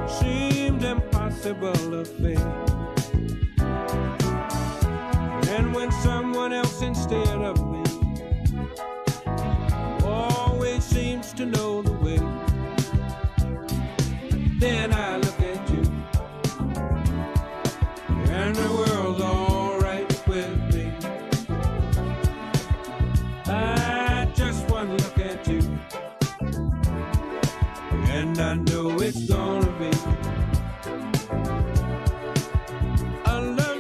seemed impossible to fail. And when someone else instead of me always seems to know the way, then I look at you and the world's all right with me. Just one look at you and I know it's gonna be a lovely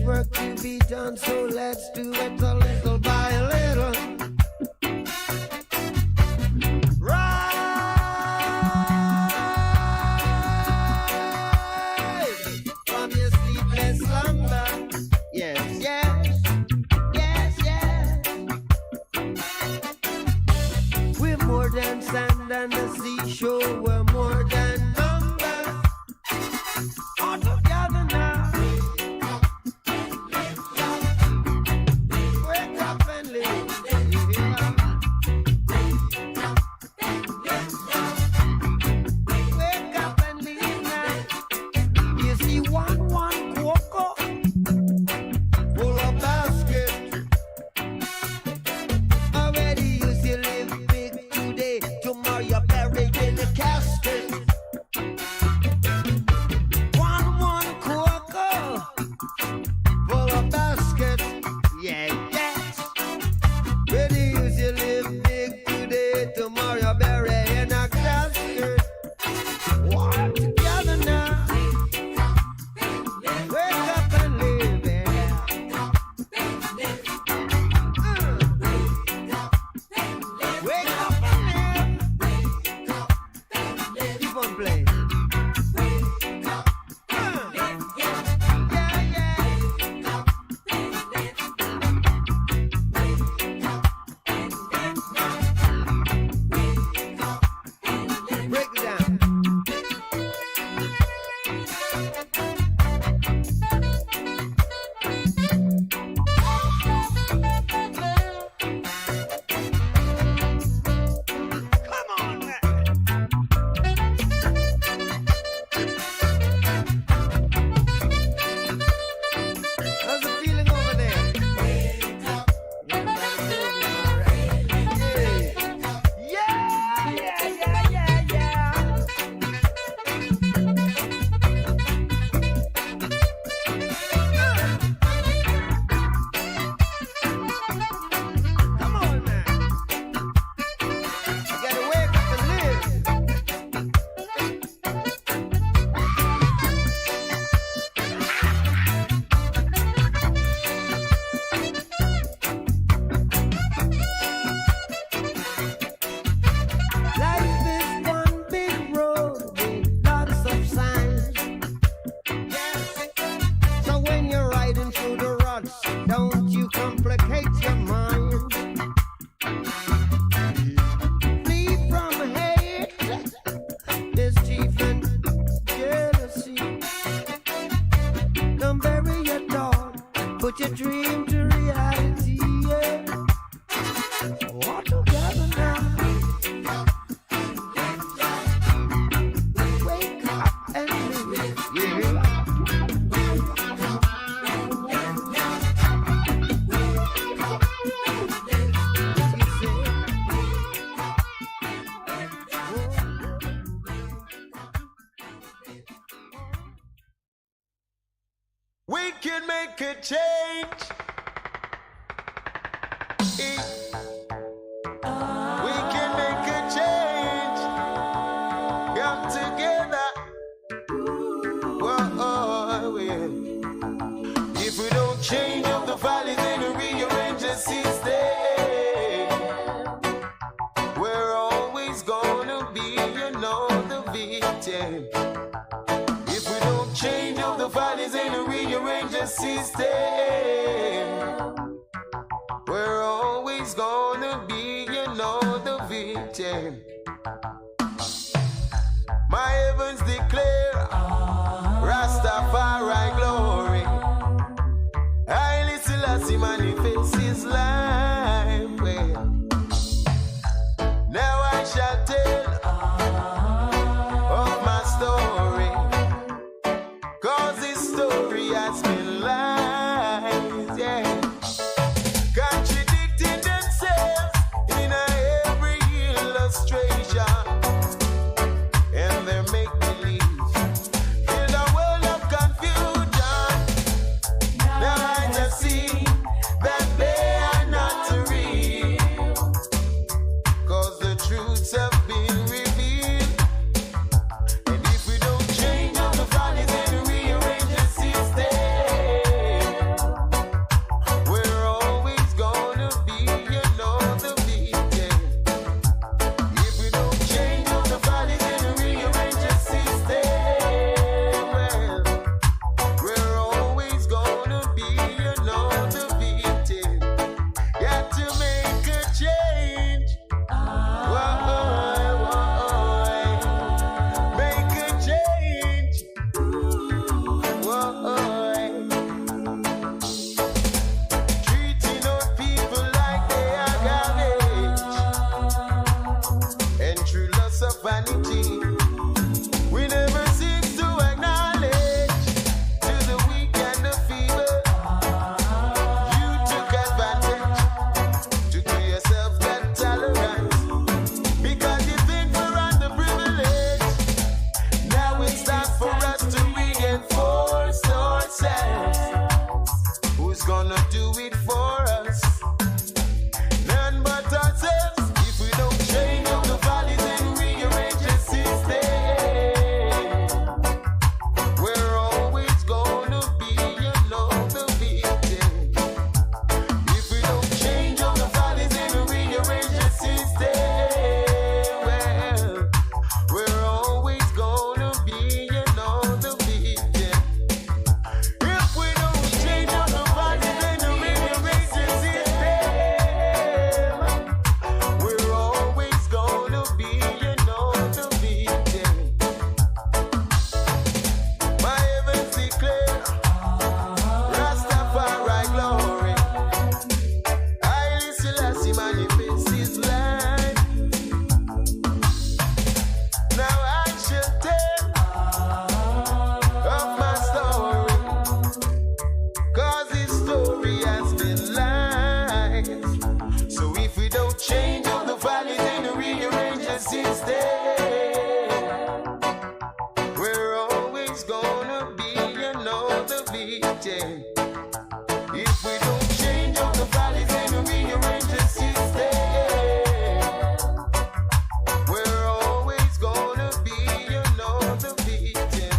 work to be done, so let's do it a little by little. Rise from your sleepless slumber. Yes, yes, yes, yes. We're more than sand and the seashore. We're more than numbers. All together now. Wake up and live. Wake up and live now. You see one cocoa full of basket. Already you see live big today. Tomorrow you're buried in a casket. One cocoa full of basket. Yeah, yes. Already you see live big today. Tomorrow you're buried in a casket. Walk together now. Wake up and live. Wake up and live. Keep on playing. Yeah, yeah. Break it down. Come on, man. How's the feeling over there? Yeah, yeah, yeah, yeah, yeah. Come on, man. You gotta wake up and live. Life is one big road with lots of signs. Yes. So when you're riding through the ruts, don't you complicate your mind. Flee from hate, mischief and jealousy. Don't bury your dog, put your dream to reality. Yeah. All together now. Wake up and live. Yeah. We can make a change. We can make a change. Come together. Whoa, yeah. If we don't change up the valleys and rearrange the system, we're always gonna be, the victim. If we don't change up the valleys and rearrange the system, we're always gonna be, the victim. My heavens declare Rastafari glory. Haile Selassie manifests his life. Well, now I shall tell of my story, 'cause this story has been lies, yeah. Contradicting themselves in every illustration, and their make-believe is gonna do it for us? None but ourselves. If we don't change up the valleys and rearrange the system, we're always gonna be, you know, the victim. If we don't change up the valleys and rearrange the system, well, we're always gonna be, you know, the victim. If we don't change up the valleys and rearrange the system, we're always gonna be, you know, the victim. My heavens declare, Rastafari glory. Haile Selassie manifests his light. Now I shall tell of my story, 'cause his story has been light. So if we don't change all the valleys and rearrange the system, we're always gonna be, you know, the victim. If we don't change all the valleys and rearrange the system, we're always gonna be, you know, the victim.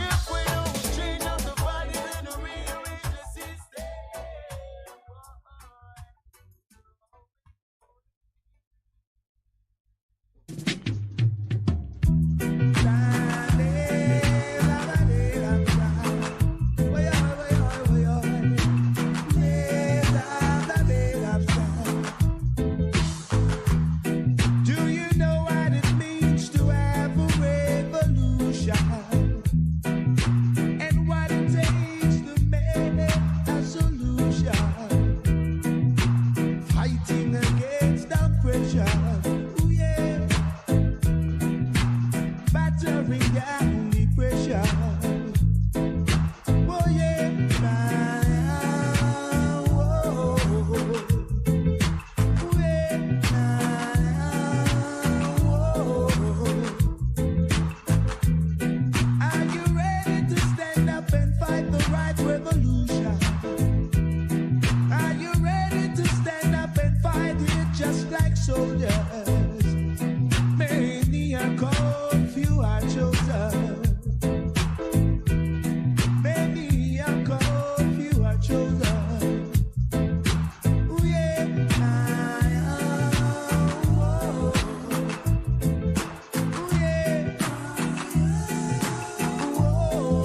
If we don't change all the valleys and rearrange the system. Do you know what it means to have a revolution? And what it takes to make a solution? Fighting against oppression. Ooh, yeah. Battering down depression. Oh, yeah. Whoa. Are you ready to stand up and fight the right revolution? Are you ready to stand up and fight it just like soldiers? Many are called, few are chosen. Many are called, few are chosen. Ooh, yeah. Whoa. Ooh, yeah. Whoa.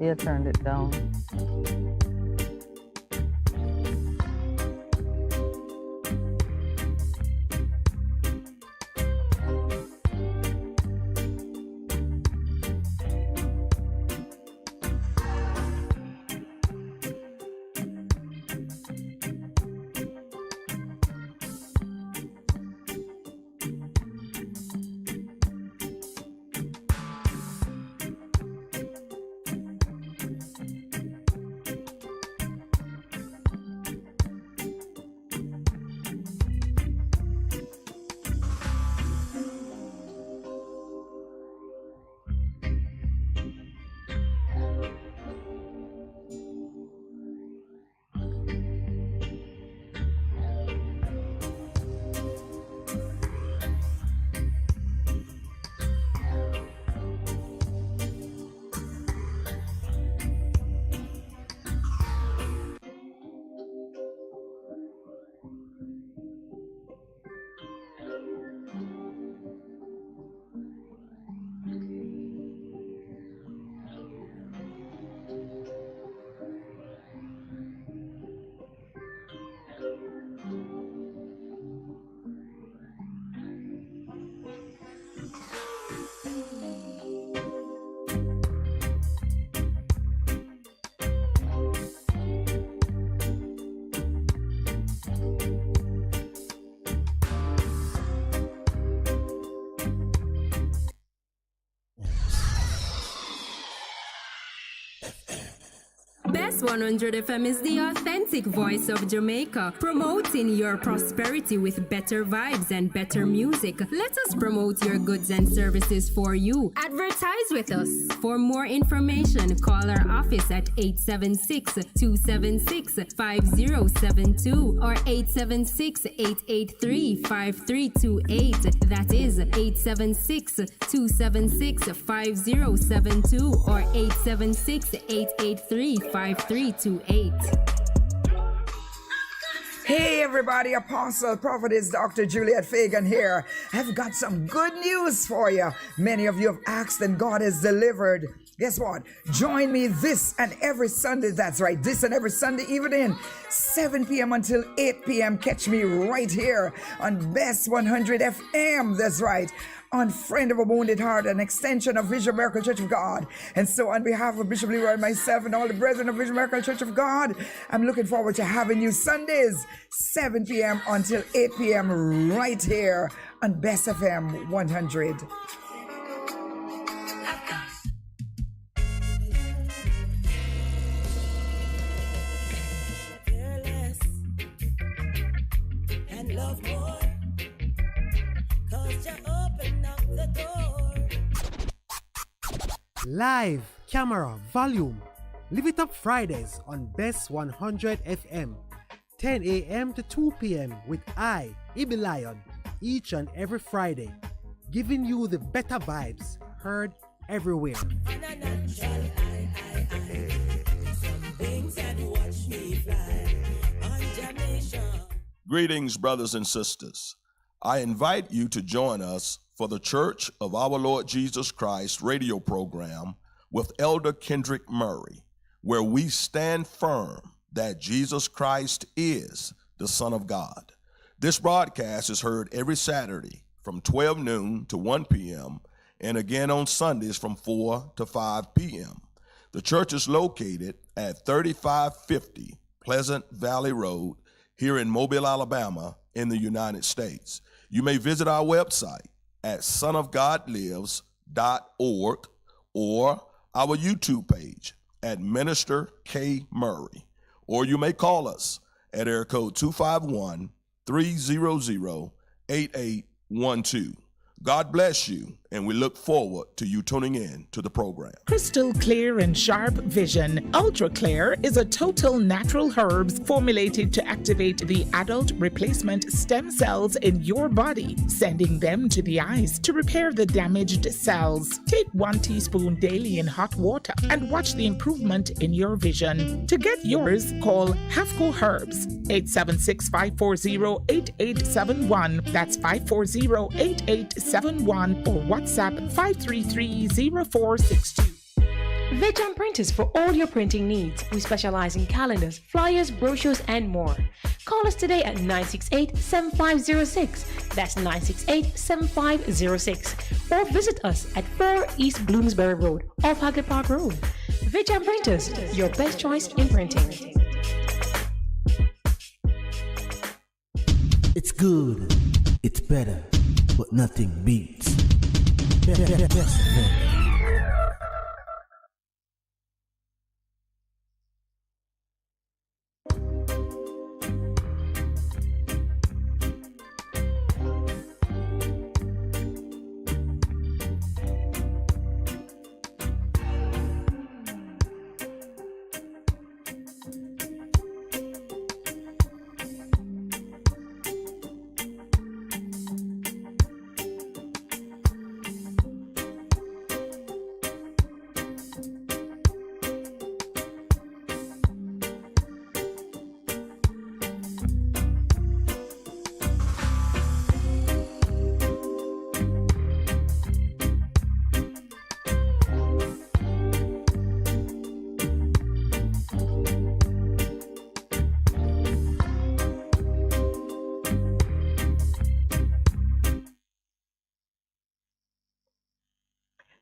You turned it down. Bess100 FM is the authentic voice of Jamaica, promoting your prosperity with better vibes and better music. Let us promote your goods and services for you. Advertise with us. For more information, call our office at 876-276-5072 or 876-883-5328. That is 876-276-5072 or 876-883-5328. Hey everybody, Apostle Prophetess Dr. Juliet Fagan here. I've got some good news for you. Many of you have asked and God has delivered. Guess what? Join me this and every Sunday. That's right, this and every Sunday evening, 7 p.m. until 8 p.m. Catch me right here on Bess100 FM. That's right. On Friend of a Wounded Heart, an extension of Vision Miracle Church of God. And so on behalf of Bishop Leroy and myself and all the brethren of Vision Miracle Church of God, I'm looking forward to having you Sundays, 7 p.m. until 8 p.m. right here on Bess FM 100. Live, camera, volume. Live it up Fridays on Bess100 FM, 10 a.m. to 2 p.m. with I, Ibi Lion, each and every Friday, giving you the better vibes heard everywhere. Greetings, brothers and sisters. I invite you to join us for the Church of Our Lord Jesus Christ radio program with Elder Kendrick Murray, where we stand firm that Jesus Christ is the Son of God. This broadcast is heard every Saturday from 12 noon to 1 p.m. and again on Sundays from 4 to 5 p.m. The church is located at 3550 Pleasant Valley Road here in Mobile, Alabama in the United States. You may visit our website at sonofgodlives.org or our YouTube page at Minister K. Murray, or you may call us at area code 251-300-8812. God bless you, and we look forward to you tuning in to the program. Crystal Clear and Sharp Vision Ultra Clear is a total natural herbs formulated to activate the adult replacement stem cells in your body, sending them to the eyes to repair the damaged cells. Take 1 teaspoon daily in hot water and watch the improvement in your vision. To get yours, call Hafco Herbs 876-540-8871. That's 540-8871 or WhatsApp 533-0462. Vejan Printers for all your printing needs. We specialize in calendars, flyers, brochures, and more. Call us today at 968-7506. That's 968-7506. Or visit us at 4 East Bloomsbury Road, off Haggard Park Road. Vejan Printers, your best choice in printing. It's good, it's better, but nothing beats. Best.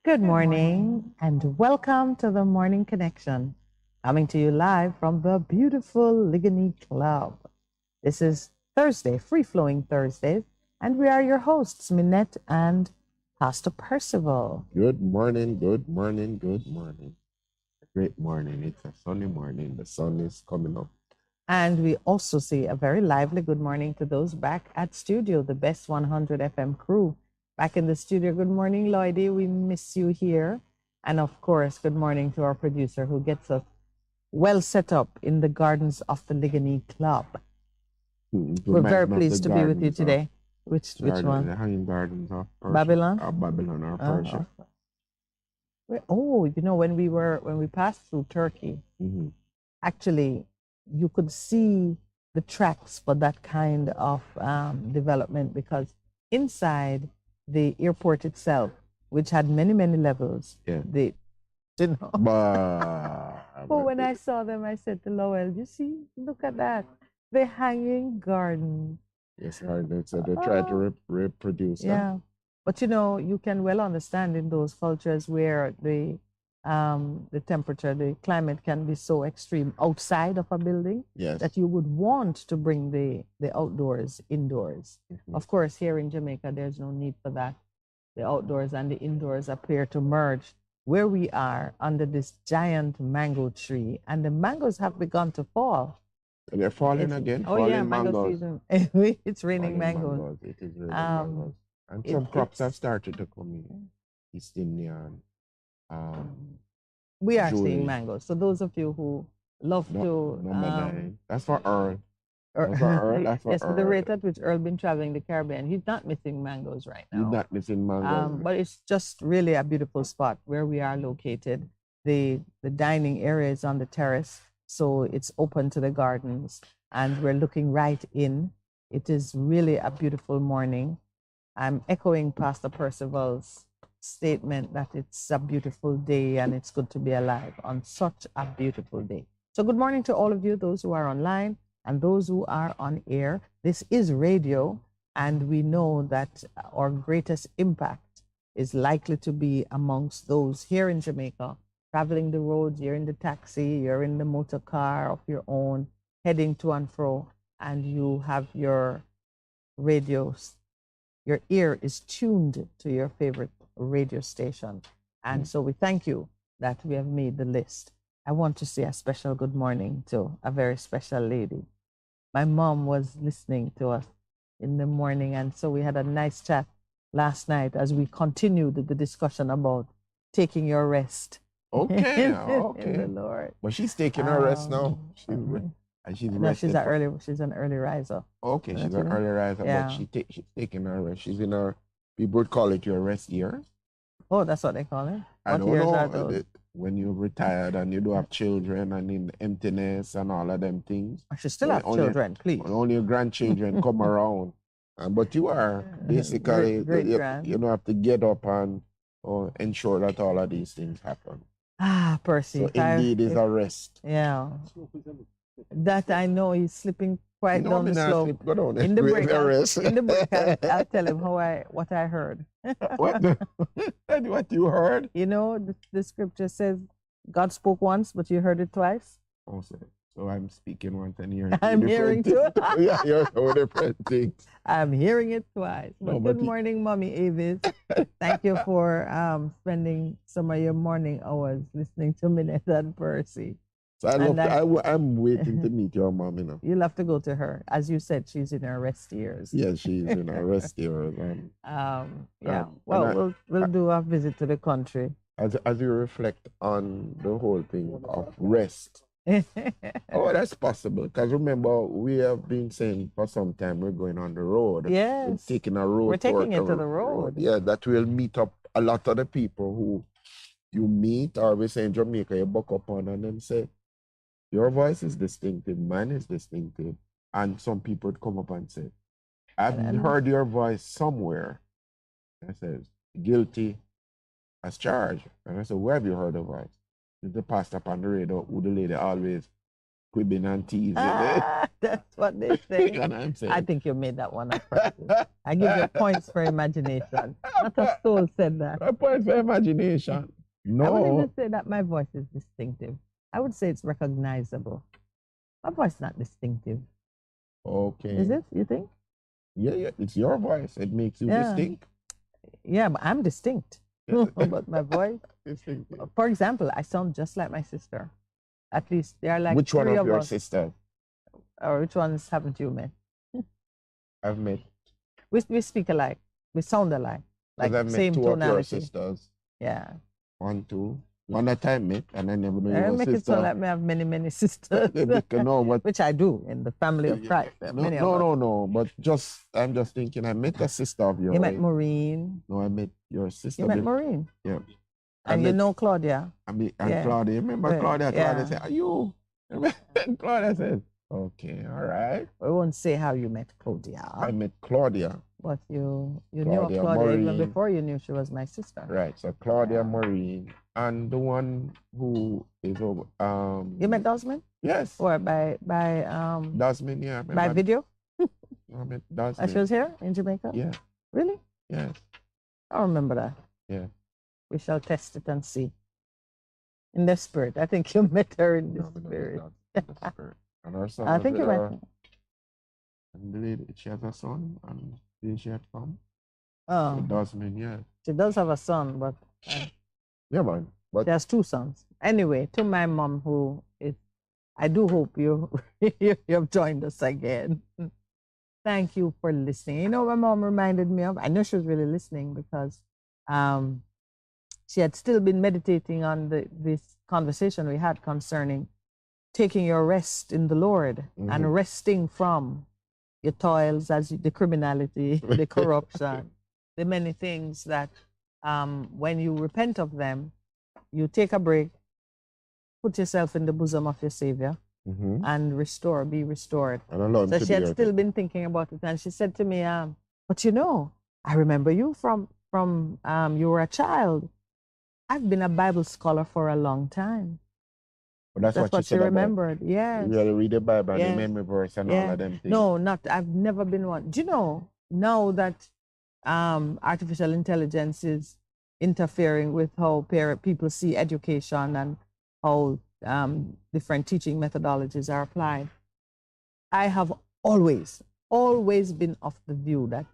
Good morning and welcome to the Morning Connection, coming to you live from the beautiful Ligony Club. This is Thursday, free-flowing Thursdays, and we are your hosts, Minett and Pastor Percival. Good morning, good morning, good morning. A great morning. It's a sunny morning. The sun is coming up. And we also say a very lively good morning to those back at studio, the Bess100 FM crew. Back in the studio, good morning, Lloydie. We miss you here. And of course, good morning to our producer who gets us well set up in the gardens of the Ligony Club. We're very pleased to be with you today. Which one? The hanging gardens of Persia, Babylon? Babylon or Persia. Oh, you know, when we passed through Turkey, actually, you could see the tracks for that kind of development, because inside the airport itself, which had many, many levels, but when I saw them, I said to Lowell, you see, look at that, the hanging garden. Yes, so they try to reproduce that. But you know, you can well understand in those cultures where the temperature, the climate can be so extreme outside of a building that you would want to bring the outdoors indoors. Of course, here in Jamaica, there's no need for that. The outdoors and the indoors appear to merge where we are under this giant mango tree, and the mangoes have begun to fall. And they're falling again. Mango season. It's raining mangoes. It is raining mangoes. And some crops have started to come in. East Indian, We are Julie. seeing mangoes. So those of you who love to... Number 9. That's for Earl. Yes, for the rate at which Earl been traveling the Caribbean, he's not missing mangoes right now. He's not missing mangoes. But it's just really a beautiful spot where we are located. The dining area is on the terrace, so it's open to the gardens, and we're looking right in. It is really a beautiful morning. I'm echoing Pastor Percival's statement that it's a beautiful day and it's good to be alive on such a beautiful day. So good morning to all of you, those who are online and those who are on air. This is radio, and we know that our greatest impact is likely to be amongst those here in Jamaica, traveling the roads. You're in the taxi, you're in the motor car of your own, heading to and fro, and you have your radios. Your ear is tuned to your favorite radio station. And so we thank you that we have made the list. I want to say a special good morning to a very special lady. My mom was listening to us in the morning, and so we had a nice chat last night as we continued the discussion about taking your rest. Okay, in okay. the Lord. But she's taking her rest now. She's an early riser. Okay, she's an early riser, but she's taking her rest. She's in her, people would call it your rest year. Oh, that's what they call it? I don't know. When you're retired and you don't have children and in emptiness and all of them things. I should still have children, please. Only your grandchildren come around. But you are basically, you don't have to get up and ensure that all of these things happen. Ah, Percy. So indeed is a rest. Yeah. That I know he's slipping quite down the slope. In the break, I'll tell him what I heard. What you heard? You know, the scripture says God spoke once, but you heard it twice. Oh, so I'm speaking once and hearing I'm hearing two. Yeah, you're so different things. I'm hearing it twice. But good morning, Mommy Avis. Thank you for spending some of your morning hours listening to Minett and Percy. So I'm waiting to meet your mom, you know. You'll have to go to her. As you said, she's in her rest years. Yes, she's in her rest years. We'll do a visit to the country. As you reflect on the whole thing of rest. That's possible. Because remember, we have been saying for some time we're going on the road. Yes. We're taking a road. We're taking it to the road. Yeah, that will meet up a lot of the people who you meet, or we say in Jamaica, you buck up on and then say, your voice is distinctive, mine is distinctive. And some people would come up and say, I've heard your voice somewhere. I said, guilty as charged. And I said, where have you heard the voice? It's the pastor up on the radio who the lady always quibbing and teasing. That's what they say. And I'm saying, I think you made that one up. I give you points for imagination. Not a soul said that. A point for imagination. No. I wouldn't even say that my voice is distinctive. I would say it's recognizable. My voice is not distinctive. Okay. Is it, you think? Yeah, it's your voice. It makes you distinct. Yeah, but I'm distinct. But my voice, for example, I sound just like my sister. At least they are like which one of your sisters? Or which ones haven't you met? I've met. We speak alike. We sound alike. Like I've same met two tonality. of your sisters. Yeah. 1, 2. One that I met, and I never knew your make sister. It sound like me have many sisters. Which I do in the family of Christ. No. But I'm just thinking, I met a sister of yours. You met Maureen. No, I met your sister. You met Maureen. Yeah. And you know Claudia. Claudia. Remember Claudia? Claudia said, are you? And Claudia said, okay, all right. We won't say how you met Claudia. I met Claudia. But you knew of Claudia even before you knew she was my sister. Right. So Claudia, Maureen, and the one who is over. You met Desmond? Yes. Or by Desmond, yeah. By video? I met Desmond. She was here in Jamaica? Yeah. Really? Yes. I remember that. Yeah. We shall test it and see. In the spirit. I think you met her in the spirit. And her son. I think you met her. And the lady, she has a son, and did she have come? Oh. Desmond, yeah. She does have a son, but yeah, man. But she has 2 sons. Anyway, to my mom, who is, I do hope you have joined us again. Thank you for listening. You know what my mom reminded me of? I know she was really listening because she had still been meditating on this conversation we had concerning taking your rest in the Lord and resting from your toils, as the criminality, the corruption, the many things that when you repent of them, you take a break, put yourself in the bosom of your Savior, and be restored. So she had still been thinking about it, and she said to me, but you know, I remember you from you were a child. I've been a Bible scholar for a long time. Well, that's what she remembered. Yes. You gotta read the Bible and the memory verse and all of them things. No, I've never been one. Do you know, now that artificial intelligence is interfering with how people see education and how different teaching methodologies are applied, I have always been of the view that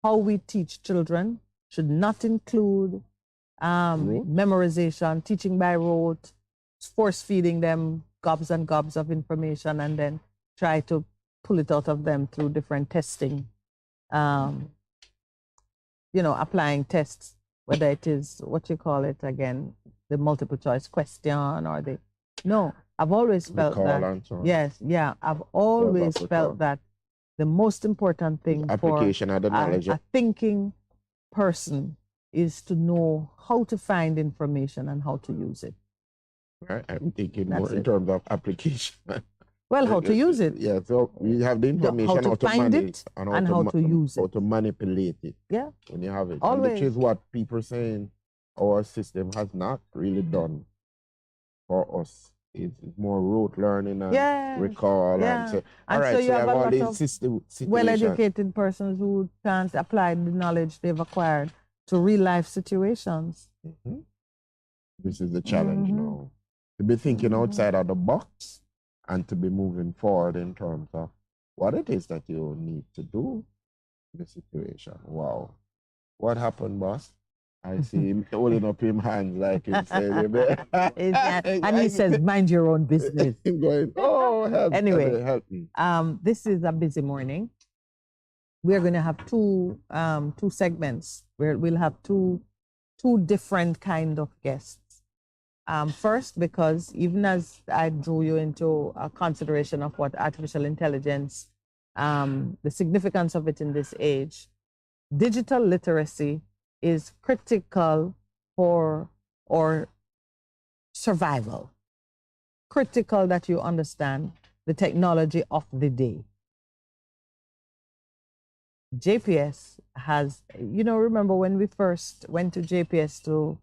how we teach children should not include memorization, teaching by rote, force feeding them gobs and gobs of information, and then try to pull it out of them through different testing, applying tests, whether it is, what you call it again, the multiple choice question or I've always felt that, I've always felt that the most important thing application for of the knowledge. A thinking person is to know how to find information and how to use it. Right? I'm thinking more in terms of application. Well, how to use it. Yeah, so we have the information, how to find it, and how to use it. How to manipulate it. Yeah. When you have it. Always. Which is what people are saying our system has not really done for us. It's more rote learning and recall. Yeah. And so, all right, so you have all these situations. Well-educated persons who can't apply the knowledge they've acquired to real-life situations. This is the challenge now. To be thinking outside of the box and to be moving forward in terms of what it is that you need to do in the situation. Wow. What happened, boss? I see him holding up his hands like he's saying, and he says, mind your own business. Going, help me. This is a busy morning. We're going to have two segments where we'll have two different kind of guests. First, because even as I drew you into a consideration of what artificial intelligence, the significance of it in this age, digital literacy is critical for survival. Critical that you understand the technology of the day. JPS has, remember when we first went to JPS to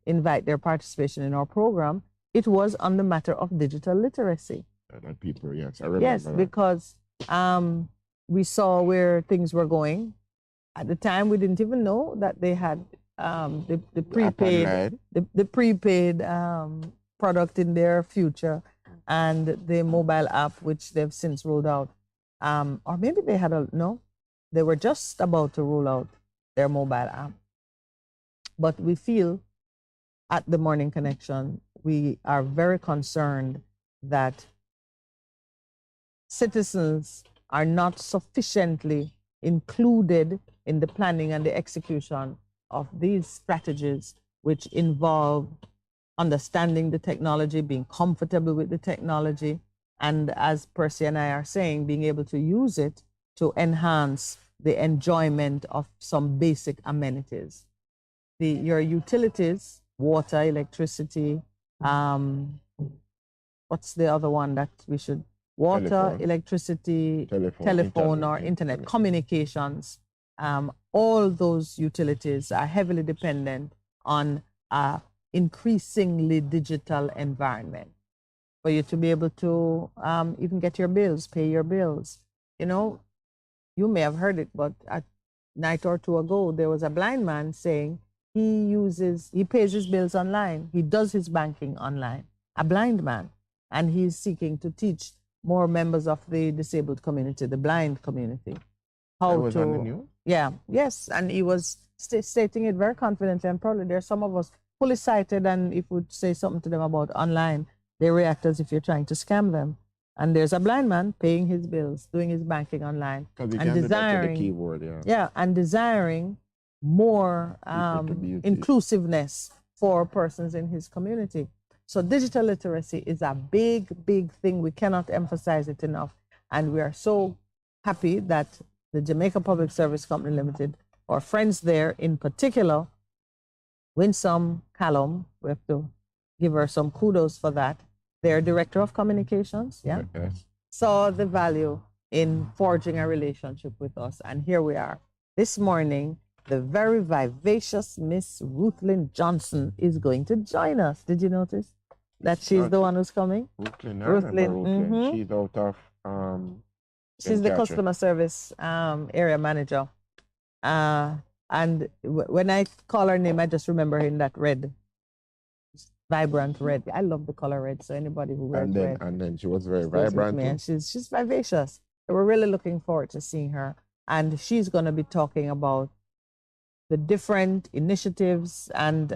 invite their participation in our program, it was on the matter of digital literacy. And people, yes, I remember. Yes, because we saw where things were going. At the time, we didn't even know that they had the prepaid product in their future, and the mobile app, which they've since rolled out. Or maybe they had they were just about to roll out their mobile app. But we feel at the Morning Connection, we are very concerned that citizens are not sufficiently included in the planning and the execution of these strategies, which involve understanding the technology, being comfortable with the technology, and as Percy and I are saying, being able to use it to enhance the enjoyment of some basic amenities. Your utilities, water, electricity, what's the other one that we should, water, electricity, telephone or internet, communications, all those utilities are heavily dependent on an increasingly digital environment. For you to be able to even get your bills, pay your bills. You may have heard it, but a night or two ago, there was a blind man saying he pays his bills online. He does his banking online, a blind man. And he's seeking to teach more members of the disabled community, the blind community, how to. On the news? Yeah, yes. And he was stating it very confidently and proudly. There are some of us fully sighted, and if we say something to them about online, they react as if you're trying to scam them. And there's a blind man paying his bills, doing his banking online, and desiring the keyboard, and desiring more inclusiveness for persons in his community. So digital literacy is a big, big thing. We cannot emphasize it enough. And we are so happy that the Jamaica Public Service Company Limited, our friends there in particular, Winsome Callum, we have to give her some kudos for that. Their Director of Communications, saw the value in forging a relationship with us. And here we are. This morning, the very vivacious Miss Ruthlyn Johnson is going to join us. Did you notice that she's the one who's coming? Ruthlyn. She's out of she's the customer service area manager. And when I call her name, I just remember her in that red, vibrant red. I love the color red. So anybody who wears red. And then she was very vibrant. And she's vivacious. We're really looking forward to seeing her. And she's going to be talking about the different initiatives and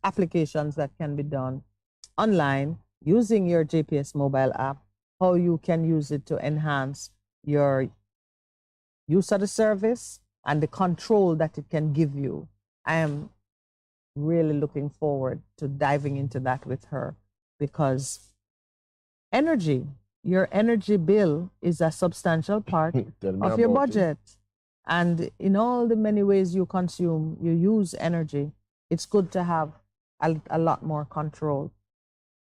applications that can be done online using your JPS mobile app, how you can use it to enhance your use of the service and the control that it can give you. I am really looking forward to diving into that with her, because your energy bill is a substantial part of your budget. And in all the many ways you use energy, it's good to have a lot more control.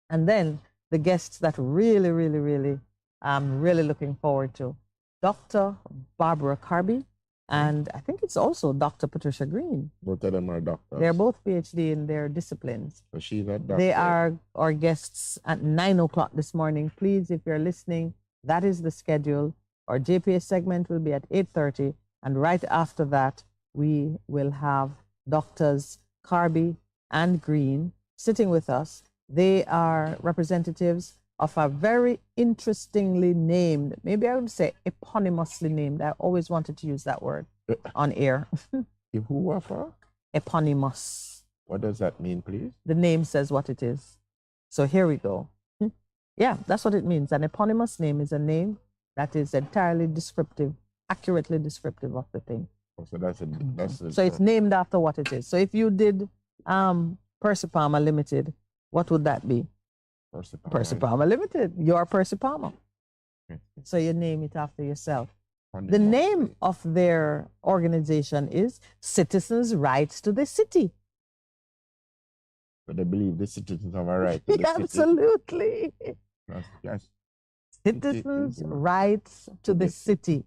And then the guests that really I'm really looking forward to, Dr. Barbara Carby, and I think it's also Dr. Patricia Green. Both of them are doctors. They're both PhD in their disciplines. So she's a doctor. They are our guests at 9 o'clock this morning. Please, if you're listening, that is the schedule. Our JPS segment will be at 8:30. And right after that, we will have Doctors Carby and Green sitting with us. They are representatives of a very interestingly named, maybe I would say eponymously named. I always wanted to use that word on air. Who are for? Eponymous. What does that mean, please? The name says what it is. So here we go. Yeah, that's what it means. An eponymous name is a name that is entirely descriptive, accurately descriptive of the thing. So that's so it's named after what it is. So if you did Percy Palmer Limited, what would that be? Percy Palmer Limited. You're Percy Palmer. So you name it after yourself. The name of their organization is Citizens' Rights to the City. So they believe the citizens have a right to the Absolutely. City. Yes. Citizens' Rights to the City.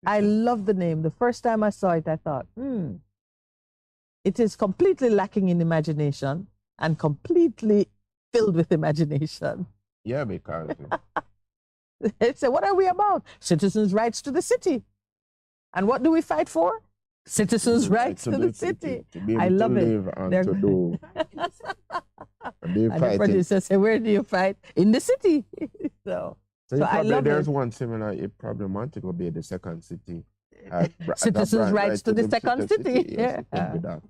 I love the name. The first time I saw it, I thought, it is completely lacking in imagination and completely filled with imagination. Yeah, because they say, what are we about? Citizens' rights to the city. And what do we fight for? Citizens' rights to the city. To be able I love to it. live and to do. And the producer said, where do you fight? In the city. so I love there's it. one similar, it probably will be the second city. Citizens' rights to the second city. Yes, Yeah.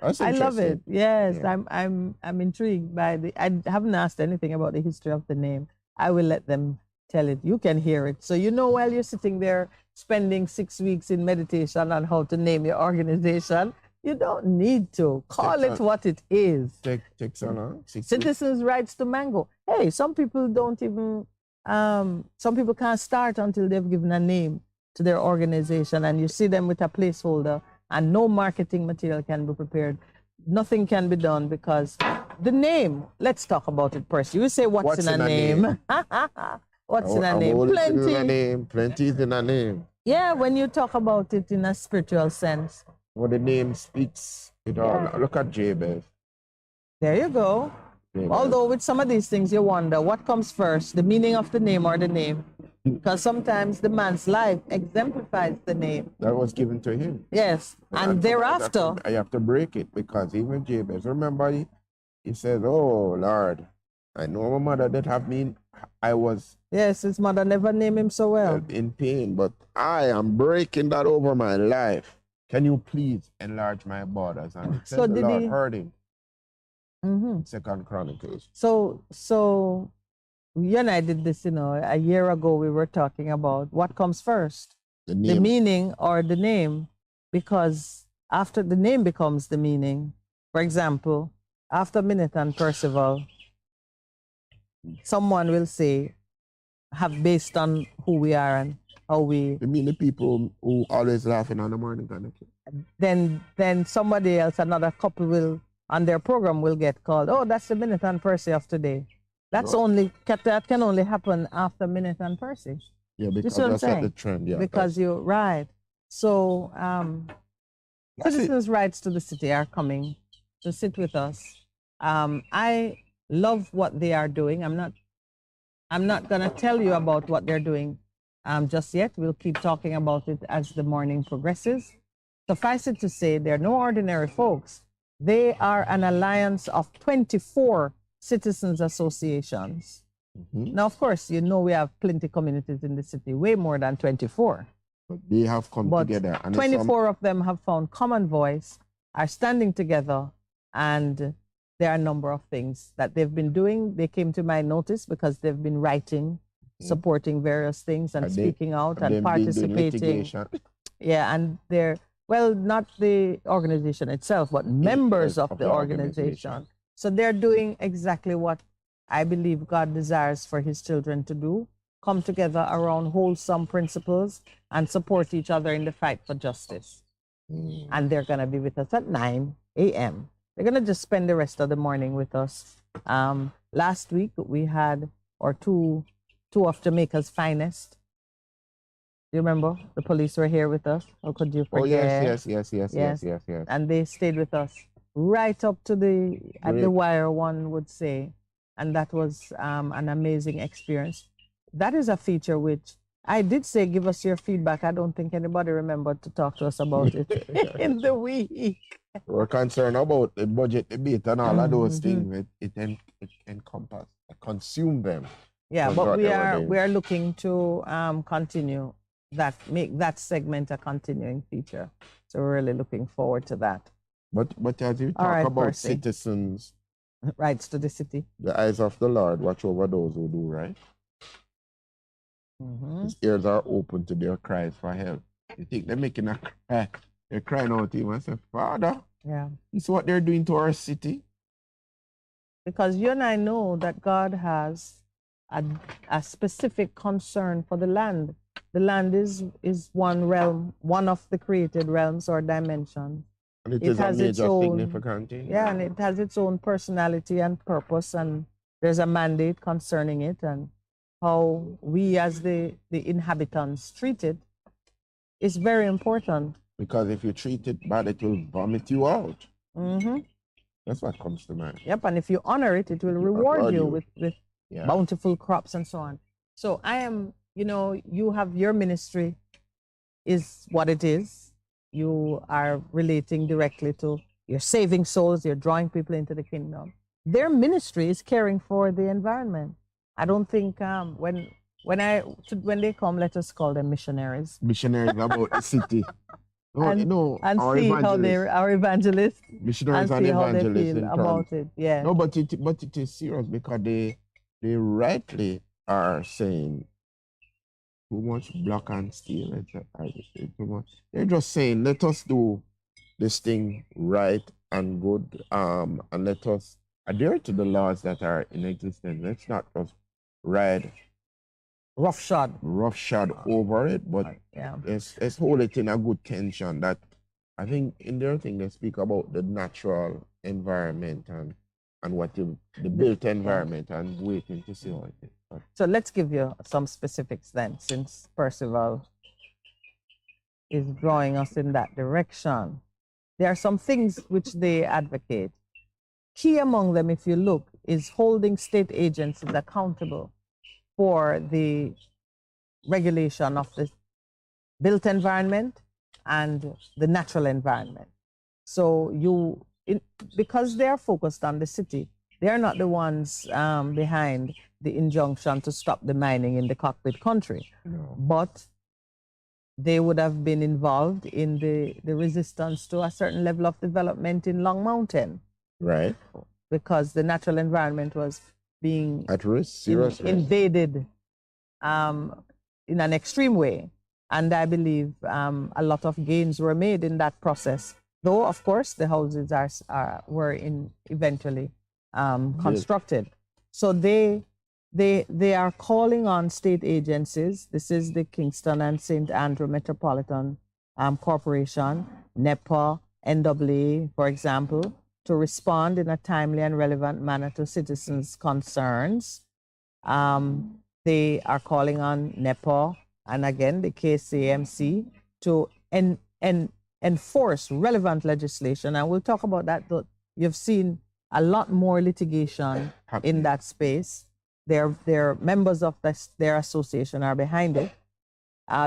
That's I love it. interesting. Yes, Yeah. I'm intrigued by I haven't asked anything about the history of the name. I will let them tell it. You can hear it. So while you're sitting there spending 6 weeks in meditation on how to name your organization, you don't need to. Call it what it is. Take so long. 6 weeks. Citizens' rights to mango. Hey, some people don't even some people can't start until they've given a name to their organization, and you see them with a placeholder, and no marketing material can be prepared. Nothing can be done because the name, let's talk about it, Percy. You say what's in a name? What's in a name? Plenty. Plenty is in a name. Yeah, when you talk about it in a spiritual sense. Well, the name speaks it all. Look at Jabez. There you go. Although with some of these things you wonder what comes first, the meaning of the name or the name. Because sometimes the man's life exemplifies the name. That was given to him. Yes. And thereafter. I have to break it, because even Jabez, remember, he says, oh, Lord, I know my mother that have me. I was. Yes, his mother never named him so well. In pain, but I am breaking that over my life. Can you please enlarge my borders? And it said So the did Lord he? heard him. Mm-hmm. Second Chronicles. So you and I did this, a year ago. We were talking about what comes first, The the meaning or the name. because after the name becomes the meaning. For example, after Minett and Percival, someone will say, based on who we are and how we... You mean the people who always laughing on the morning kind of thing? Then somebody else, another couple will, on their program will get called, oh, that's the Minett and Percy of today. That can only happen after Minett and Percy. Yeah, because that's not the trend. Yeah, because you're right. So citizens' rights to the city are coming to sit with us. I love what they are doing. I'm not gonna tell you about what they're doing just yet. We'll keep talking about it as the morning progresses. Suffice it to say, they're no ordinary folks. They are an alliance of 24 citizens associations. Mm-hmm. Now, of course, we have plenty communities in the city, way more than 24. But they have come together. And 24 of them have found common voice, are standing together, and there are a number of things that they've been doing. They came to my notice because they've been writing, supporting various things and speaking out and participating. Yeah, and they're, well, not the organization itself, but members of the organization. So they're doing exactly what I believe God desires for his children to do, come together around wholesome principles and support each other in the fight for justice. And they're going to be with us at 9 a.m. They're going to just spend the rest of the morning with us. Last week, we had two of Jamaica's finest. You remember? The police were here with us. How could you forget? Oh, yes. And they stayed with us right up to the wire, one would say. And that was an amazing experience. That is a feature which I did say, give us your feedback. I don't think anybody remembered to talk to us about it in the week. We're concerned about the budget debate and all of those things. It encompass, consume them. Yeah, but we are looking to continue that, make that segment a continuing feature. So we're really looking forward to that. But as you talk about Percy, citizens' rights to the city, the eyes of the Lord watch over those who do right. His ears are open to their cries for help. You think they're making a cry? They're crying out to him and say, Father, this is what they're doing to our city. Because you and I know that God has a specific concern for the land. The land is one realm, one of the created realms or dimensions. And it has a major significance. Yeah, and it has its own personality and purpose, and there's a mandate concerning it, and how we as the inhabitants treat it is very important. Because if you treat it bad, it will vomit you out. That's what comes to mind. Yep, and if you honor it, it will reward you with bountiful crops and so on. So I am, you have your ministry is what it is. You are relating directly to, you're saving souls, you're drawing people into the kingdom. Their ministry is caring for the environment. I don't think when they come, let us call them missionaries. Missionaries about the city. And see how our evangelists. Missionaries and evangelists they feel about it. Yeah. No, but it is serious because they rightly are saying too much block and steal. Too much. They're just saying, let us do this thing right and good, and let us adhere to the laws that are in existence. Let's not just ride roughshod over it, but let's hold it in a good tension. That I think in their thing they speak about the natural environment and what the built environment and waiting to see how it is. So let's give you some specifics then, since Percival is drawing us in that direction. There are some things which they advocate. Key among them, if you look, is holding state agencies accountable for the regulation of the built environment and the natural environment. So because they're focused on the city, they're not the ones behind the injunction to stop the mining in the cockpit country. No. But they would have been involved in the resistance to a certain level of development in Long Mountain. Right. Because the natural environment was being at risk, serious invaded in an extreme way. And I believe a lot of gains were made in that process. Though, of course, the houses were eventually constructed. So they are calling on state agencies. This is the Kingston and St. Andrew Metropolitan Corporation, NEPA, NAA, for example, to respond in a timely and relevant manner to citizens' concerns. They are calling on NEPA and again the KCMC to enforce relevant legislation. And we'll talk about that. You've seen a lot more litigation in that space. Their members of their association are behind it.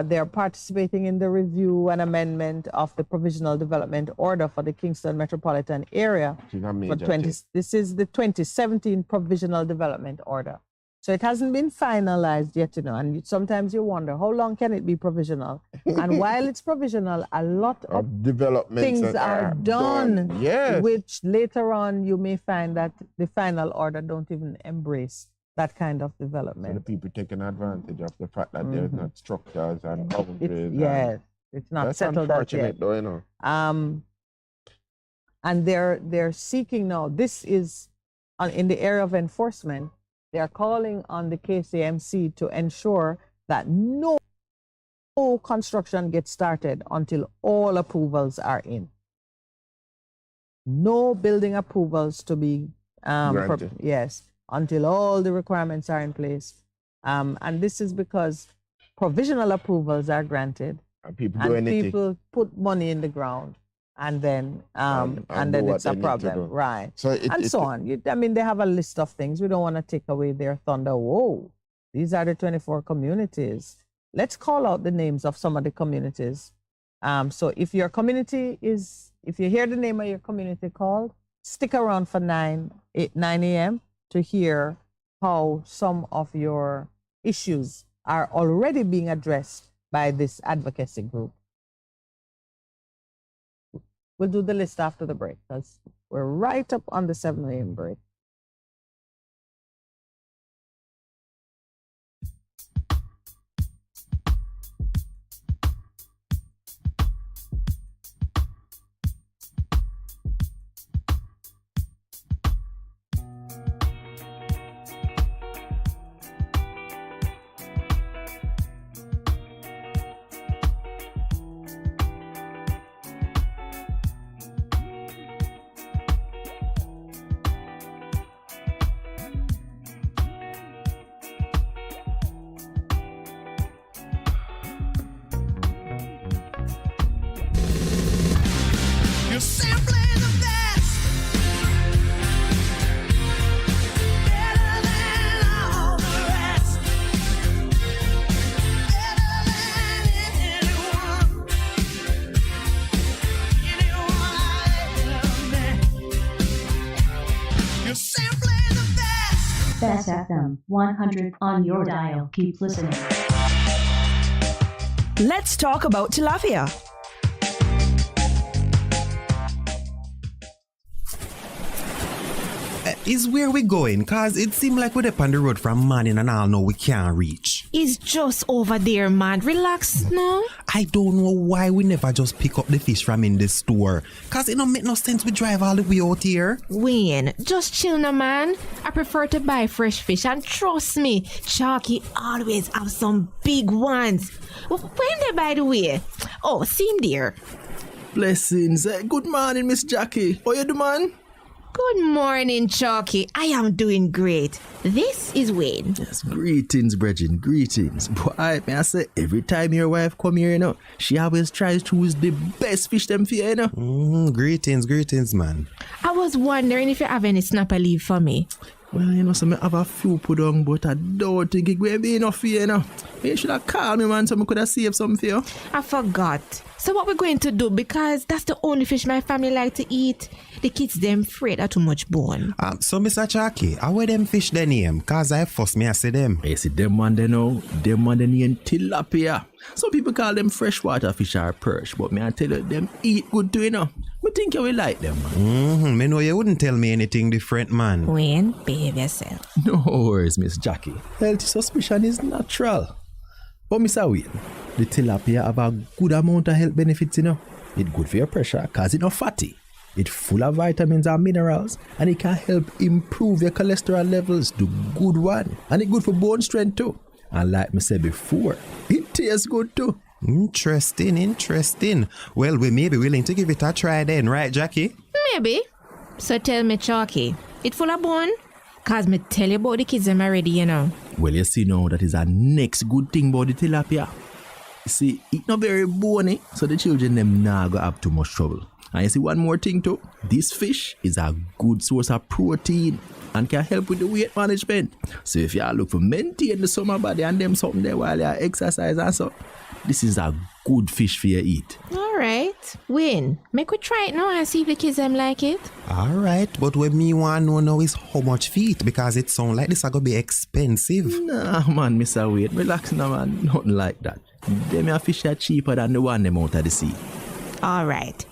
They're participating in the review and amendment of the Provisional Development Order for the Kingston Metropolitan Area. This is the 2017 Provisional Development Order. So it hasn't been finalized yet, and sometimes you wonder, how long can it be provisional? And while it's provisional, a lot of things are done, which later on you may find that the final order don't even embrace that kind of development. So the people taking advantage of the fact that there's not structures and boundaries. It's not settled out yet. Though, and they're seeking now. This is in the area of enforcement. They are calling on the KCMC to ensure that no construction gets started until all approvals are in. No building approvals to be until all the requirements are in place. And this is because provisional approvals are granted and people put money in the ground. And then it's a problem, right? So so on. They have a list of things. We don't want to take away their thunder. Whoa, these are the 24 communities. Let's call out the names of some of the communities. So if your community if you hear the name of your community called, stick around for 9 a.m. to hear how some of your issues are already being addressed by this advocacy group. We'll do the list after the break because we're right up on the 7 a.m. break. Bess FM-100 on your dial. Keep listening. Let's talk about tilapia. Is where we going? Cause it seems like we're up on the road from morning and all know we can't reach. It's just over there, man. Relax now. I don't know why we never just pick up the fish from in the store. Cause it don't make no sense we drive all the way out here. Wayne, just chill now, man. I prefer to buy fresh fish and trust me, Chalky always have some big ones. When they, by the way? Oh, see him there. Blessings. Good morning, Miss Jackie. How you do, man? Good morning, Chalky. I am doing great. This is Wayne. Yes, greetings, brethren, greetings. Boy, may I say, every time your wife come here, she always tries to choose the best fish them for you, Greetings, man. I was wondering if you have any snapper leaf for me. Well, so I have a few put on, but I don't think it will be enough for you, You should have called me, man, so I could have saved some for you. I forgot. So what we're going to do, because that's the only fish my family like to eat. The kids, them afraid of too much bone. So Mr. Chalky, how are them fish their name? Cause I first me I see them. You see them man they know, them man they name tilapia. Some people call them freshwater fish or perch, but me I tell you, them eat good too, I think you will like them, man. Me know you wouldn't tell me anything different, man. Wayne, behave yourself. No worries, Miss Jackie. Healthy suspicion is natural. But Mr. Wayne, the tilapia have a good amount of health benefits, you know. It's good for your pressure cause it's not fatty. It's full of vitamins and minerals, and it can help improve your cholesterol levels. The good one. And it's good for bone strength too. And like me said before, it tastes good too. Interesting. Well, we may be willing to give it a try then, right, Jackie? Maybe. So tell me, Chalky, it full of bone? Cause me tell you about the kids them already, you know. Well, you see now, that is a next good thing about the tilapia. You see, it's not very bony, so the children them not go have too much trouble. And you see one more thing too, this fish is a good source of protein and can help with the weight management. So if you look for maintain the summer body and them something there while you exercise and so, this is a good fish for you eat. Alright, Win, make we try it now and see if the kids them like it. Alright, but what me want to know now is how much feet, because it sound like this are going to be expensive. Nah man, Mr. Wade, relax now man, nothing like that. Them your fish are cheaper than the one them out of the sea. Alright.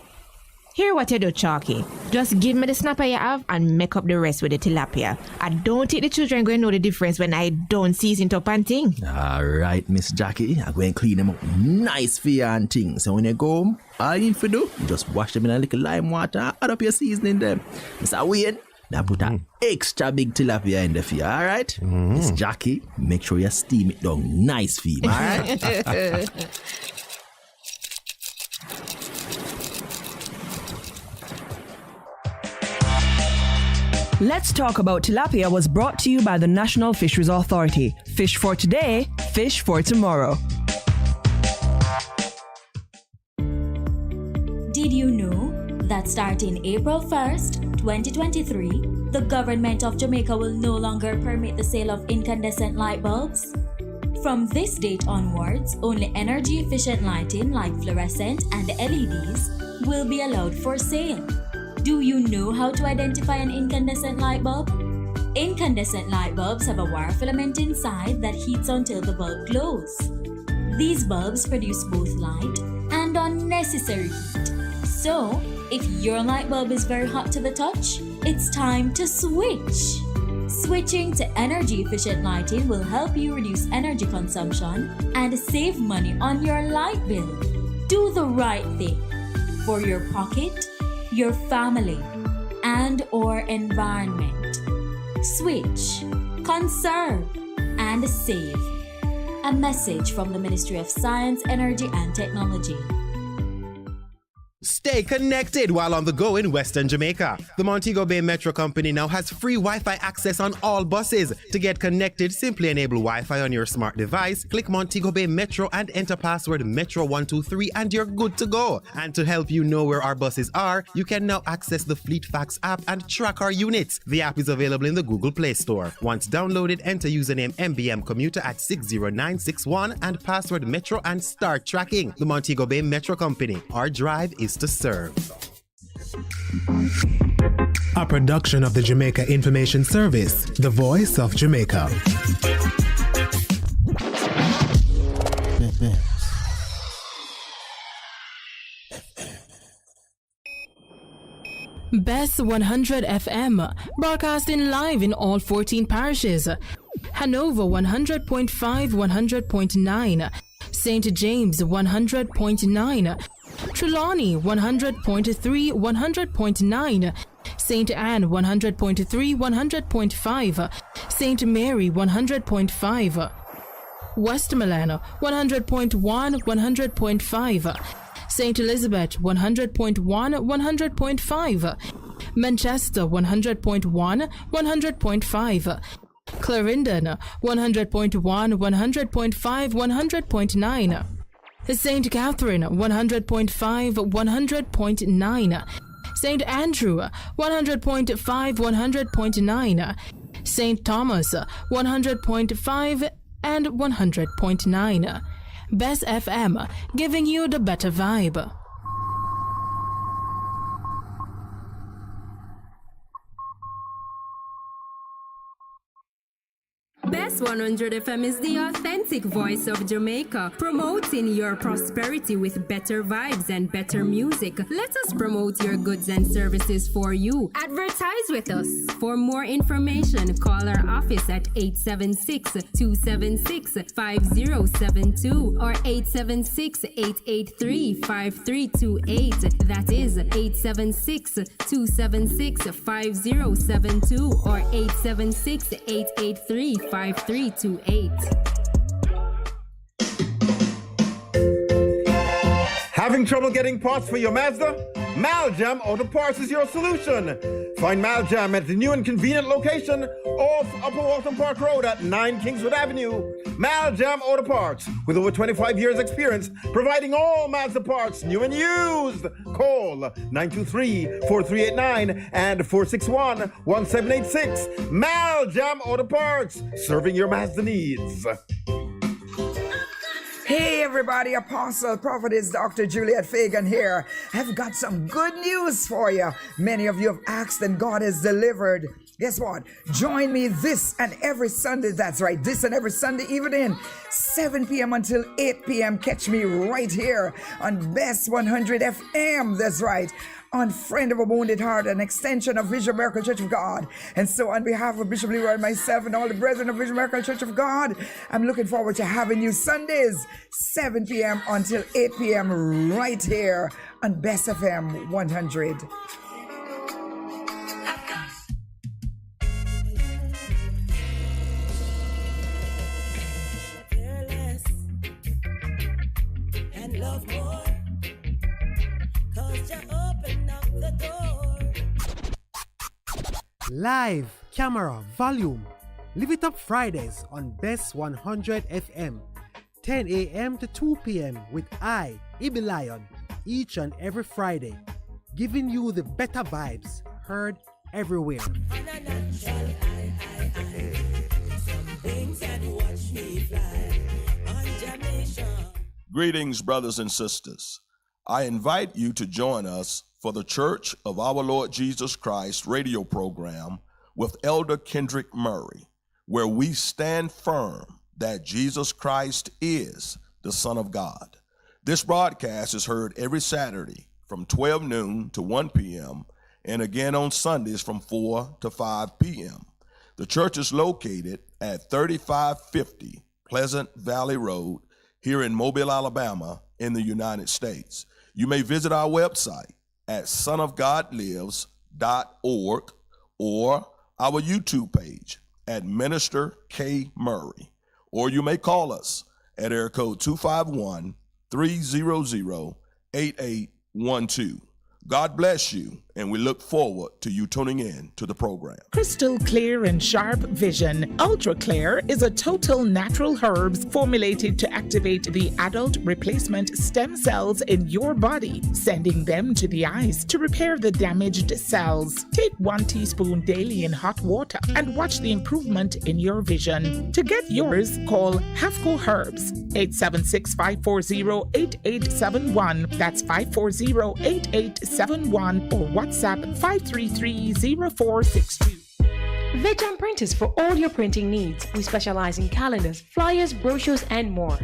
Here what you do, Chalky. Just give me the snapper you have and make up the rest with the tilapia. I don't think the children going to know the difference when I don't season it up and thing. Alright, Miss Jackie. I'm going to clean them up nice for you and things. So when you go home, all you need to do, you just wash them in a little lime water and add up your seasoning them. Mr. Wayne, now put an extra big tilapia in the for you, alright? Miss Jackie, make sure you steam it down nice for you, alright? Let's Talk About Tilapia was brought to you by the National Fisheries Authority. Fish for today, fish for tomorrow. Did you know that starting April 1st, 2023, the government of Jamaica will no longer permit the sale of incandescent light bulbs? From this date onwards, only energy-efficient lighting like fluorescent and LEDs will be allowed for sale. Do you know how to identify an incandescent light bulb? Incandescent light bulbs have a wire filament inside that heats until the bulb glows. These bulbs produce both light and unnecessary heat. So, if your light bulb is very hot to the touch, it's time to switch. Switching to energy-efficient lighting will help you reduce energy consumption and save money on your light bill. Do the right thing for your pocket, your family, and or environment. Switch, conserve, and save. A message from the Ministry of Science, Energy, and Technology. Stay connected while on the go in Western Jamaica. The Montego Bay Metro Company now has free Wi-Fi access on all buses. To get connected, simply enable Wi-Fi on your smart device, click Montego Bay Metro and enter password Metro123 and you're good to go. And to help you know where our buses are, you can now access the Fleet Facts app and track our units. The app is available in the Google Play Store. Once downloaded, enter username MBM Commuter at 60961 and password Metro and start tracking. The Montego Bay Metro Company. Our drive is to serve. A production of the Jamaica Information Service, the voice of Jamaica. Bess100 FM, broadcasting live in all 14 parishes. Hanover 100.5, 100.9. St. James 100.9. Trelawney 100.3, 100.9. St. Anne 100.3, 100.5. St. Mary 100.5. Westmoreland 100.1, 100.5. St. Elizabeth 100.1, 100.5. Manchester 100.1, 100.5. Clarendon 100.1, 100.5, 100.9. St. Catherine 100.5, 100.9. St. Andrew 100.5, 100.9. St. Thomas 100.5 and 100.9. Bess FM, giving you the better vibe. Bess Bess100 FM is the authentic voice of Jamaica, promoting your prosperity with better vibes and better music. Let us promote your goods and services for you. Advertise with us. For more information, call our office at 876-276-5072 or 876-883-5328. That is 876-276-5072 or 876-883-5328. Having trouble getting parts for your Mazda? Maljam Auto Parts is your solution. Find Maljam at the new and convenient location off Upper Waltham Park Road at 9 Kingswood Avenue. Maljam Auto Parts, with over 25 years experience, providing all Mazda parts, new and used. Call 923-4389 and 461-1786. Maljam Auto Parts, serving your Mazda needs. Hey everybody, Apostle, Prophetess, Dr. Juliet Fagan here. I've got some good news for you. Many of you have asked and God has delivered. Guess what? Join me this and every Sunday. That's right, this and every Sunday evening, 7 p.m. until 8 p.m. Catch me right here on Bess100 FM. That's right. On Friend of a Wounded Heart, an extension of Vision Miracle Church of God. And so on behalf of Bishop Leroy and myself and all the brethren of Vision Miracle Church of God, I'm looking forward to having you Sundays, 7 p.m. until 8 p.m. right here on Bess FM-100. And love more, 'cause you open up the door. Live, camera, volume. Live It Up Fridays on Bess100 FM. 10 a.m. to 2 p.m. with I, Ibi Lion, each and every Friday. Giving you the better vibes, heard everywhere. On a natural some things that watch me fly on Jamaica. Greetings, brothers and sisters. I invite you to join us for the Church of Our Lord Jesus Christ radio program with Elder Kendrick Murray, where we stand firm that Jesus Christ is the Son of God. This broadcast is heard every Saturday from 12 noon to 1 p.m. and again on Sundays from 4 to 5 p.m. The church is located at 3550 Pleasant Valley Road here in Mobile, Alabama, in the United States. You may visit our website at sonofgodlives.org or our YouTube page at Minister K. Murray. Or you may call us at area code 251-300-8812. God bless you, and we look forward to you tuning in to the program. Crystal Clear and Sharp Vision Ultra Clear is a total natural herbs formulated to activate the adult replacement stem cells in your body, sending them to the eyes to repair the damaged cells. Take 1 teaspoon daily in hot water and watch the improvement in your vision. To get yours, call Hafco Herbs 876-540-8871. That's 540-8871 or WhatsApp 533-0462. Vejan Printers for all your printing needs. We specialize in calendars, flyers, brochures, and more.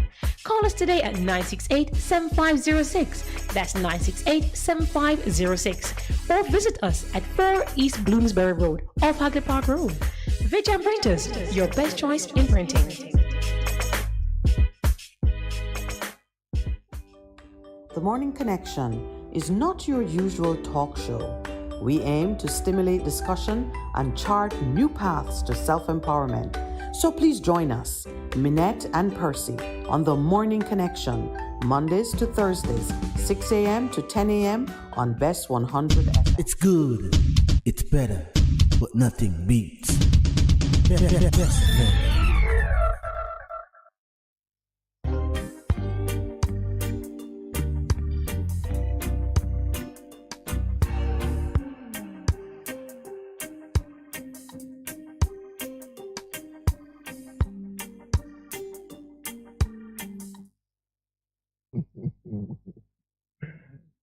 Call us today at 968-7506. That's 968-7506. Or visit us at 4 East Bloomsbury Road, off Hagley Park Road. Vejan Printers, your best choice in printing. The Morning Connection is not your usual talk show. We aim to stimulate discussion and chart new paths to self-empowerment. So please join us, Minett and Percy, on The Morning Connection, Mondays to Thursdays, 6 a.m. to 10 a.m. on Bess100 FM. It's good, it's better, but nothing beats. Bess FM.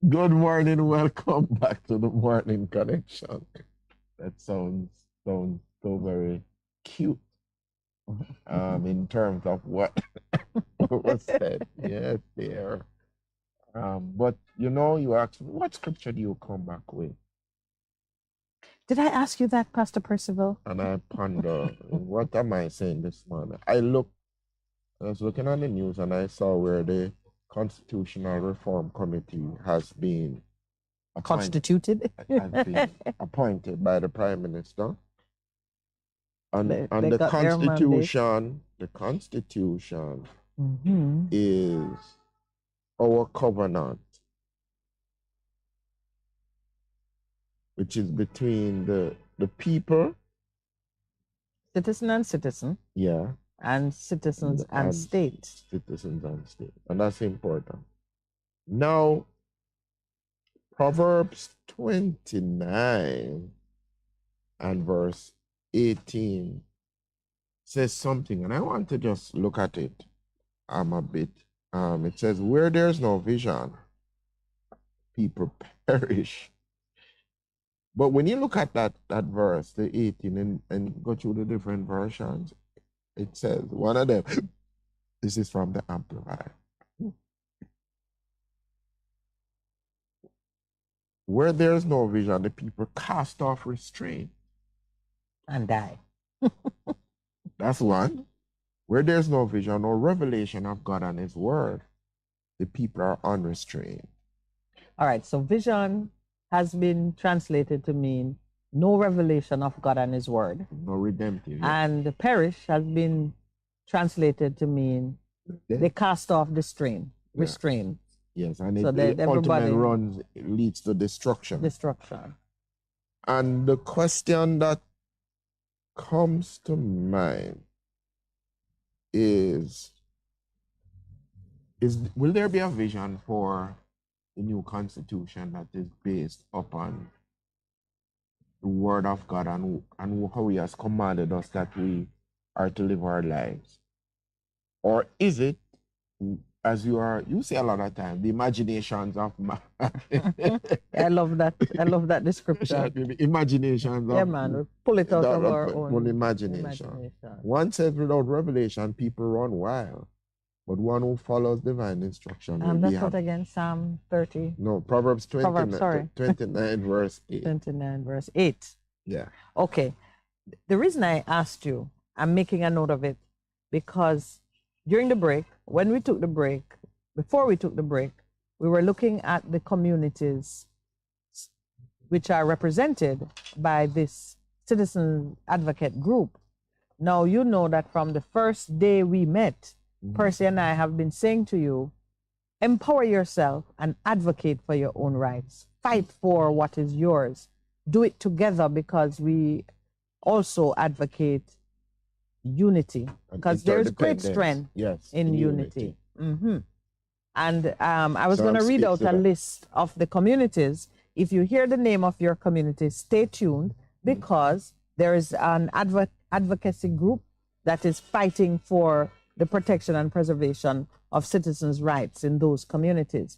Good morning, welcome back to the Morning Connection. That sounds so very cute. in terms of what was said. Yes, there. But you asked, what scripture do you come back with? Did I ask you that, Pastor Percival? And I ponder, what am I saying this morning? I was looking on the news and I saw where the Constitutional Reform Committee has been constituted, has been appointed by the Prime Minister. And the Constitution, is our covenant, which is between the people, citizen and citizen, and citizens and state. Citizens and state, and that's important. Now, Proverbs 29 and verse 18 says something, and I want to just look at it a bit. It says, where there's no vision, people perish. But when you look at that verse, the 18, and go through the different versions, it says, one of them, this is from the Amplified. Where there's no vision, the people cast off restraint and die. That's one. Where there's no vision or revelation of God and His Word, the people are unrestrained. All right, so vision has been translated to mean no revelation of God and His Word. No redemptive. And perish has been translated to mean they cast off the restraint. Yes, and so it ultimately leads to destruction. And the question that comes to mind is will there be a vision for the new constitution that is based upon the Word of God and how He has commanded us that we are to live our lives? Or is it, as you say a lot of times, the imaginations of man? I love that description. Imaginations of man, we pull it out of our own imagination. One says without revelation, people run wild. But one who follows divine instruction will that's what again, Psalm 30? No, Proverbs 29 verse 8. 29 verse 8. Yeah. Okay. The reason I asked you, I'm making a note of it, because during the break, before we took the break, we were looking at the communities which are represented by this citizen advocate group. Now, you know that from the first day we met, Percy and I have been saying to you, empower yourself and advocate for your own rights. Fight for what is yours. Do it together, because we also advocate unity, because there's great strength in unity. Mm-hmm. And I was going to read out a list of the communities. If you hear the name of your community, stay tuned, because there is an advocacy group that is fighting for the protection and preservation of citizens' rights in those communities.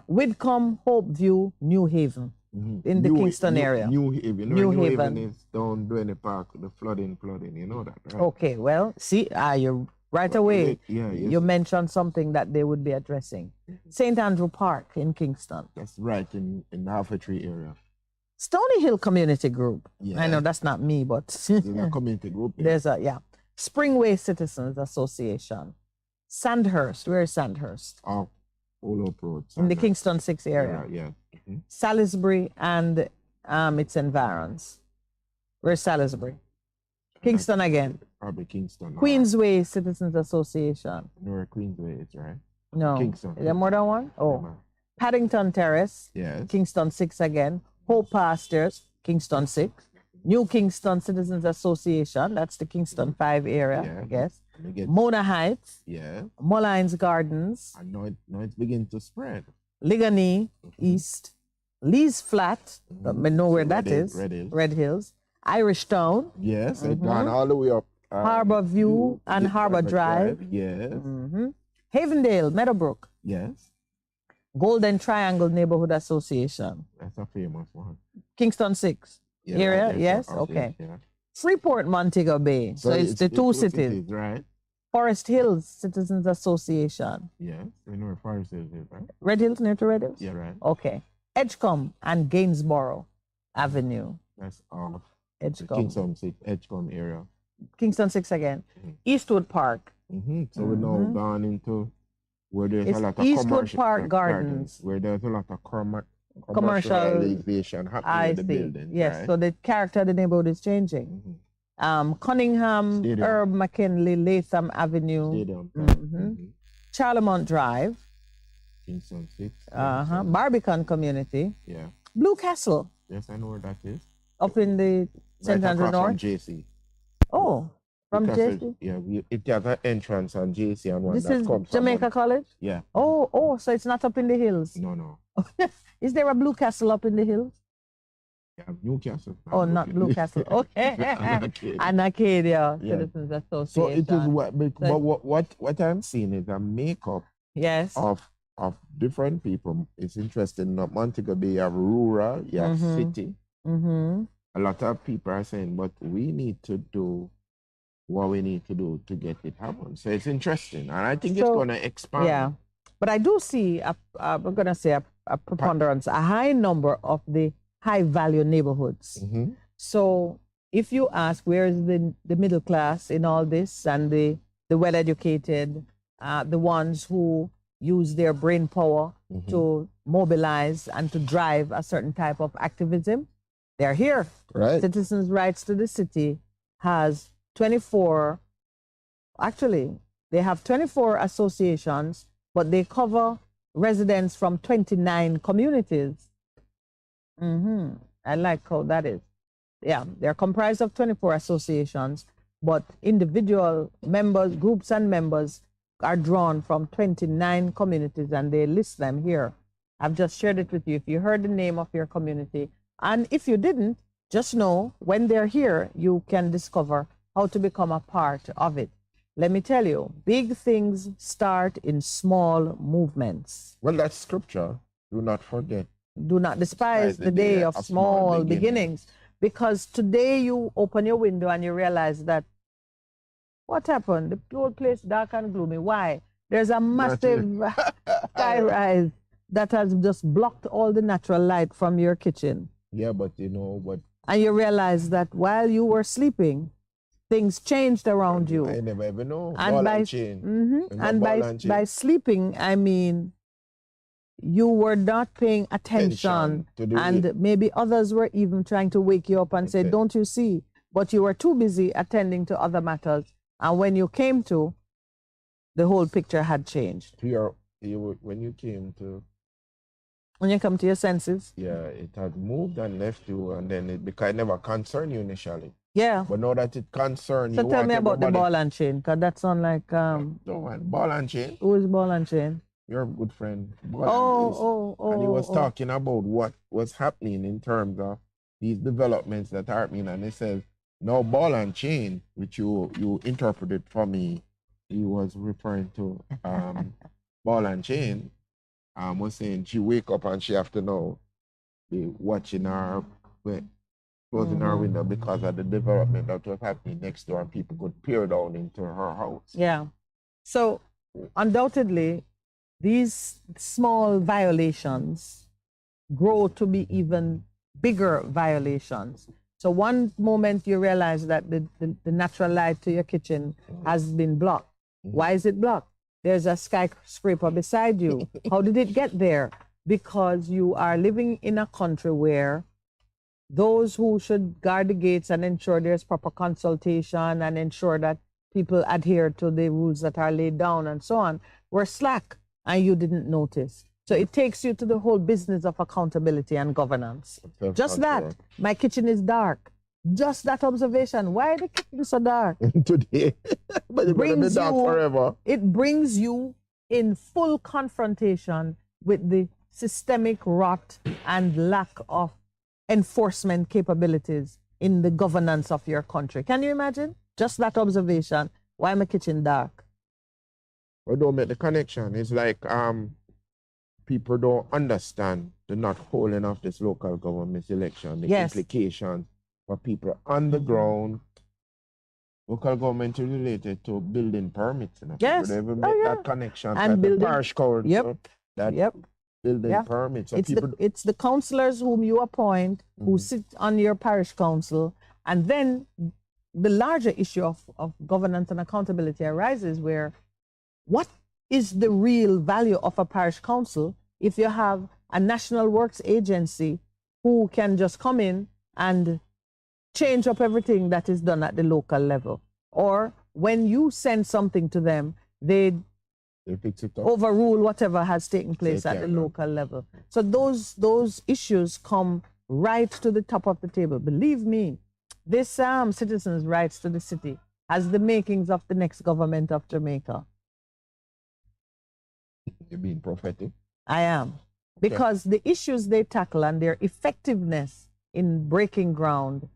Whitcomb, Hopeview, New Haven, in the Kingston area. New Haven is down Duane Park, the flooding, you know that, right? Okay, well, see, you right away, you mentioned something that they would be addressing. St. Andrew Park in Kingston. That's right, in the Halfway Tree area. Stony Hill Community Group. I know that's not me, but there's a community group. There's Springway Citizens Association. Sandhurst, where is Sandhurst? Oh, All Up Road. In the Kingston 6 area. Yeah. Salisbury and its environs. Where's Salisbury? Kingston again. Probably Kingston. Queensway Citizens Association. No, Queensway is right. No. Kingston. Is there more than one? Oh. Paddington Terrace. Yes. Kingston 6 again. Hope Pastures, Kingston 6. New Kingston Citizens Association, that's the Kingston 5 area, I guess. Mona Heights. Yeah. Mullines Gardens. I know it's beginning to spread. Ligony East. Lee's Flat, but know where that is. Red Hills. Irish Town. Yes, it's gone all the way up. Harbor View and Harbor Drive. Yes. Havendale, Meadowbrook. Yes. Golden Triangle Neighborhood Association. That's a famous one. Kingston 6 area, yes? Okay. Freeport, Montego Bay. So it's the two cities. Right. Forest Hills Citizens Association. Yes, we know where Forest Hills is, right? Red Hills, near to Red Hills? Yeah, right. Okay. Edgecombe and Gainsborough Avenue. That's off Edgecombe. Kingston 6, Edgecombe area. Kingston 6 again. Eastwood Park. So we're now gone into where there's a lot of Eastwood commercial Park Gardens. where there's a lot of commercialization happening in the building. Yes, right? so the character of the neighborhood is changing. Cunningham, Stadium. Herb McKinley, Latham Avenue, Stadium. Charlemont Drive, Kingston 6. Barbican Community, Yeah. Blue Castle, Yes, I know where that is. up in the St. Right Andrew across North. from JC. Oh, from Because JC? it has an entrance on JC and one This that is comes from Jamaica College? Yeah. Oh, so it's not up in the hills? No. Is there a Blue Castle up in the hills? Yeah, Newcastle. Oh, not Blue Castle. Okay. And Acadia Citizens Association. So it is what I'm seeing is a makeup of different people. It's interesting. Montego Bay, you have rural, you have city. A lot of people are saying, but we need to do what we need to do to get it happen. So it's interesting. And I think it's going to expand. Yeah. But I do see, I'm going to say a preponderance, a high number of the high-value neighborhoods. So if you ask where is the middle class in all this and the well-educated, the ones who use their brain power to mobilize and to drive a certain type of activism, they're here. Right. Citizens' Rights to the City has 24, actually, they have 24 associations, but they cover residents from 29 communities. I like how that is. Yeah, they're comprised of 24 associations, but individual members, groups and members are drawn from 29 communities and they list them here. I've just shared it with you. If you heard the name of your community, and if you didn't, just know when they're here, you can discover how to become a part of it. Let me tell you, big things start in small movements. Well, that's scripture. Do not forget. Do not despise the day of small beginnings. Because today you open your window and you realize that, what happened? The whole place dark and gloomy. Why? There's a massive sky rise that has just blocked all the natural light from your kitchen. Yeah, but you know what? And you realize that while you were sleeping, things changed around you. I never even know. And Ball by, and chain. and by sleeping, I mean, you were not paying attention and maybe others were even trying to wake you up and say, don't you see? But you were too busy attending to other matters. And when you came to, the whole picture had changed. When you came to... When you come to your senses? Yeah, it had moved and left you, and then it never concerned you initially. Yeah. But now that it concerns you... So tell me about the ball and chain, because that sounds like... Ball and chain? Who is ball and chain? Your good friend. And he was talking about what was happening in terms of these developments that are happening, and he says, now ball and chain, which you interpreted for me, he was referring to ball and chain, was saying she wake up and she have to now be watching her, closing her window because of the development that was happening next door, and people could peer down into her house. Yeah. So undoubtedly, these small violations grow to be even bigger violations. So one moment you realize that the natural light to your kitchen has been blocked. Why is it blocked? There's a skyscraper beside you. How did it get there? Because you are living in a country where those who should guard the gates and ensure there's proper consultation and ensure that people adhere to the rules that are laid down and so on were slack, and you didn't notice. So it takes you to the whole business of accountability and governance. Just that. My kitchen is dark. Just that observation. Why the kitchen so dark? Today. But it will be dark forever. It brings you in full confrontation with the systemic rot and lack of enforcement capabilities in the governance of your country. Can you imagine? Just that observation. Why my kitchen dark? Well, don't make the connection. It's like people don't understand the not holding of this local government election, the implications for people on the ground local government is related to building permits. You know? Yes. They will make that connection. And like building. The parish code. Yep. That building permits. So It's the councillors whom you appoint who sit on your parish council. And then the larger issue of governance and accountability arises where what is the real value of a parish council if you have a national works agency who can just come in and change up everything that is done at the local level? Or when you send something to them, they fix it up. Overrule whatever has taken place at the local level. So those issues come right to the top of the table. Believe me, this citizens' rights to the city has the makings of the next government of Jamaica. You're being prophetic. I am. Because the issues they tackle and their effectiveness in breaking ground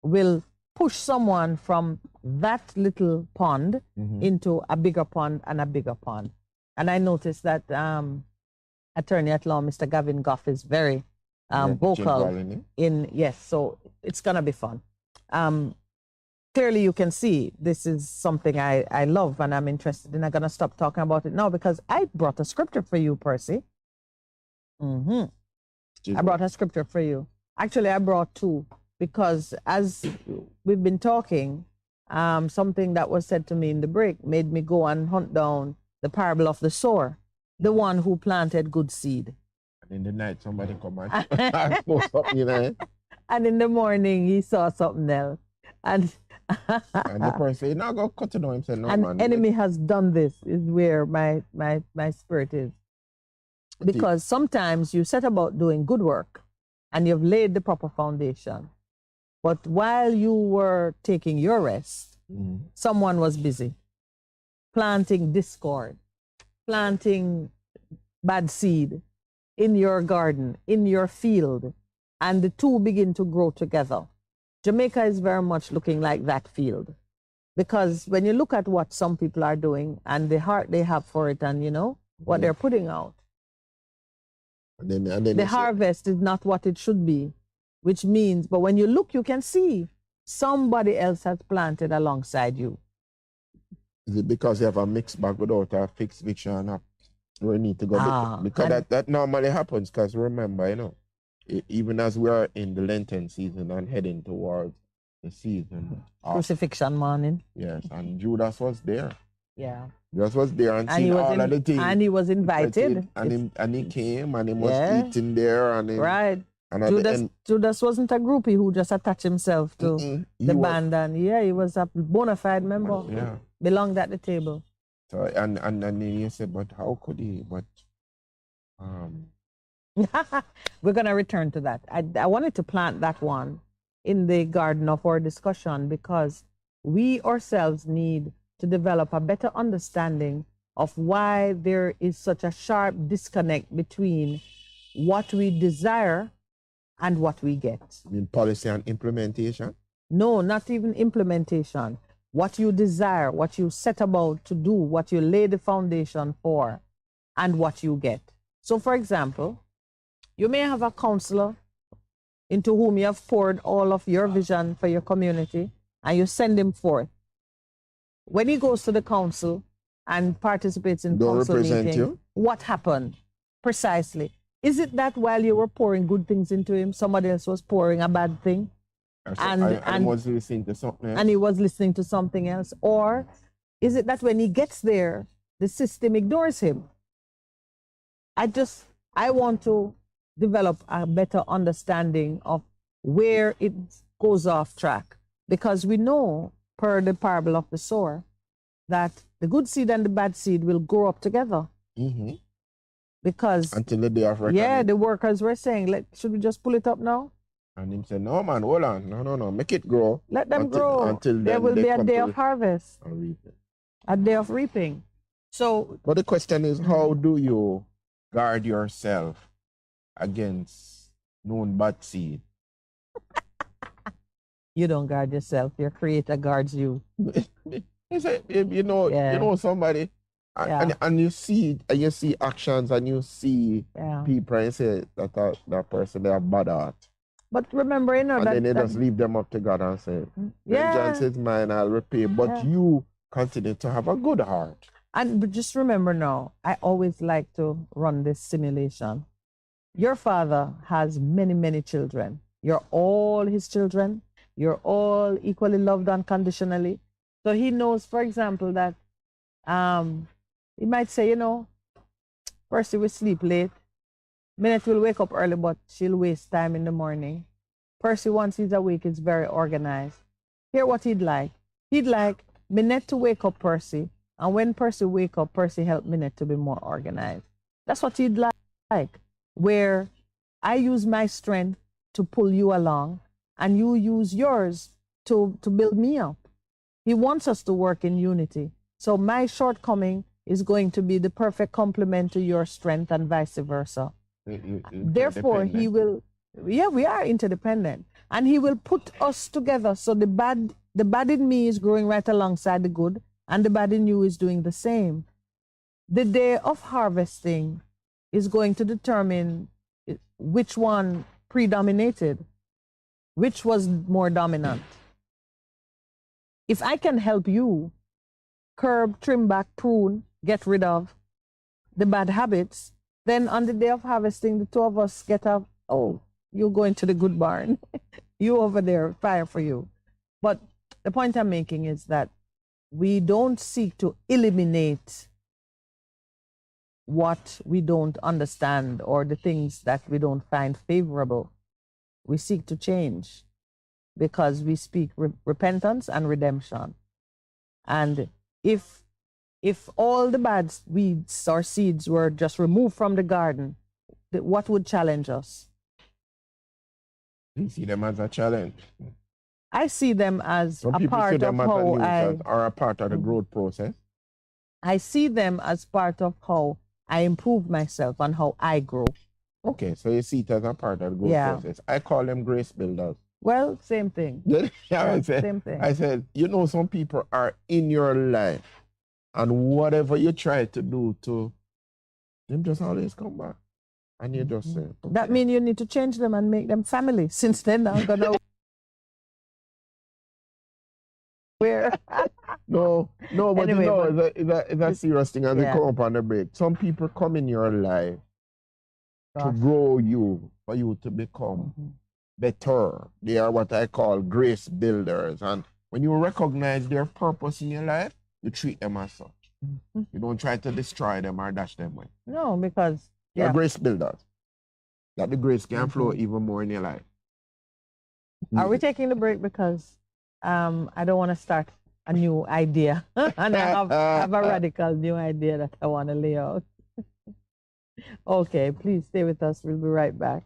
will push someone from that little pond into a bigger pond and a bigger pond. And I noticed that Attorney at Law, Mr. Gavin Goff, is very vocal so it's going to be fun. Clearly you can see this is something I love and I'm interested in. I'm going to stop talking about it now because I brought a scripture for you, Percy. I brought a scripture for you. Actually, I brought two because as we've been talking, something that was said to me in the break made me go and hunt down the parable of the sower, the one who planted good seed. And in the night, somebody come and post something, you know. And in the morning, he saw something else. And the person said, "No, go cut it down." He said, "No, an man." enemy has done this, is where my spirit is. Because sometimes you set about doing good work and you've laid the proper foundation. But while you were taking your rest, someone was busy planting discord, planting bad seed in your garden, in your field, and the two begin to grow together. Jamaica is very much looking like that field. Because when you look at what some people are doing and the heart they have for it and, you know, what they're putting out, and then the harvest is not what it should be, which means, but when you look, you can see somebody else has planted alongside you. Is it because you have a mixed bag without a fixed vision up where you need to go? Because that normally happens, because remember, you know, even as we are in the Lenten season and heading towards the season of Crucifixion morning. Yes, and Judas was there. Yeah. Judas was there and seen all of the things. And he was invited. And he came and he was eating there. And right. And Judas wasn't a groupie who just attached himself to the band. And he was a bona fide member. Yeah. Belonged at the table. So and then you said, but how could he? But we're gonna return to that. I wanted to plant that one in the garden of our discussion because we ourselves need to develop a better understanding of why there is such a sharp disconnect between what we desire and what we get. You mean policy and implementation? No, not even implementation. What you desire, what you set about to do, what you lay the foundation for, and what you get. So, for example, you may have a counselor into whom you have poured all of your vision for your community, and you send him forth. When he goes to the council and participates in council meeting, what happened precisely? Is it that while you were pouring good things into him, somebody else was pouring a bad thing? And was listening to something else? And he was listening to something else? Or is it that when he gets there, the system ignores him? I want to develop a better understanding of where it goes off track. Because we know, per the parable of the sower, that the good seed and the bad seed will grow up together. Because until the day of reckoning. Yeah, the workers were saying, should we just pull it up now? And him said, no man, hold on. No, make it grow. Let them grow. Until there will be a day of harvest. A day of reaping. So but the question is, how do you guard yourself against known bad seed? You don't guard yourself. Your creator guards you. You know somebody, and you see actions, and you see people, and you say that person they have bad heart. But remember, you know, and that, then they just leave them up to God and say, vengeance is mine, I'll repay. But you continue to have a good heart. But just remember now, I always like to run this simulation. Your father has many, many children. You're all his children. You're all equally loved unconditionally. So he knows, for example, that he might say, you know, Percy will sleep late. Minett will wake up early, but she'll waste time in the morning. Percy, once he's awake, is very organized. Hear what he'd like. He'd like Minett to wake up Percy, and when Percy wake up, Percy help Minett to be more organized. That's what he'd like, where I use my strength to pull you along, and you use yours to build me up. He wants us to work in unity. So my shortcoming is going to be the perfect complement to your strength and vice versa. Therefore, he will, we are interdependent. And he will put us together. So the bad in me is growing right alongside the good, and the bad in you is doing the same. The day of harvesting is going to determine which one predominated, which was more dominant. If I can help you curb, trim back, prune, get rid of the bad habits, then on the day of harvesting, the two of us get up, oh, you go into the good barn. You over there, fire for you. But the point I'm making is that we don't seek to eliminate what we don't understand or the things that we don't find favorable. We seek to change because we speak repentance and redemption. And if all the bad weeds or seeds were just removed from the garden, what would challenge us? You see them as a challenge. I see them as Some a people part see them of as how are a part of the growth process. I see them as part of how I improve myself and how I grow. Okay, so you see it as a part of the growth process. I call them grace builders. Well, same thing. Same thing. I said, you know, some people are in your life, and whatever you try to do to them, just always come back. And you just say, okay. That means you need to change them and make them family, since they're not gonna where. No, but Anyway, you know, it's a serious thing as they come up on the break. Some people come in your life to grow you, for you to become better. They are what I call grace builders. And when you recognize their purpose in your life, you treat them as such. You don't try to destroy them or dash them away. No, because they're grace builders. That the grace can flow even more in your life. Are we taking the break because I don't want to start a new idea and I have a radical new idea that I want to lay out. Okay, please stay with us. We'll be right back.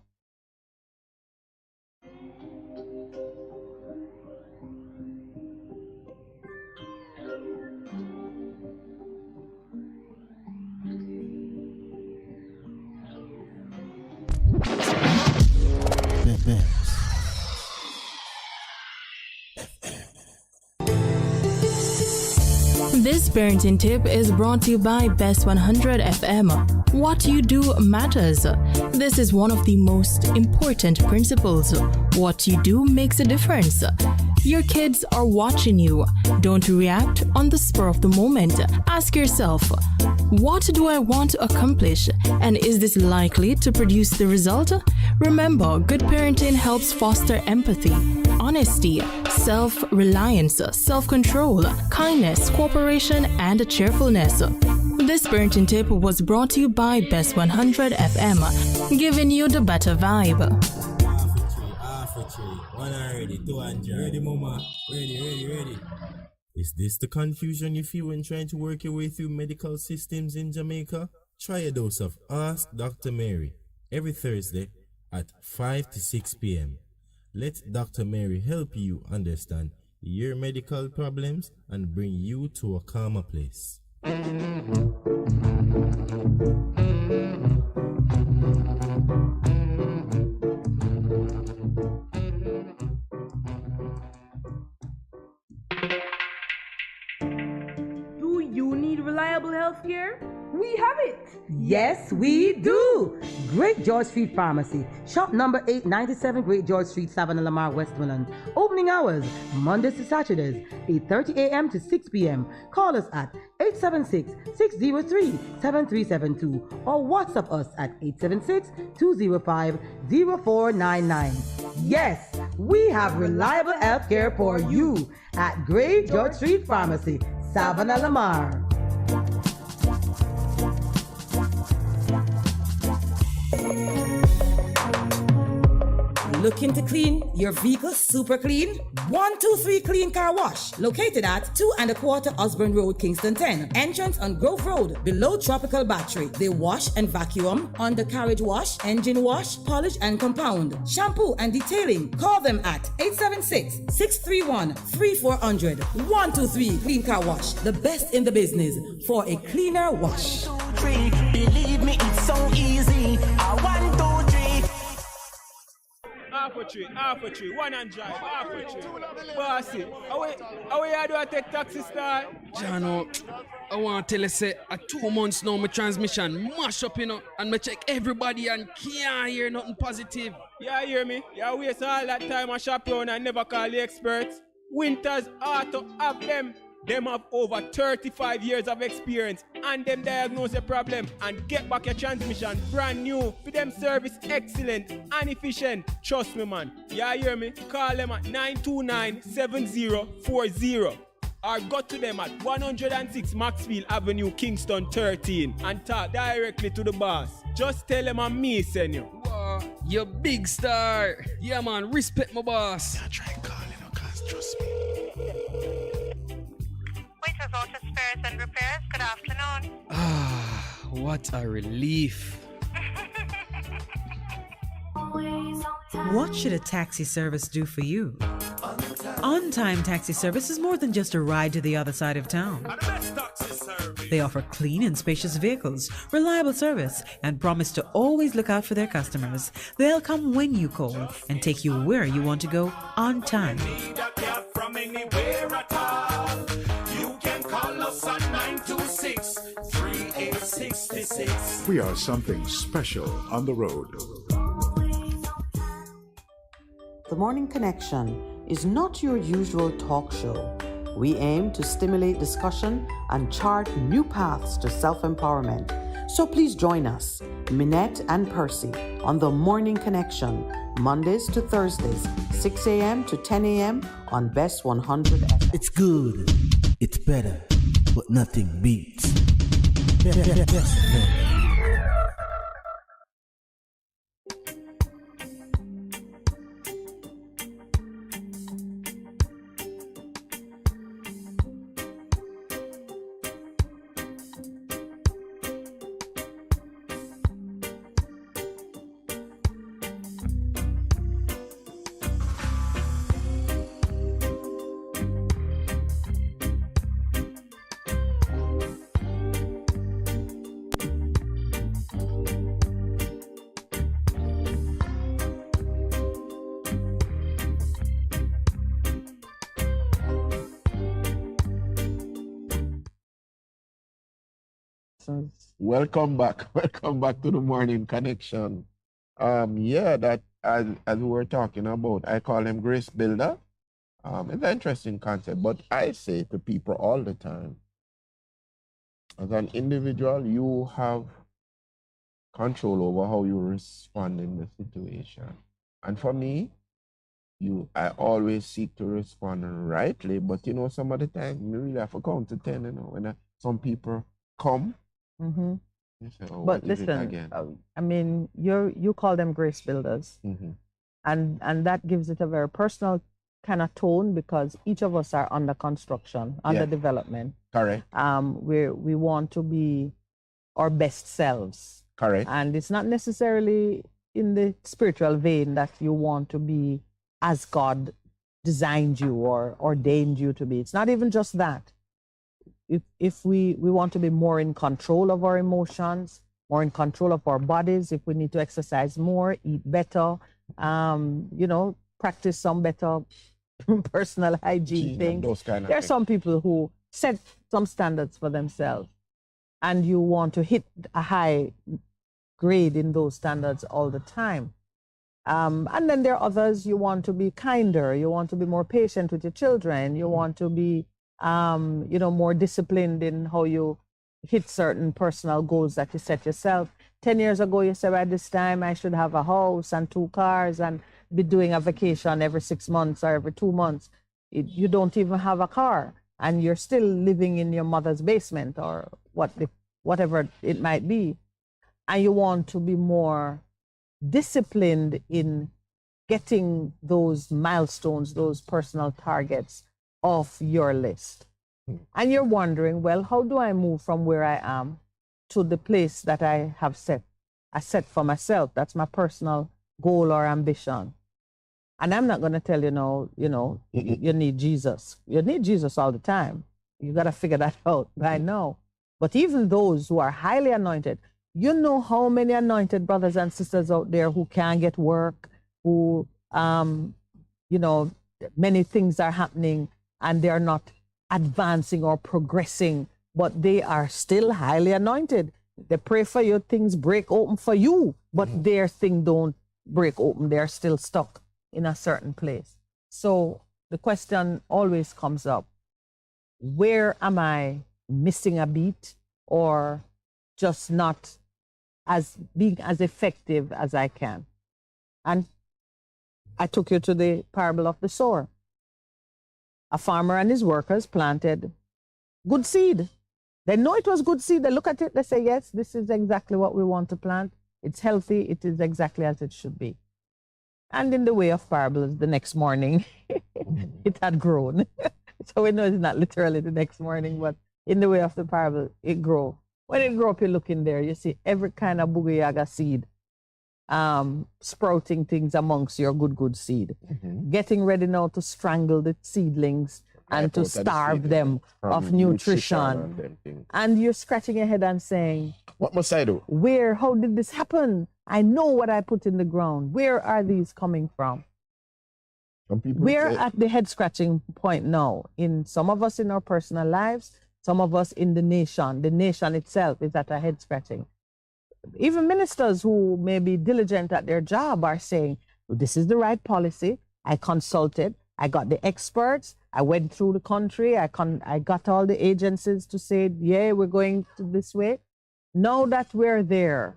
This parenting tip is brought to you by Bess100 FM. What you do matters. This is one of the most important principles. What you do makes a difference. Your kids are watching you. Don't react on the spur of the moment. Ask yourself, what do I want to accomplish? And is this likely to produce the result? Remember, good parenting helps foster empathy, honesty, self-reliance, self-control, kindness, cooperation, and cheerfulness. This parenting tip was brought to you by Bess100 FM, giving you the better vibe. One already, 200. Ready, mama. Ready. Is this the confusion you feel when trying to work your way through medical systems in Jamaica? Try a dose of Ask Dr. Mary every Thursday at 5 to 6 p.m. Let Dr. Mary help you understand your medical problems and bring you to a calmer place. Do you need reliable health care? we have it. Yes, we do. Great George Street Pharmacy. Shop number 897 Great George Street, Savannah, Lamar, Westmoreland. Opening hours, Mondays to Saturdays, 8:30 a.m. to 6 p.m. Call us at 876-603-7372 or WhatsApp us at 876-205-0499. Yes, we have reliable health care for you at Great George Street Pharmacy, Savannah, Lamar. Looking to clean your vehicle super clean? 123 Clean Car Wash, located at 2¼ Osborne Road, Kingston 10. Entrance on Grove Road, below Tropical Battery. They wash and vacuum, undercarriage wash, engine wash, polish and compound, shampoo and detailing. Call them at 876-631-3400. 123 Clean Car Wash, the best in the business for a cleaner wash. 1, 2, 3, believe me, it's so easy. 1, 2, 3. Half a tree, one and drive, half a tree. Bossy, how you do I take taxi style? Jano, I want to tell you, say, 2 months now, my transmission mash up, and I check everybody and can't hear nothing positive. Yeah, hear me? You waste all that time on shop around and never call the experts. Winters Auto have them. Them have over 35 years of experience and them diagnose the problem and get back your transmission brand new. For them service excellent and efficient. Trust me, man. Yeah, hear me? Call them at 929-7040 or go to them at 106 Maxfield Avenue, Kingston 13 and talk directly to the boss. Just tell them I'm me, send you. Wow, you big star. Yeah, man, respect my boss. Yeah, try calling her, cause trust me. Waiters Auto Spares and Repairs, good afternoon. Ah, what a relief. What should a taxi service do for you? On-Time Taxi Service is more than just a ride to the other side of town. They offer clean and spacious vehicles, reliable service, and promise to always look out for their customers. They'll come when you call and take you where you want to go on time. At 926-3866. We are something special on the road. The Morning Connection is not your usual talk show. We aim to stimulate discussion and chart new paths to self-empowerment. So please join us, Minett and Percy, on The Morning Connection, Mondays to Thursdays, 6 a.m. to 10 a.m. on Bess100 FM. It's good. It's better. But nothing beats. Welcome back to the Morning Connection. That as we were talking about, I call them grace builder. It's an interesting concept, but I say to people all the time, as an individual, you have control over how you respond in the situation. And for me, I always seek to respond rightly, but some of the time, you really have to count to 10, when some people come. Mm-hmm. Say, oh, but listen, I mean, you call them grace builders, and that gives it a very personal kind of tone because each of us are under construction, under development. Correct. We want to be our best selves. Correct. And it's not necessarily in the spiritual vein that you want to be as God designed you or ordained you to be. It's not even just that. If we want to be more in control of our emotions, more in control of our bodies, if we need to exercise more, eat better, practice some better personal hygiene things. Those kind of there are things. some people who set some standards for themselves. and you want to hit a high grade in those standards all the time. And then there are others, you want to be kinder, you want to be more patient with your children, you want to be, more disciplined in how you hit certain personal goals that you set yourself. 10 years ago, you said, by this time, I should have a house and 2 cars and be doing a vacation every 6 months or every 2 months. You don't even have a car, and you're still living in your mother's basement or whatever it might be. And you want to be more disciplined in getting those milestones, those personal targets off your list. And you're wondering, well, how do I move from where I am to the place that I have set for myself? That's my personal goal or ambition. And I'm not going to tell you, you need Jesus. You need Jesus all the time. You got to figure that out by now. But even those who are highly anointed, you know how many anointed brothers and sisters out there who can't get work, who, many things are happening and they're not advancing or progressing, but they are still highly anointed. They pray for you, things break open for you, but their thing don't break open. They're still stuck in a certain place. So the question always comes up, where am I missing a beat or just not being as effective as I can? And I took you to the parable of the sower. A farmer and his workers planted good seed. They know it was good seed. They look at it, they say, yes, this is exactly what we want to plant. It's healthy. It is exactly as it should be. And in the way of parables, the next morning, it had grown. So we know it's not literally the next morning, but in the way of the parable, it grew. When it grew up, you look in there, you see every kind of boogie yaga seed sprouting things amongst your good seed, getting ready now to strangle the seedlings and to starve them of nutrition. And you're scratching your head and saying, what must I do? How did this happen? I know what I put in the ground. Where are these coming from? We're at the head scratching point now. In some of us in our personal lives, some of us in the nation. The nation itself is at a head scratching. Even ministers who may be diligent at their job are saying, this is the right policy. I consulted. I got the experts. I went through the country. I got all the agencies to say, yeah, we're going to this way. Now that we're there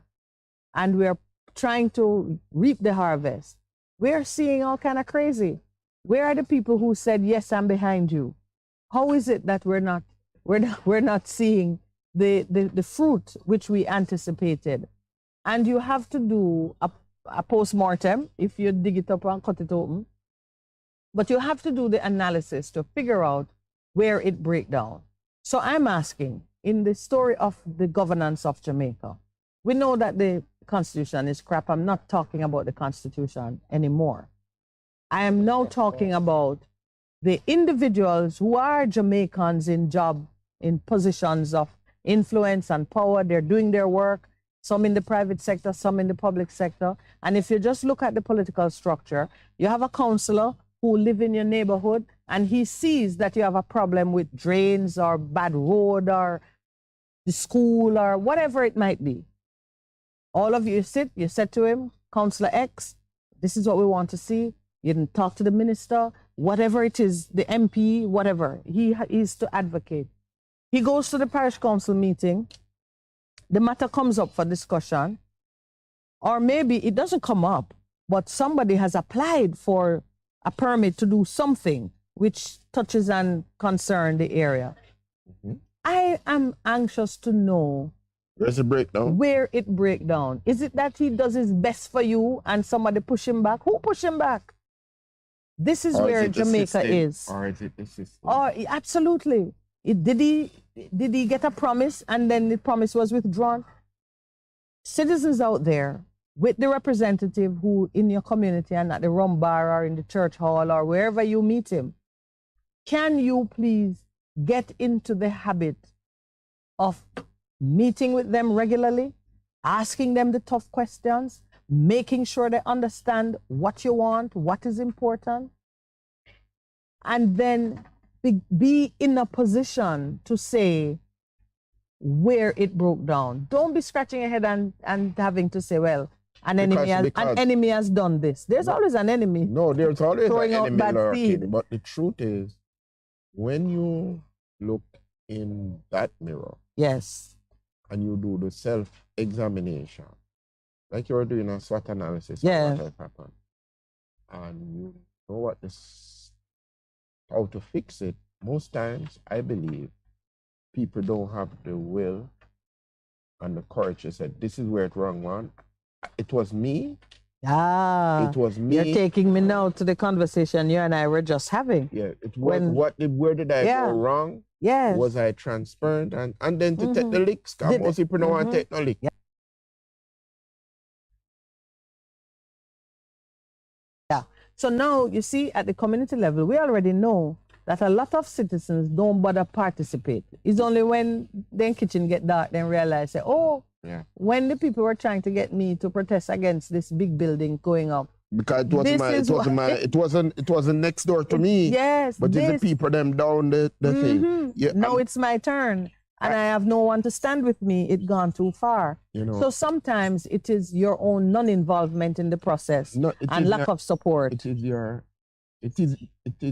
and we're trying to reap the harvest, we're seeing all kind of crazy. Where are the people who said, yes, I'm behind you? How is it that we're not seeing the fruit which we anticipated? And you have to do a post-mortem if you dig it up and cut it open. But you have to do the analysis to figure out where it breaks down. So I'm asking, in the story of the governance of Jamaica, we know that the Constitution is crap. I'm not talking about the Constitution anymore. I am now talking about the individuals who are Jamaicans in positions of influence and power. They're doing their work, some in the private sector, some in the public sector. And if you just look at the political structure, you have a councillor who lives in your neighborhood and he sees that you have a problem with drains or bad road or the school or whatever it might be. All of you said to him, Councillor X, this is what we want to see. You didn't talk to the minister, whatever it is, the MP, whatever. He is to advocate. He goes to the parish council meeting. The matter comes up for discussion. Or maybe it doesn't come up, but somebody has applied for a permit to do something which touches and concerns the area. I am anxious to know where's the breakdown? Where it breaks down. Is it that he does his best for you and somebody push him back? Who push him back? This is where Jamaica is. Or is it the system? Oh, absolutely. Did he get a promise and then the promise was withdrawn? Citizens out there with the representative who in your community and at the rum bar or in the church hall or wherever you meet him, can you please get into the habit of meeting with them regularly, asking them the tough questions, making sure they understand what you want, what is important, and then be in a position to say, where it broke down. Don't be scratching your head and having to say, well, an enemy has done this. There's always an enemy. No, there's always an enemy lurking. Seed. But the truth is, when you look in that mirror, yes, and you do the self-examination, like you're doing a SWOT analysis yeah, of what has happened, and you know how to fix it. Most times, I believe, people don't have the will and the courage to say, this is where it wrong, man. It was me. Ah, it was me. You're taking me now to the conversation you and I were just having. Yeah, where did I go wrong? Yes. Was I transparent? And then to take the licks, because most people don't want to take no lick. Yeah. So now, you see, at the community level, we already know that a lot of citizens don't bother participate. It's only when the kitchen get dark, then realize, say, oh, when the people were trying to get me to protest against this big building going up. Because it wasn't next door to me. Yes. But it's the people them down the thing. Yeah, now it's my turn. And I have no one to stand with me. It's gone too far. So sometimes it is your own non-involvement in the process and lack of support. It is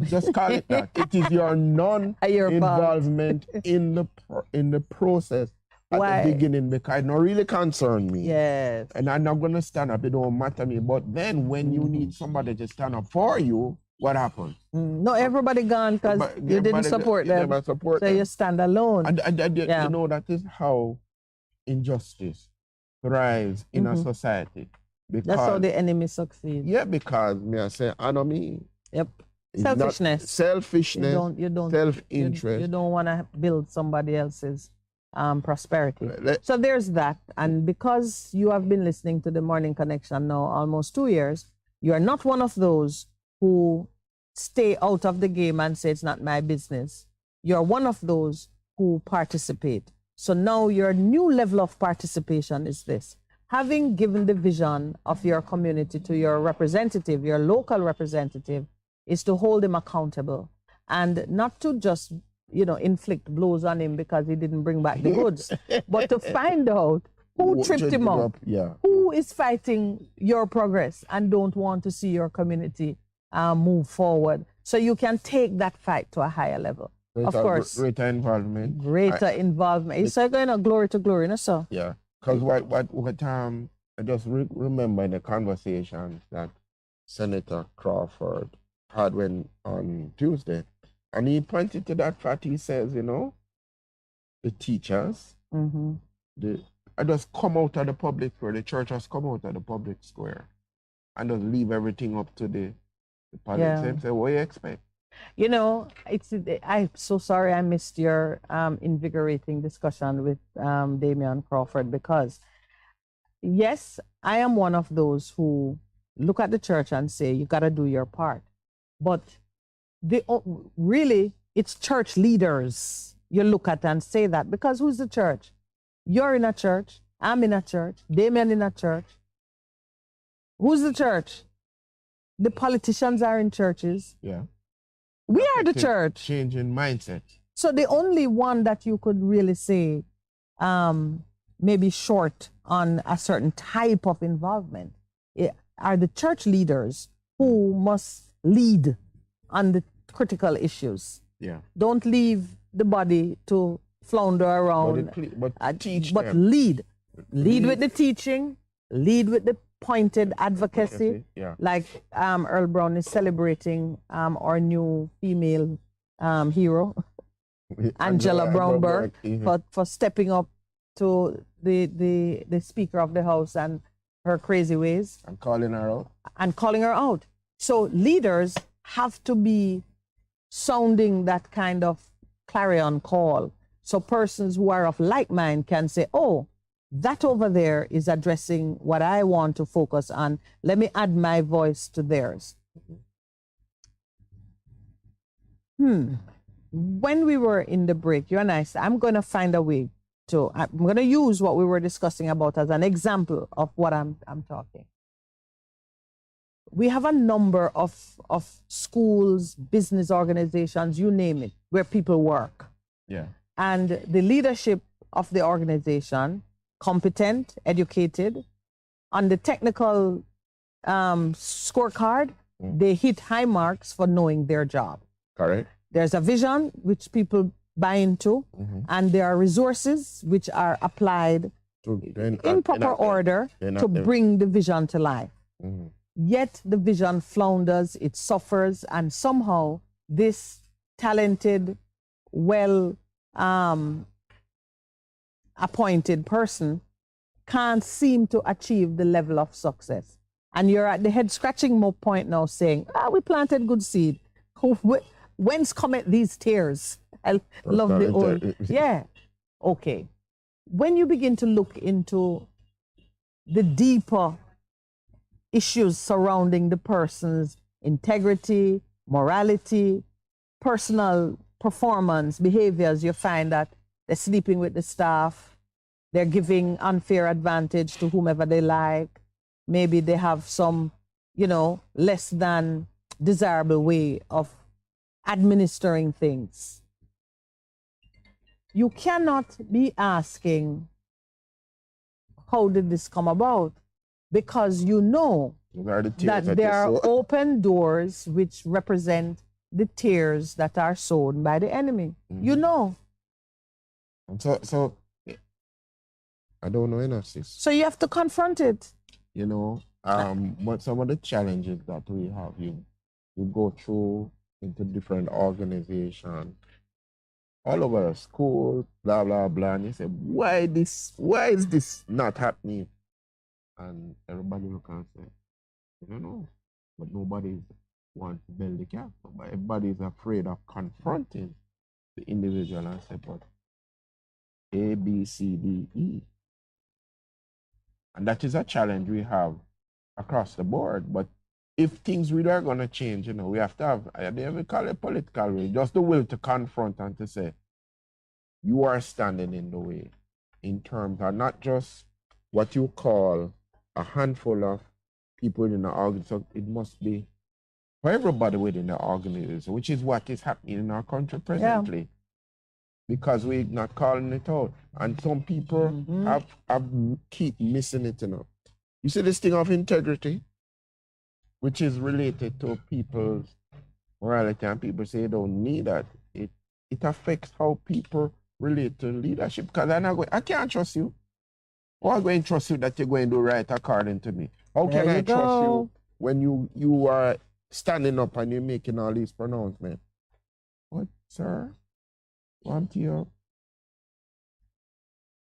just call it that. It is your non-involvement in the process at the beginning, because it not really concern me. Yes. And I'm not gonna stand up, it don't matter me. But then when you need somebody to stand up for you, what happened? No, everybody gone because you didn't support them. So you stand alone. And you know, that is how injustice thrives in a society. Because, that's how the enemy succeeds. Yeah, because I say, honor me. Yep. Selfishness. Self-interest. You don't want to build somebody else's prosperity. So there's that. And because you have been listening to the Morning Connection now almost 2 years, you are not one of those who stay out of the game and say it's not my business. You're one of those who participate. So now your new level of participation is this. Having given the vision of your community to your representative, your local representative, is to hold him accountable and not to just, inflict blows on him because he didn't bring back the goods, but to find out who tripped him up, who is fighting your progress and don't want to see your community move forward. So you can take that fight to a higher level. Of course. Greater involvement. It's like going glory to glory, sir? Yeah. Because what I just remember in the conversations that Senator Crawford had on Tuesday, and he pointed to that fact. He says, the teachers, I just come out of the public square, the church has come out of the public square, and just leave everything up to the politics and say, what do you expect? I'm so sorry I missed your invigorating discussion with Damian Crawford, because yes, I am one of those who look at the church and say, you got to do your part. But really, it's church leaders you look at and say that, because who's the church? You're in a church, I'm in a church, Damian in a church. Who's the church? The politicians are in churches. Yeah. We are the church. Changing mindset. So the only one that you could really say maybe short on a certain type of involvement are the church leaders who must lead on the critical issues. Yeah. Don't leave the body to flounder around, but lead. Lead with the teaching, lead with the pointed advocacy. Yeah. Like Earl Brown is celebrating our new female hero, Angela Brownberg, for stepping up to the Speaker of the House and her crazy ways. And calling her out. So leaders have to be sounding that kind of clarion call. So persons who are of like mind can say, oh, that over there is addressing what I want to focus on. Let me add my voice to theirs. When we were in the break, you and I said, I'm going to find a way I'm going to use what we were discussing about as an example of what I'm talking. We have a number of schools, business organizations, you name it, where people work. Yeah. And the leadership of the organization, competent, educated. On the technical scorecard, they hit high marks for knowing their job. Correct. There's a vision which people buy into, and there are resources which are applied in proper order to bring the vision to life. Yet the vision flounders, it suffers, and somehow this talented, well appointed person can't seem to achieve the level of success. And you're at the head scratching point now saying, we planted good seed. Whence cometh these tears? I love the old. Yeah. Okay. When you begin to look into the deeper issues surrounding the person's integrity, morality, personal performance, behaviors, you find that they're sleeping with the staff, they're giving unfair advantage to whomever they like, maybe they have some, less than desirable way of administering things. You cannot be asking, how did this come about? Because you know that there are open doors which represent the tears that are sown by the enemy. You know. So I don't know enough, sis. So you have to confront it. But some of the challenges that we have, you go through into different organizations, all over the school, blah, blah, blah, and you say, why is this not happening? And everybody look and say, I don't know. But nobody wants to build the gap. But everybody is afraid of confronting the individual and say, but A, B, C, D, E. And that is a challenge we have across the board. But if things really are going to change, we have to have, we call it political will, just the will to confront and to say, you are standing in the way in terms of not just what you call a handful of people in the organization. It must be for everybody within the organization, which is what is happening in our country presently. Because we're not calling it out. And some people have keep missing it, You see this thing of integrity, which is related to people's morality, and people say they don't need that. It affects how people relate to leadership. Because I can't trust you. How am I going to trust you that you're going to do right according to me? How can I trust you when you are standing up and you're making all these pronouncements? What, sir? Want you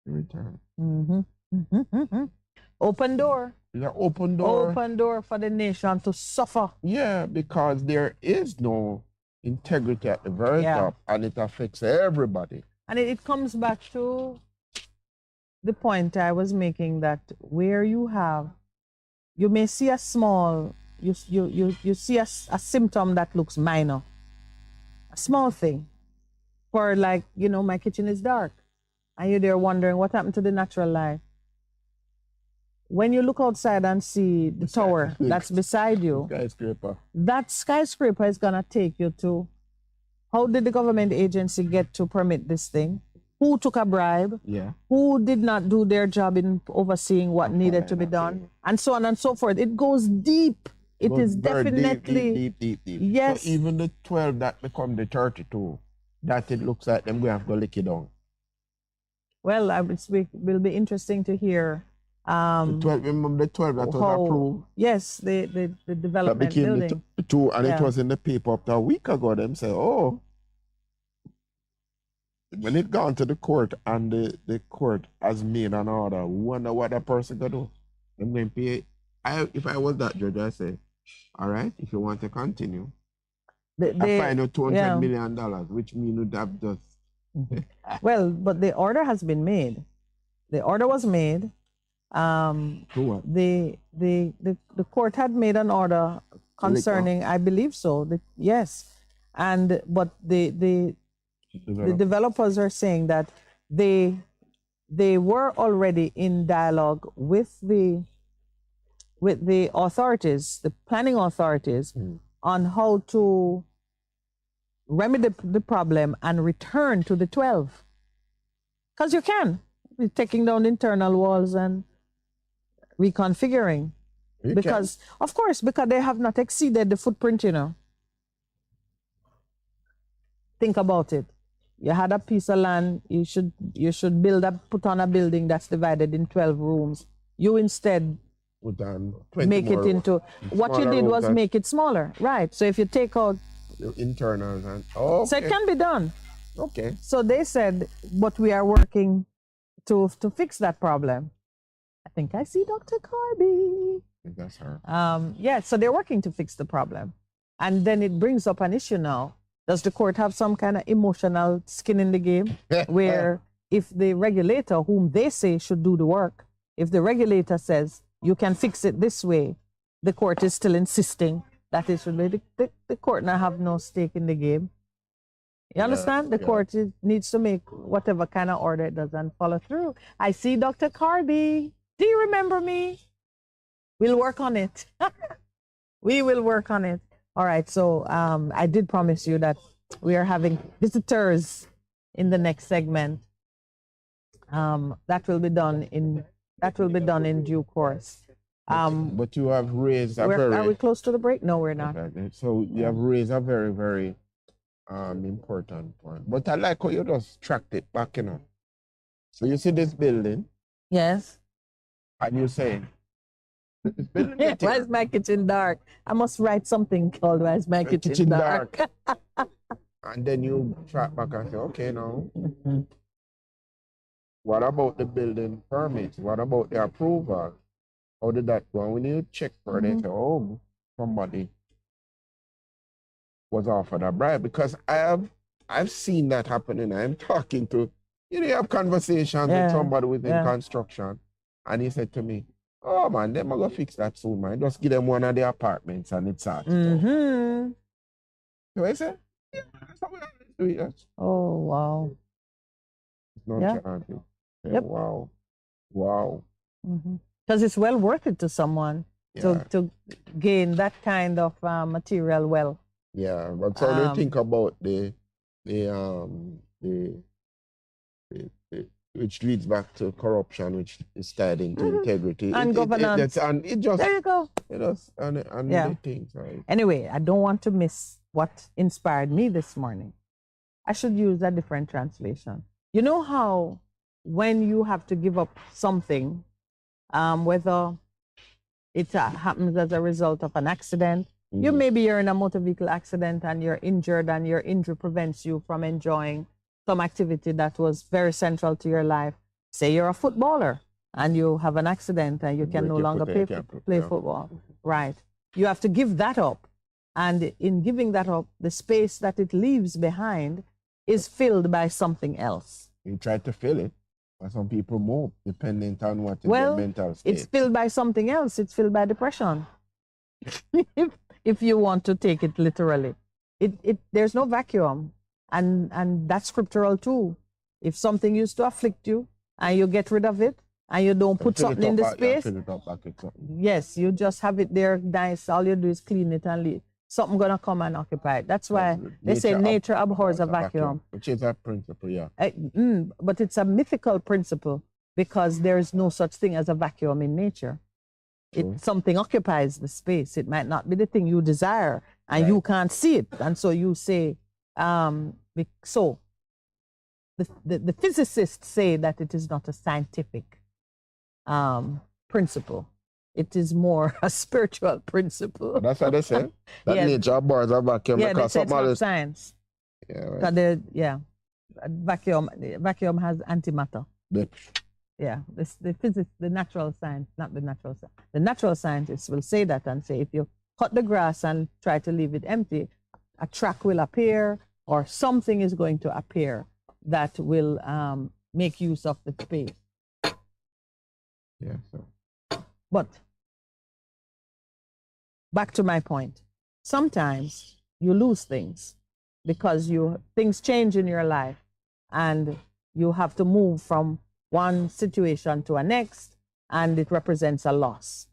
return. Open door. Yeah, open door. Open door for the nation to suffer. Yeah, because there is no integrity at the very top, and it affects everybody. And it comes back to the point I was making, that where you may see a small, you see a symptom that looks minor, a small thing. For like, my kitchen is dark. And you're there wondering what happened to the natural light. When you look outside and see the tower that's beside you, that skyscraper is going to take you to, how did the government agency get to permit this thing? Who took a bribe? Yeah. Who did not do their job in overseeing what needed to be done? And so on and so forth. It goes deep. It is definitely deep. Yes. So even the 12 that become the 32, that it looks like them going to have to lick it down. Well, it will be interesting to hear. The 12, remember the 12 that was approved? Yes, the development that became building. The two, and it was in the paper up to a week ago. Them say, when it gone to the court and the court has made an order, wonder what that person going to do. I'm going to pay. If I was that judge, I say, all right, if you want to continue, I find you $200 million, which means you'd have just. Well, but the order has been made. The order was made. What? The court had made an order concerning, I believe so. Yes, but the developers are saying that they were already in dialogue with the authorities, the planning authorities, on how to remedy the problem and return to the 12. Because you can. You're taking down internal walls and reconfiguring. Because, of course, because they have not exceeded the footprint, you know. Think about it. You had a piece of land, you should put on a building that's divided in 12 rooms. You instead make it into, what you did was make it smaller, right? So if you take out the internals and so it can be done. Okay. So they said, but we are working to fix that problem. I think I see Dr. Carby. I think that's her. Yeah, so they're working to fix the problem. And then it brings up an issue now. Does the court have some kind of emotional skin in the game where if the regulator, whom they say should do the work, if the regulator says you can fix it this way, the court is still insisting that it should be, the court now have no stake in the game. You understand? The court needs to make whatever kind of order it does and follow through. I see Dr. Carby. Do you remember me? We'll work on it. We will work on it. All right, so I did promise you that we are having visitors in the next segment. That will be done in due course. But you have raised are we close to the break? No, we're not. Okay. So you have raised a very, very important point. But I like how you just tracked it back, you know. So you see this building? Yes. And you say, why is my kitchen dark? I must write something called Why is my kitchen dark? And then you track back and say, okay, now, what about the building permits? What about the approval? How did that go? And when you check for it, say, oh, somebody was offered a bribe. Because I've seen that happening. I'm talking to, you have conversations with somebody within construction, and he said to me, oh man, them are gonna fix that soon, man. Just give them one of the apartments and it's out. So I said, yeah, that's how we do it. Oh wow. It's not challenging. Yep. Wow. Wow. Because it's well worth it to someone to gain that kind of material wealth. Yeah, but so they think about the which leads back to corruption, which is tied into integrity and governance. And it just, there you go. And the things, right? Anyway, I don't want to miss what inspired me this morning. I should use a different translation. You know how when you have to give up something, whether it happens as a result of an accident, you're in a motor vehicle accident and you're injured, and your injury prevents you from enjoying some activity that was very central to your life. Say you're a footballer and you have an accident and you can no longer play football. Right. You have to give that up. And in giving that up, the space that it leaves behind is filled by something else. You try to fill it, but some people move, depending on what is their mental state. It's filled by something else. It's filled by depression. if you want to take it literally. There's no vacuum. And that's scriptural too. If something used to afflict you and you get rid of it and you don't put something in the space, yes, you just have it there nice. All you do is clean it and leave. Something gonna come and occupy it. That's why they say nature abhors a vacuum. Which is a principle, but it's a mythical principle because there is no such thing as a vacuum in nature. Something occupies the space. It might not be the thing you desire and you can't see it. And so you say, so the physicists say that it is not a scientific principle. It is more a spiritual principle. That's what they say. That nature abhors a vacuum. Yeah, they say it's not science. Vacuum has antimatter. Yeah, the natural science, not the natural science. The natural scientists will say that and say if you cut the grass and try to leave it empty, a track will appear or something is going to appear that will make use of the space. Yeah. But back to my point. Sometimes you lose things because things change in your life and you have to move from one situation to a next, and it represents a loss.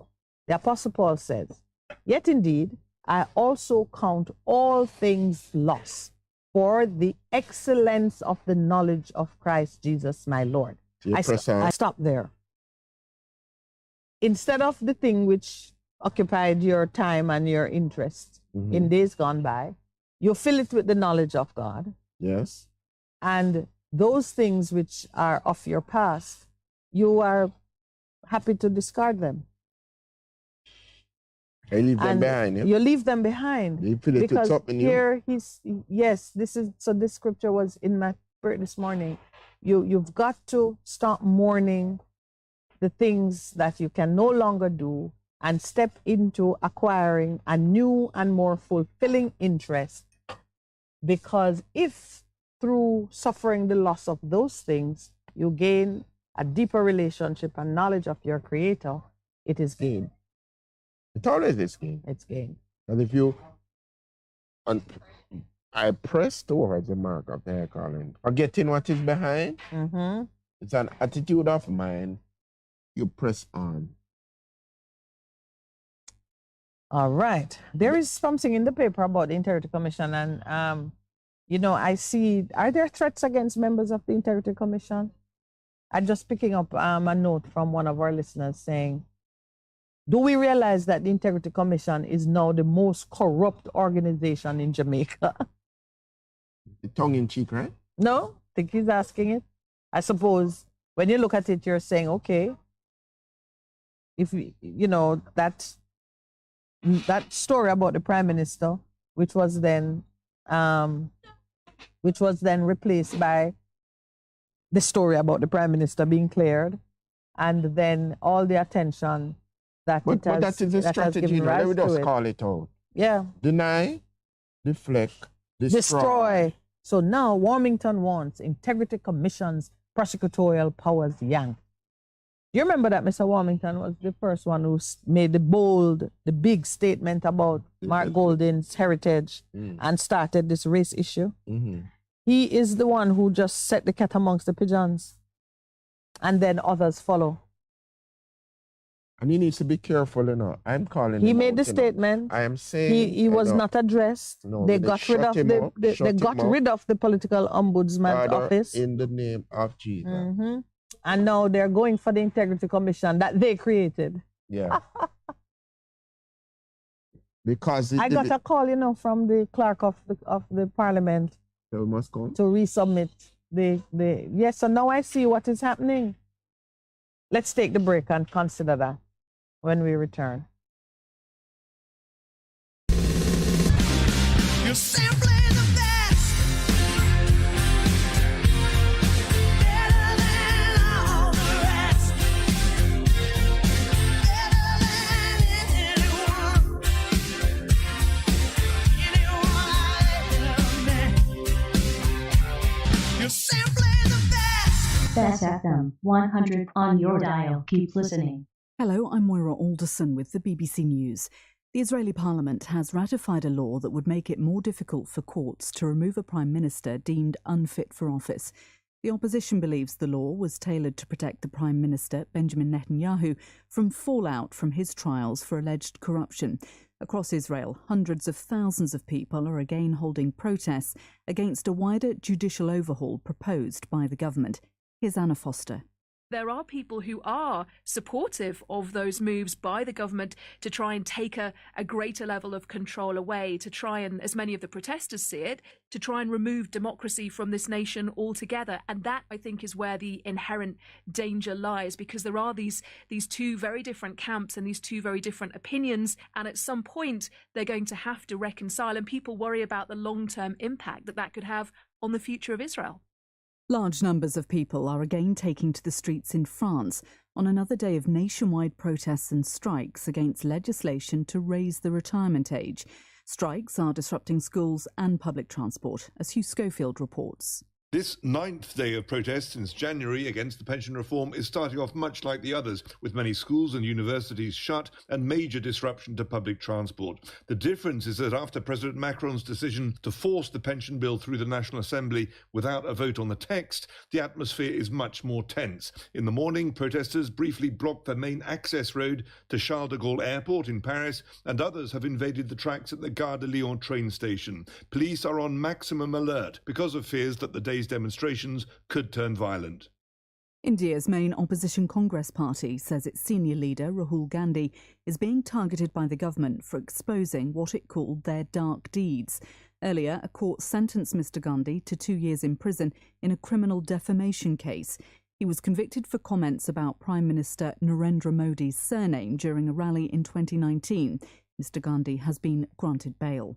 The Apostle Paul says, "Yet indeed, I also count all things loss for the excellence of the knowledge of Christ Jesus, my Lord. I stop there. Instead of the thing which occupied your time and your interest in days gone by, you fill it with the knowledge of God. Yes. And those things which are of your past, you are happy to discard them. I leave them behind. You leave them behind. You fill it with something new. This scripture was in my spirit this morning. You've got to stop mourning the things that you can no longer do and step into acquiring a new and more fulfilling interest. Because if through suffering the loss of those things, you gain a deeper relationship and knowledge of your Creator, it is gain. It always is gain. It's gain. And if you, I press towards the mark of the high calling, forgetting what is behind, it's an attitude of mind. You press on. All right. There is something in the paper about the Integrity Commission, and I see, are there threats against members of the Integrity Commission? I'm just picking up a note from one of our listeners saying, do we realize that the Integrity Commission is now the most corrupt organization in Jamaica? Tongue in cheek, right? No, I think he's asking it. I suppose when you look at it, you're saying, okay, if that story about the Prime Minister, which was then replaced by the story about the Prime Minister being cleared, and then all the attention that but that is a strategy. Let me just call it out. Yeah. Deny, deflect, destroy. So now Warmington wants Integrity Commission's prosecutorial powers yanked. Do you remember that Mr. Warmington was the first one who made the big statement about Mark Golding's heritage and started this race issue? He is the one who just set the cat amongst the pigeons, and then others follow. And he needs to be careful, I'm calling He him made out, the statement. I am saying he was not addressed. No, they got rid of the political ombudsman's office in the name of Jesus. And now they're going for the Integrity Commission that they created. Yeah. Because I got a call, from the clerk of the Parliament. So we must go to resubmit yes. So now I see what is happening. Let's take the break and consider that when we return. You're simply the best. Better than all the rest. Better than anyone. Anyone I ever met. You're simply the best. Bess FM-100 on your dial. Keep listening. Hello, I'm Moira Alderson with the BBC News. The Israeli Parliament has ratified a law that would make it more difficult for courts to remove a Prime Minister deemed unfit for office. The opposition believes the law was tailored to protect the Prime Minister, Benjamin Netanyahu, from fallout from his trials for alleged corruption. Across Israel, hundreds of thousands of people are again holding protests against a wider judicial overhaul proposed by the government. Here's Anna Foster. There are people who are supportive of those moves by the government to try and take a greater level of control away, to try and, as many of the protesters see it, to try and remove democracy from this nation altogether. And that, I think, is where the inherent danger lies, because there are these two very different camps and these two very different opinions. And at some point, they're going to have to reconcile. And people worry about the long-term impact that could have on the future of Israel. Large numbers of people are again taking to the streets in France on another day of nationwide protests and strikes against legislation to raise the retirement age. Strikes are disrupting schools and public transport, as Hugh Schofield reports. This 9th day of protest since January against the pension reform is starting off much like the others, with many schools and universities shut and major disruption to public transport. The difference is that after President Macron's decision to force the pension bill through the National Assembly without a vote on the text, the atmosphere is much more tense. In the morning, protesters briefly blocked the main access road to Charles de Gaulle Airport in Paris, and others have invaded the tracks at the Gare de Lyon train station. Police are on maximum alert because of fears that the day's demonstrations could turn violent. India's main opposition Congress party says its senior leader, Rahul Gandhi, is being targeted by the government for exposing what it called their dark deeds. Earlier, a court sentenced Mr Gandhi to 2 years in prison in a criminal defamation case. He was convicted for comments about Prime Minister Narendra Modi's surname during a rally in 2019. Mr Gandhi has been granted bail.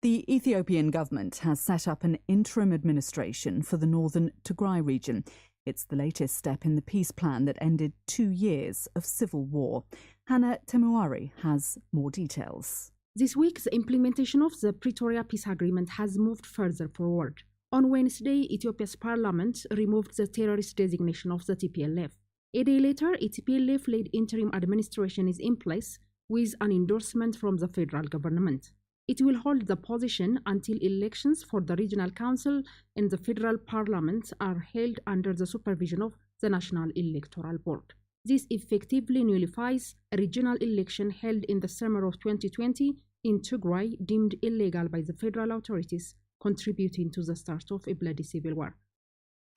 The Ethiopian government has set up an interim administration for the northern Tigray region. It's the latest step in the peace plan that ended 2 years of civil war. Hannah Temuari has more details. This week, the implementation of the Pretoria Peace Agreement has moved further forward. On Wednesday, Ethiopia's parliament removed the terrorist designation of the TPLF. A day later, a TPLF-led interim administration is in place with an endorsement from the federal government. It will hold the position until elections for the regional council and the federal parliament are held under the supervision of the National Electoral Board. This effectively nullifies a regional election held in the summer of 2020 in Tigray, deemed illegal by the federal authorities, contributing to the start of a bloody civil war.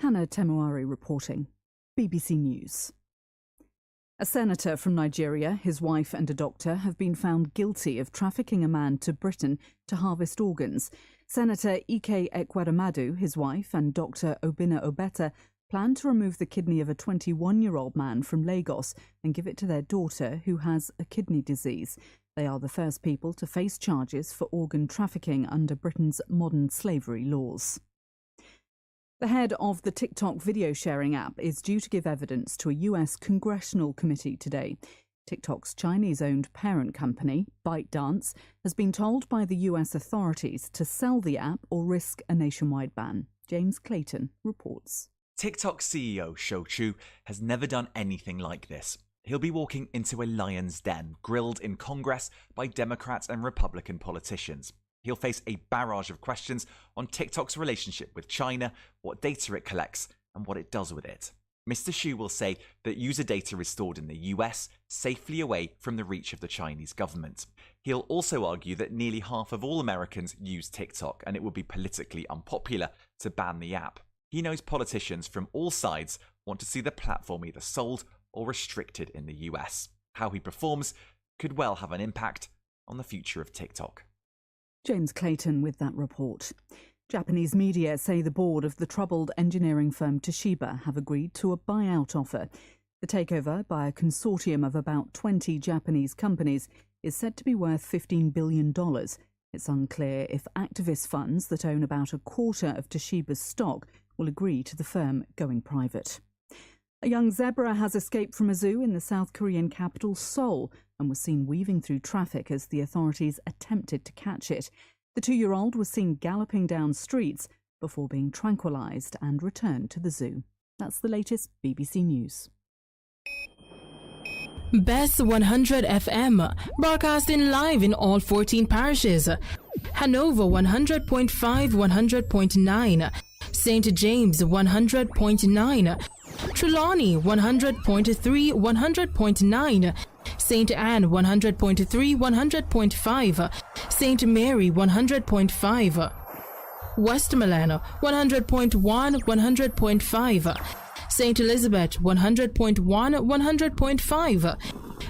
Hannah Temuari reporting, BBC News. A senator from Nigeria, his wife and a doctor have been found guilty of trafficking a man to Britain to harvest organs. Senator Ike Ekweremadu, his wife, and Dr. Obinna Obeta plan to remove the kidney of a 21-year-old man from Lagos and give it to their daughter, who has a kidney disease. They are the first people to face charges for organ trafficking under Britain's modern slavery laws. The head of the TikTok video sharing app is due to give evidence to a US congressional committee today. TikTok's Chinese-owned parent company, ByteDance, has been told by the US authorities to sell the app or risk a nationwide ban. James Clayton reports. TikTok CEO Shou Chu has never done anything like this. He'll be walking into a lion's den, grilled in Congress by Democrat and Republican politicians. He'll face a barrage of questions on TikTok's relationship with China, what data it collects, and what it does with it. Mr. Xu will say that user data is stored in the US, safely away from the reach of the Chinese government. He'll also argue that nearly half of all Americans use TikTok, and it would be politically unpopular to ban the app. He knows politicians from all sides want to see the platform either sold or restricted in the US. How he performs could well have an impact on the future of TikTok. James Clayton with that report. Japanese media say the board of the troubled engineering firm Toshiba have agreed to a buyout offer. The takeover by a consortium of about 20 Japanese companies is said to be worth $15 billion. It's unclear if activist funds that own about a quarter of Toshiba's stock will agree to the firm going private. A young zebra has escaped from a zoo in the South Korean capital, Seoul, and was seen weaving through traffic as the authorities attempted to catch it. The 2-year-old was seen galloping down streets before being tranquilised and returned to the zoo. That's the latest BBC News. Bess100 FM, broadcasting live in all 14 parishes. Hanover 100.5, 100.9. St. James 100.9. Trelawney 100.3, 100.9. St. Anne 100.3, 100.5. St. Mary 100.5. Westmoreland 100.1, 100.5. St. Elizabeth 100.1, 100.5.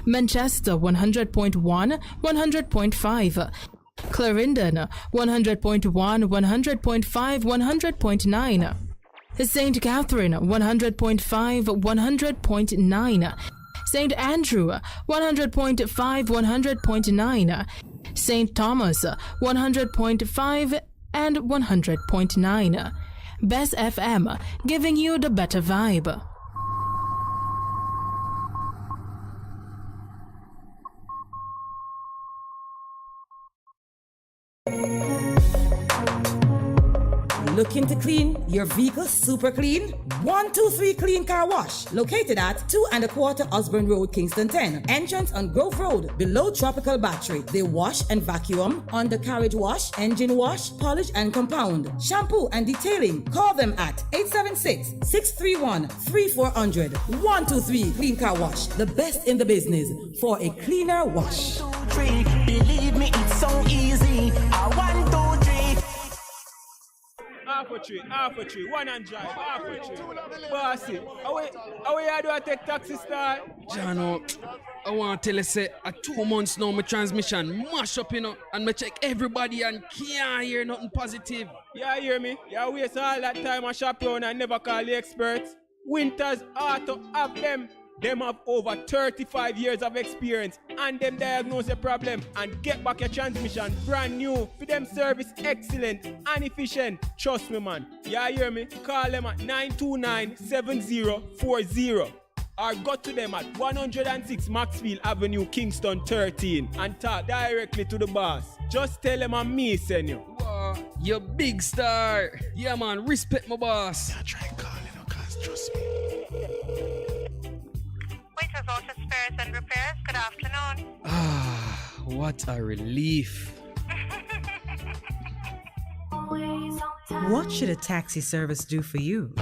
Manchester 100.1, 100.5. Clarendon 100.1, 100.5, 100.9. St. Catherine 100.5, 100.9. St. Andrew 100.5, 100.9. St. Thomas 100.5 and 100.9. Bess FM, giving you the better vibe. Looking to clean your vehicle super clean? 123 Clean Car Wash, located at 2 1/4 Osborne Road, Kingston 10. Entrance on Grove Road, below Tropical Battery. They wash and vacuum, undercarriage wash, engine wash, polish and compound, shampoo and detailing. Call them at 876-631-3400. 123 Clean Car Wash, the best in the business for a cleaner wash. 1, 2, 3, believe me, it's so easy. 1, 2, 3. Half a tree, 100, half a tree. Bossy, how you do I take taxi star? Jano, I want to tell you, say, 2 months now, my transmission mash up, and I check everybody and can't hear nothing positive. Yeah, hear me? You waste all that time I shop around and never call the experts. Winters Auto have them. Them have over 35 years of experience and them diagnose the problem and get back your transmission brand new. For them service excellent and efficient. Trust me, man. Yeah, hear me? Call them at 929-7040 or go to them at 106 Maxfield Avenue, Kingston 13 and talk directly to the boss. Just tell them I'm me, send you. Wow, you big star. Yeah, man, respect my boss. Yeah, try calling, cause trust me. Waiters Auto Spares and Repairs, good afternoon. What a relief. What should a taxi service do for you?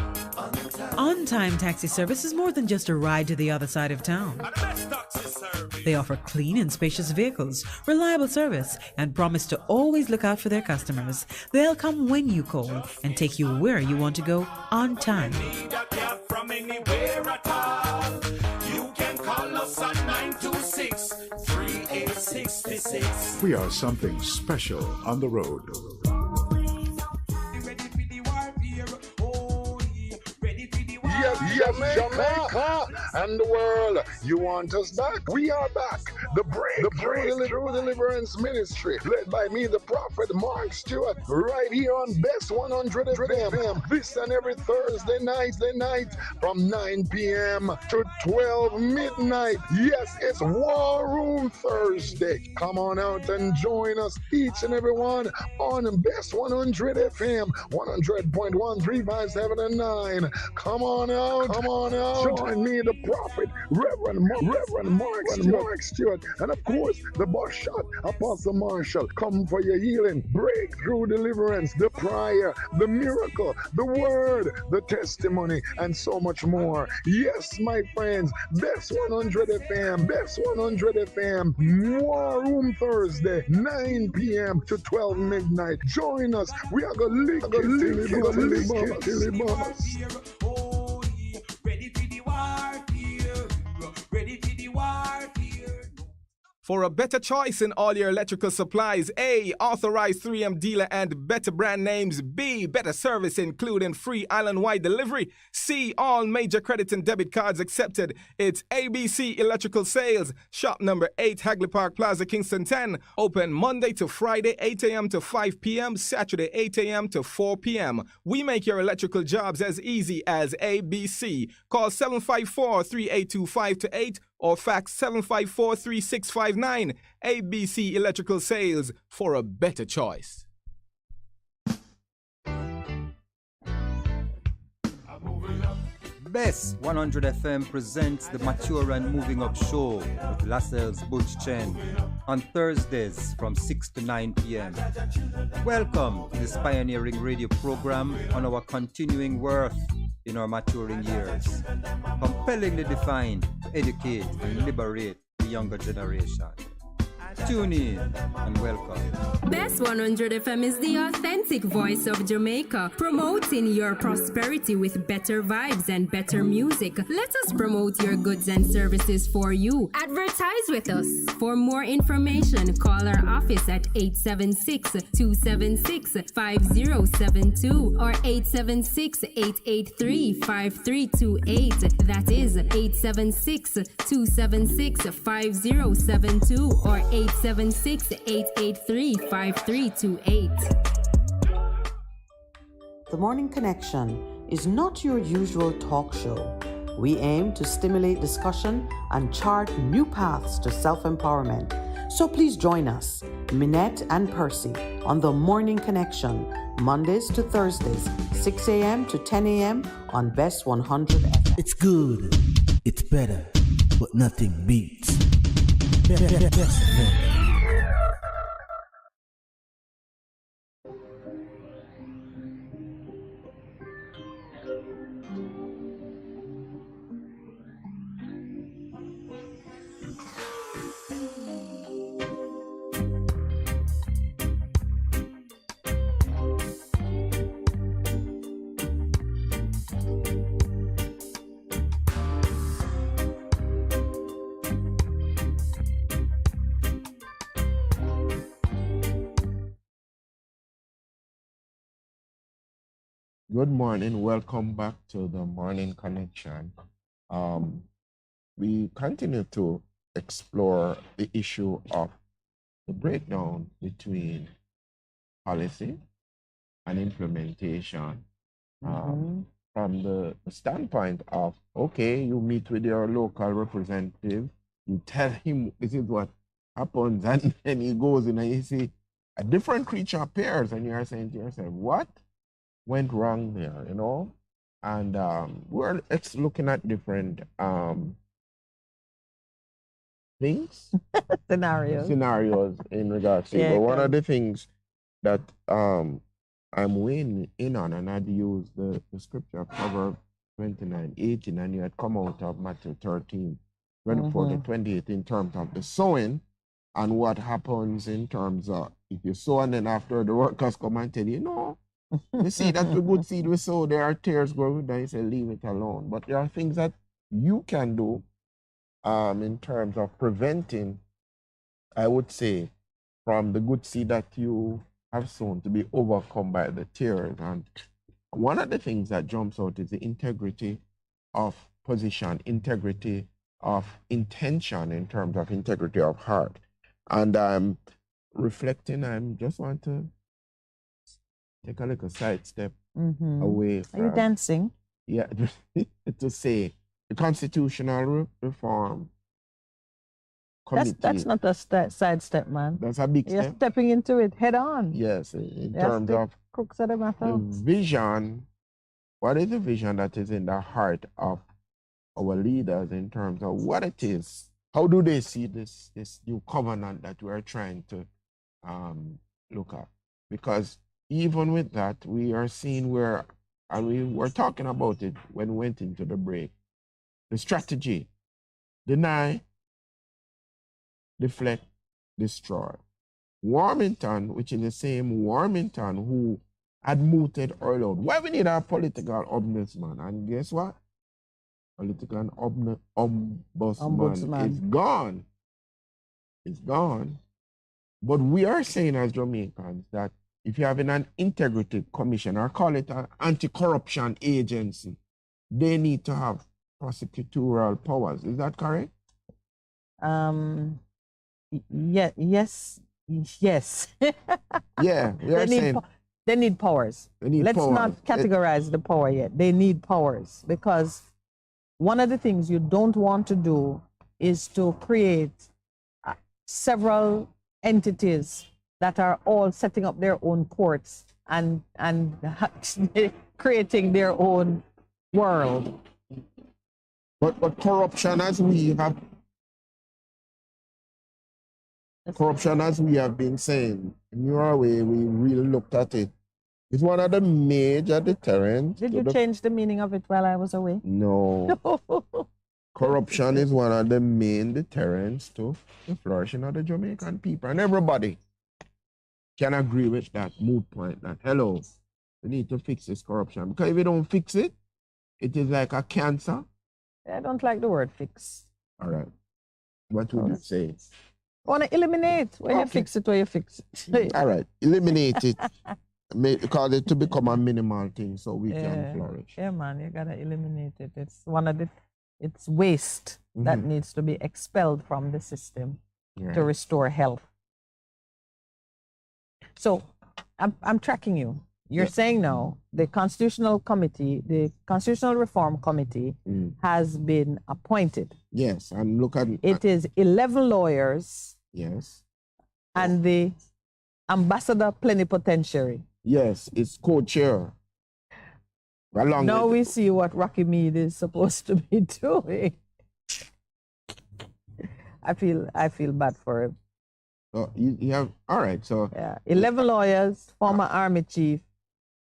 On-Time Taxi Service is more than just a ride to the other side of town. They offer clean and spacious vehicles, reliable service, and promise to always look out for their customers. They'll come when you call and take you where you want to go on time. From anywhere at all. You can call us at 926-3866. We are something special on the road. Yes, Jamaica and the world. You want us back? We are back. The Breakthrough Deliverance Ministry, led by me, the prophet Mark Stewart, right here on Bess100 FM. This and every Thursday night from 9 p.m. to 12 midnight. Yes, it's War Room Thursday. Come on out and join us, each and every one, on Bess100 FM, 100.1, 357 and 9. Come on out. Join me, the prophet, Reverend Mark Stewart, and of course, the boss shot, Apostle Marshall. Come for your healing, breakthrough, deliverance, the prayer, the miracle, the word, the testimony, and so much more. Yes, my friends, Bess100 FM, War Room Thursday, 9 p.m. to 12 midnight. Join us. We are going to lick it till it busts. For a better choice in all your electrical supplies, A, authorized 3M dealer and better brand names. B, better service including free island-wide delivery. C, all major credit and debit cards accepted. It's ABC Electrical Sales, shop number 8, Hagley Park Plaza, Kingston 10. Open Monday to Friday, 8 a.m. to 5 p.m., Saturday, 8 a.m. to 4 p.m. We make your electrical jobs as easy as ABC. Call 754-3825-8 or fax 754-3659. ABC Electrical Sales, for a better choice. Bess100 FM presents the Mature and Moving Up Show with Lascelles Butch Chen on Thursdays from 6 to 9 p.m. Welcome to this pioneering radio program on our continuing worth in our maturing years, compellingly defined to educate and liberate the younger generation. Tune in and welcome. Bess100 FM is the authentic voice of Jamaica, promoting your prosperity with better vibes and better music. Let us promote your goods and services for you. Advertise with us. For more information, call our office at 876-276-5072 or 876-883-5328. That is 876-276-5072 or 876-883-5328. The Morning Connection is not your usual talk show. We aim to stimulate discussion and chart new paths to self-empowerment. So please join us, Minett and Percy, on the Morning Connection, Mondays to Thursdays, 6 a.m. to 10 a.m. on Bess100 FM. It's good, it's better, but nothing beats Bess FM. Good morning. Welcome back to the Morning Connection. We continue to explore the issue of the breakdown between policy and implementation from the standpoint of, okay, you meet with your local representative, you tell him this is what happens, and then he goes in and you see a different creature appears, and you're saying to yourself, what went wrong there, you know? And we're looking at different things, scenarios in regards to it. But one of the things that I'm weighing in on, and I'd use the scripture, Proverbs 29:18, and you had come out of Matthew 13:24 to 28 in terms of the sowing and what happens in terms of if you sow and then after the workers come and tell you, no, you see that the good seed we sow, there are tares growing, then you say, leave it alone. But there are things that you can do in terms of preventing, I would say, from the good seed that you have sown to be overcome by the tares. And one of the things that jumps out is the integrity of position, integrity of intention in terms of integrity of heart. And I'm reflecting, I just want to take a little sidestep away from... Are you dancing? Yeah, to say the constitutional reform committee. That's not a sidestep, man. That's a big step. You're stepping into it head on. Yes, in terms of crooks of the matter. The vision. What is the vision that is in the heart of our leaders in terms of what it is? How do they see this new covenant that we are trying to look at? Because even with that, we are seeing where, and we were talking about it when we went into the break, the strategy: deny, deflect, destroy. Warmington, which is the same Warmington who had mooted oil out. Why we need a political ombudsman? And guess what? Political ombudsman is gone. It's gone. But we are saying as Jamaicans that if you're having an integrity commission, or call it an anti-corruption agency, they need to have prosecutorial powers. Is that correct? Yes. Yeah, we are saying they need powers. Let's not categorize the power yet. They need powers, because one of the things you don't want to do is to create several entities that are all setting up their own courts and creating their own world. But corruption, as we have been saying, in your way, we really looked at it. It's one of the major deterrents. Did you change the meaning of it while I was away? No. Corruption is one of the main deterrents to the flourishing of the Jamaican people. And everybody can agree with that moot point that, hello, we need to fix this corruption. Because if we don't fix it, it is like a cancer. I don't like the word fix. All right. What would you say? I want to eliminate. When you fix it, you fix it. All right. Eliminate it. Cause it to become a minimal thing so we can flourish. Yeah, man. You got to eliminate it. It's one of it's waste that needs to be expelled from the system to restore health. So I'm tracking you. You're saying now the Constitutional Committee, the Constitutional Reform Committee has been appointed. Yes, I'm looking. It is 11 lawyers Yes. And the ambassador plenipotentiary. Yes, it's co-chair. Now we see what Rocky Mead is supposed to be doing. I feel bad for him. So you have, all right, so. Yeah, 11 lawyers, former army chief,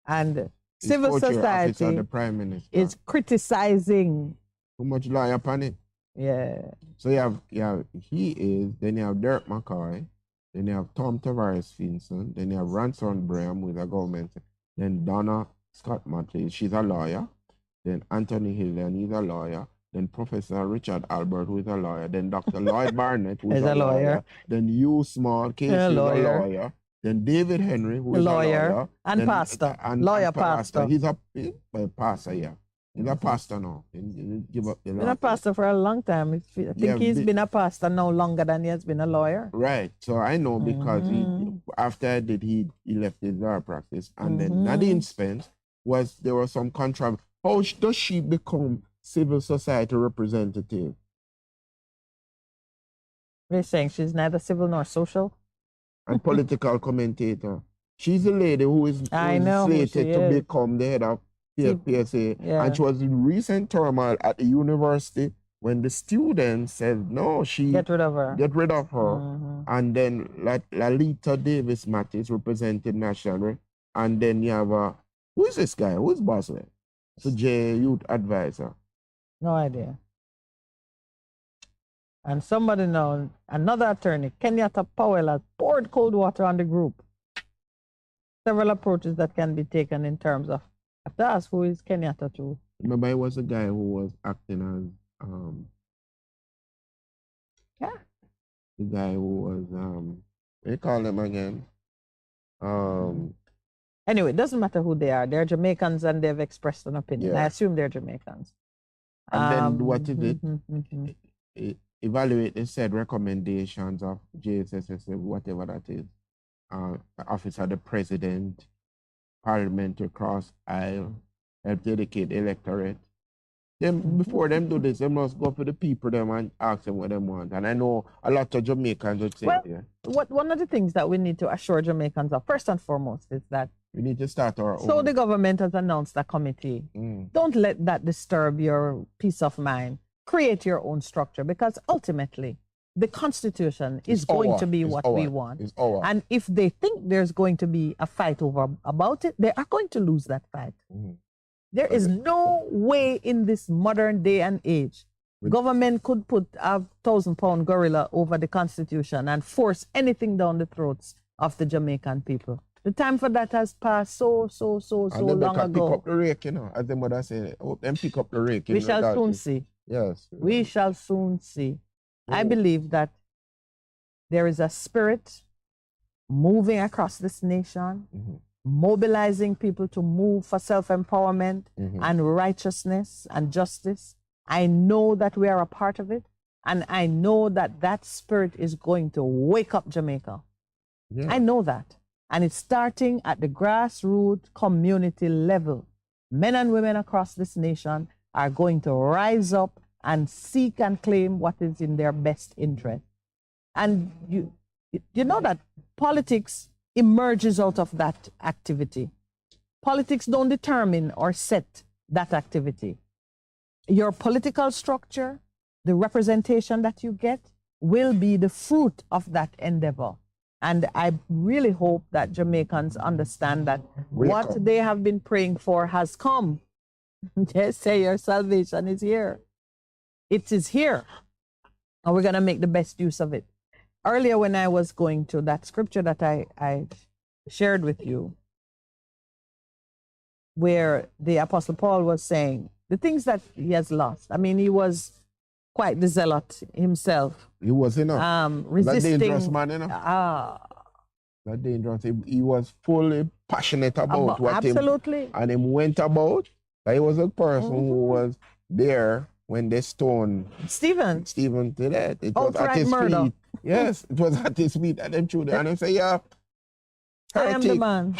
and civil society the Prime Minister is criticizing. Too much lawyer upon it. Yeah. So he is, then you have Derek McCoy, then you have Tom Tavares Finson, then you have Ransom Graham with a government, then Donna Scott Matley, she's a lawyer, then Anthony Hill, and he's a lawyer, then Professor Richard Albert, who is a lawyer, then Dr. Lloyd Barnett, who is a lawyer, then Hugh Small, Casey, a lawyer, then David Henry, who is a lawyer, and then, pastor, lawyer pastor. He's a pastor, yeah. He's a pastor now. Give up the been a pastor for a long time. I think he's been a pastor now longer than he has been a lawyer. Right. So I know because after I did, he left his law practice. And then Nadine Spence there was some controversy. How does she become civil society representative? They're saying she's neither civil nor social. And political commentator. She's a lady who is slated to become the head of PSA, and she was in recent turmoil at the university when the students said, no, get rid of her. And then Lalita Davis Mattis represented nationally. And then you have, who is this guy? Who is Boswell? So J Youth Advisor. No idea. And somebody now, another attorney, Kenyatta Powell, has poured cold water on the group. Several approaches that can be taken in terms of, I have to ask, who is Kenyatta too? Remember, it was a guy who was acting as, the guy who was, what do you call him again? Anyway, it doesn't matter who they are. They're Jamaicans and they've expressed an opinion. Yeah. I assume they're Jamaicans. And then what is it? Evaluate the said recommendations of JSSS, whatever that is. Office of the President, Parliamentary cross aisle, help to educate the electorate. Then before them do this, they must go for the people them and ask them what they want. And I know a lot of Jamaicans would say, one of the things that we need to assure Jamaicans of, first and foremost, is that we need to start our own. So the government has announced a committee. Don't let that disturb your peace of mind. Create your own structure, because ultimately the Constitution is going to be what we want. And if they think there's going to be a fight about it, they are going to lose that fight. There is no way in this modern day and age government could put a 1,000-pound gorilla over the Constitution and force anything down the throats of the Jamaican people. The time for that has passed so long ago. Pick up the rake, as the mother said. Them pick up the rake. We shall soon see. Yes. We shall soon see. I believe that there is a spirit moving across this nation, mobilizing people to move for self-empowerment and righteousness and justice. I know that we are a part of it, and I know that that spirit is going to wake up Jamaica. I know that. And it's starting at the grassroots community level. Men and women across this nation are going to rise up and seek and claim what is in their best interest. And you know that politics emerges out of that activity. Politics don't determine or set that activity. Your political structure, the representation that you get, will be the fruit of that endeavor. And I really hope that Jamaicans understand that what they have been praying for has come. Just say your salvation is here. It is here. And we're going to make the best use of it. Earlier when I was going to that scripture that I shared with you, where the Apostle Paul was saying the things that he has lost. I mean, he was quite the zealot himself. He was, resisting. That dangerous man, That dangerous. He was fully passionate about what absolutely. And he went about. He was a person who was there when they stoned Stephen to death. It was at his murder. feet. Yes, it was at his feet. And them children. And they say, I am the man.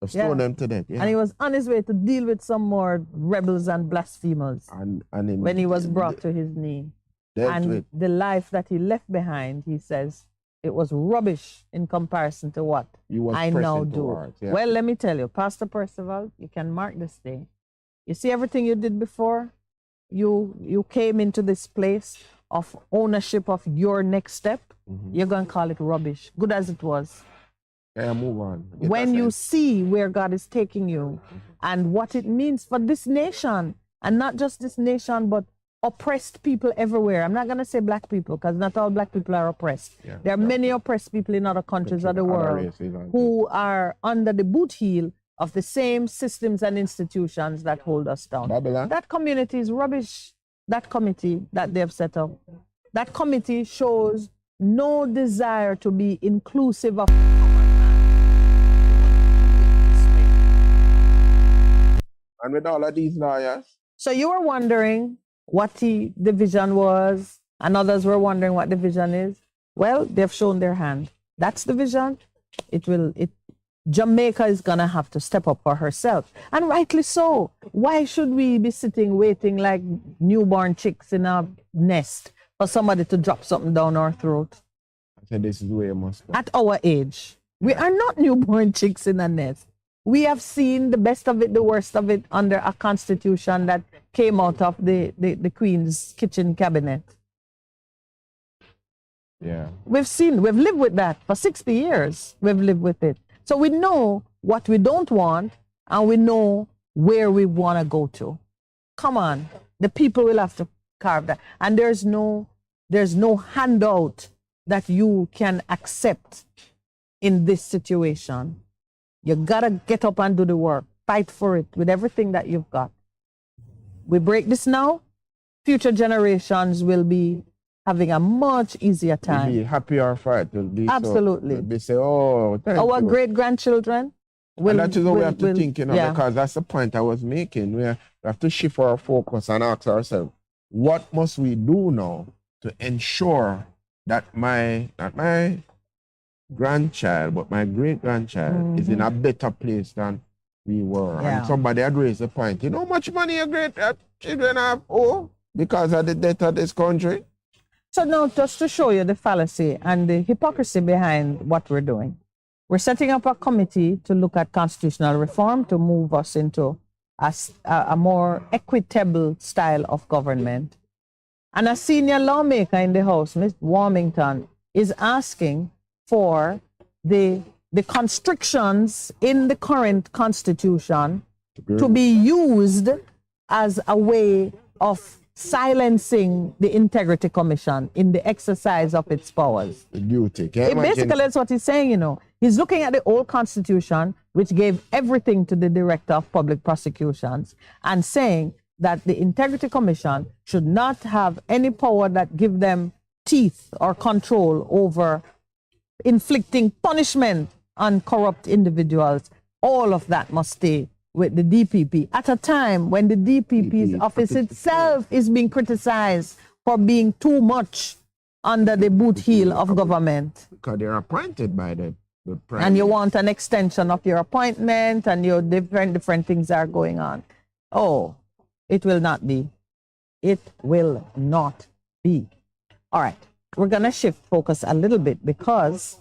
Stone them to death. Yeah. And he was on his way to deal with some more rebels and blasphemers. And when he was brought to his knee. And the life that he left behind, he says, It was rubbish in comparison to what I now do. Towards, yeah. Well, let me tell you, Pastor Percival, you can mark this day. You see everything you did before? You came into this place of ownership of your next step. You're going to call it rubbish, good as it was. Yeah, move on. When you see where God is taking you and what it means for this nation, and not just this nation, but oppressed people everywhere. I'm not going to say black people, because not all black people are oppressed. Yeah, there are many oppressed people in other countries of the world who are under the boot heel of the same systems and institutions that hold us down. Babylon. That community is rubbish. That committee that they've set up, that committee shows no desire to be inclusive of. And with all of these lawyers. So you were wondering what the vision was, and others were wondering what the vision is. Well, they've shown their hand. That's the vision. Jamaica is gonna have to step up for herself, and rightly so. Why should we be sitting waiting like newborn chicks in a nest for somebody to drop something down our throat? I said this is where you must go. At our age, we are not newborn chicks in a nest. We have seen the best of it, the worst of it under a constitution that came out of the Queen's kitchen cabinet. Yeah. We've lived with that for 60 years. We've lived with it. So we know what we don't want, and we know where we want to go to. Come on, the people will have to carve that. And there's no handout that you can accept in this situation. You gotta get up and do the work. Fight for it with everything that you've got. We break this now, future generations will be having a much easier time. We'll be happier for it. Absolutely. They'll be say, oh, thank you. Our great-grandchildren will... And that is what we have to think, because that's the point I was making. We have to shift our focus and ask ourselves, what must we do now to ensure that not my grandchild, but my great-grandchild is in a better place than we were? Yeah. And somebody had raised the point, you know how much money your great-children have because of the debt of this country? So now, just to show you the fallacy and the hypocrisy behind what we're doing, we're setting up a committee to look at constitutional reform to move us into a more equitable style of government. And a senior lawmaker in the House, Ms. Warmington, is asking for the constrictions in the current constitution to be used as a way of silencing the Integrity Commission in the exercise of its powers. The duty. Basically, that's what he's saying, He's looking at the old constitution, which gave everything to the Director of Public Prosecutions, and saying that the Integrity Commission should not have any power that give them teeth or control over inflicting punishment on corrupt individuals. All of that must stay with the DPP at a time when the DPP's office itself is being criticized for being too much under the boot heel of government. Because they're appointed by the president. And you want an extension of your appointment, and your different things are going on. Oh, it will not be. It will not be. All right, we're going to shift focus a little bit because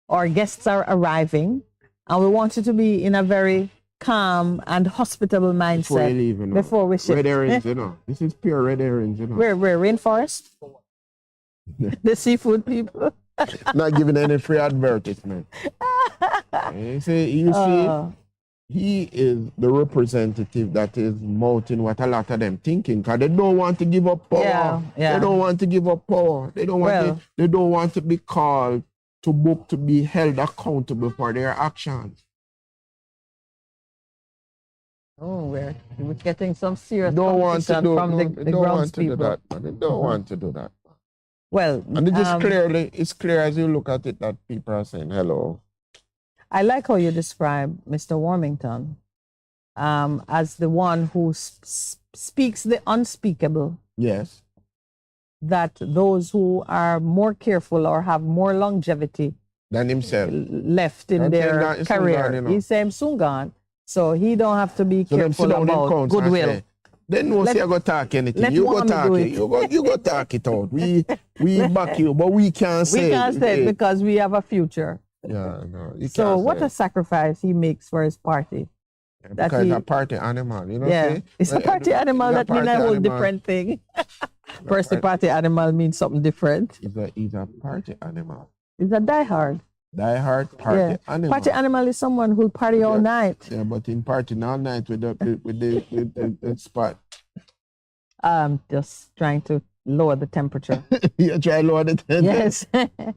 our guests are arriving, and we want you to be in a very calm and hospitable mindset before we shift. Red herrings, This is pure red herrings, We're rainforest? The seafood people? Not giving any free advertisement. You see, he is the representative that is mouthing what a lot of them thinking, because they don't want to give up power. Yeah. They don't want to give up power. They don't want to be called to be held accountable for their actions. Oh, we're getting some serious from the grounds people. They don't want to do that. Well, and it's clear as you look at it that people are saying hello. I like how you describe Mr. Warmington as the one who speaks the unspeakable. Yes. That those who are more careful or have more longevity than himself left in their career. He's soon gone. So he don't have to be careful about goodwill. Then no say I go talk anything. You go talk it. You go talk it out. We back you, but we can't say. We can't say it because we have a future. Yeah, no. So what a sacrifice he makes for his party. Yeah, because he's a party animal, you know. Yeah, it's a party animal. That means a whole different thing. First, the party animal means something different. He's a party animal. He's a diehard. Diehard party animal. Party animal is someone who'll party all night. Yeah, but in partying all night with the spot. Just trying to lower the temperature. You try to lower the temperature? Yes.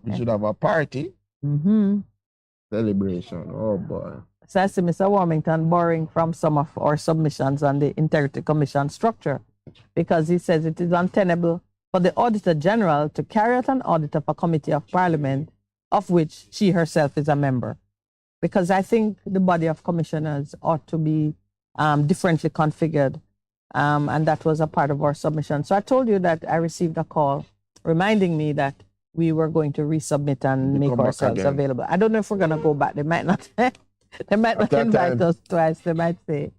We should have a party. Mm-hmm. Celebration. Oh boy. So I see Mr. Warmington borrowing from some of our submissions on the Integrity Commission structure, because he says it is untenable for the Auditor General to carry out an audit of a committee of Parliament of which she herself is a member. Because I think the body of commissioners ought to be differently configured, and that was a part of our submission. So I told you that I received a call reminding me that we were going to resubmit and make ourselves available. I don't know if we're going to go back. They might not. They might not invite us twice. They might say,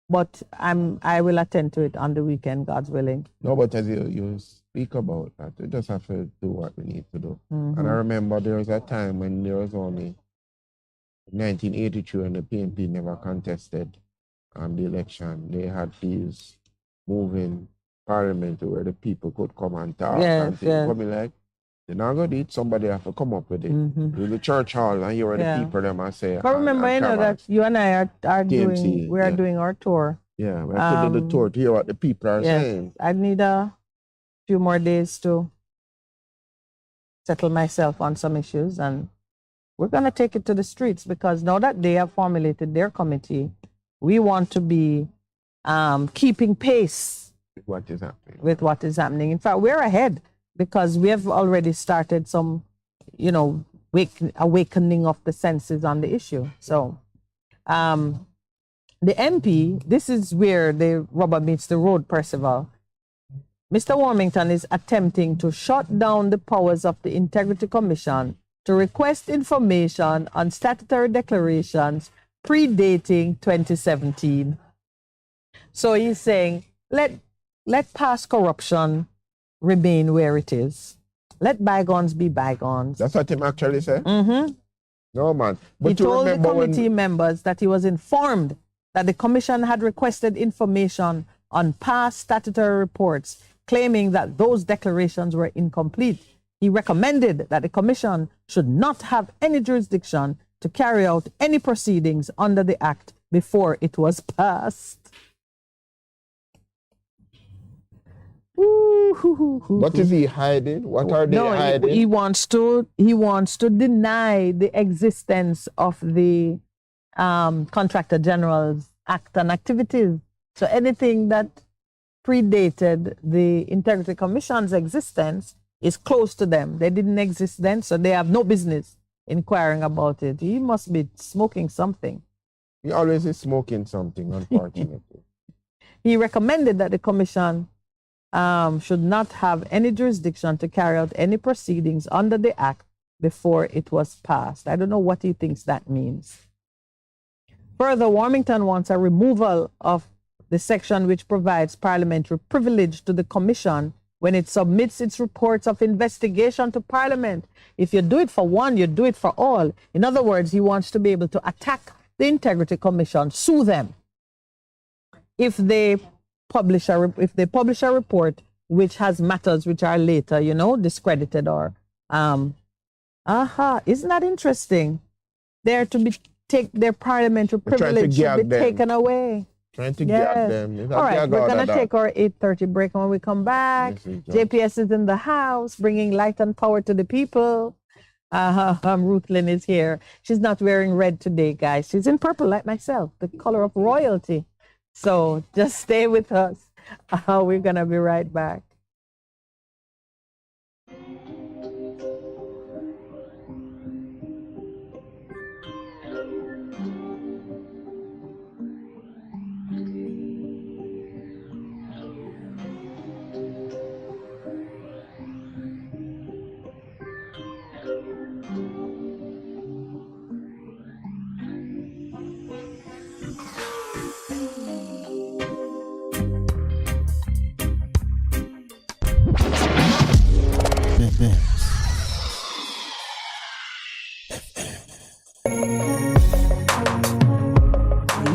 but I will attend to it on the weekend, God's willing. No, but as you speak about that, we just have to do what we need to do. Mm-hmm. And I remember there was a time when there was only 1982 and the PNP never contested the election. They had these moving parliament where the people could come and talk and things. But me like, they're not going to do it. Somebody have to come up with it. Mm-hmm. To the church hall and you are the people them and say. But remember, you know that you and I are TMC, doing our tour. Yeah, we have to do the tour to hear what the people are saying. I need a few more days to settle myself on some issues, and we're going to take it to the streets, because now that they have formulated their committee, we want to be keeping pace with what is happening. In fact, we're ahead, because we have already started some, awakening of the senses on the issue. So the MP, this is where the rubber meets the road, Percival. Mr. Warmington is attempting to shut down the powers of the Integrity Commission to request information on statutory declarations predating 2017. So he's saying, let past corruption remain where it is. Let bygones be bygones. That's what him actually said? Mm-hmm. No, man. But he told the committee members that he was informed that the commission had requested information on past statutory reports, claiming that those declarations were incomplete. He recommended that the commission should not have any jurisdiction to carry out any proceedings under the Act before it was passed. What is he hiding? What are they hiding? He wants to deny the existence of the Contractor General's Act and activities. So anything that predated the Integrity Commission's existence is close to them. They didn't exist then, so they have no business inquiring about it. He must be smoking something. He always is smoking something, unfortunately. He recommended that the commission should not have any jurisdiction to carry out any proceedings under the Act before it was passed. I don't know what he thinks that means. Further, Warmington wants a removal of the section which provides parliamentary privilege to the commission when it submits its reports of investigation to Parliament. If you do it for one, you do it for all. In other words, he wants to be able to attack the Integrity Commission, sue them if they publish a report which has matters which are later, discredited or isn't that interesting? They're to their parliamentary privilege should be taken away. Trying to gag them. All right, we're going to take our 8:30 break. When we come back, JPS is in the house, bringing light and power to the people. Ruth Lynn is here. She's not wearing red today, guys. She's in purple like myself, the color of royalty. So just stay with us. We're going to be right back.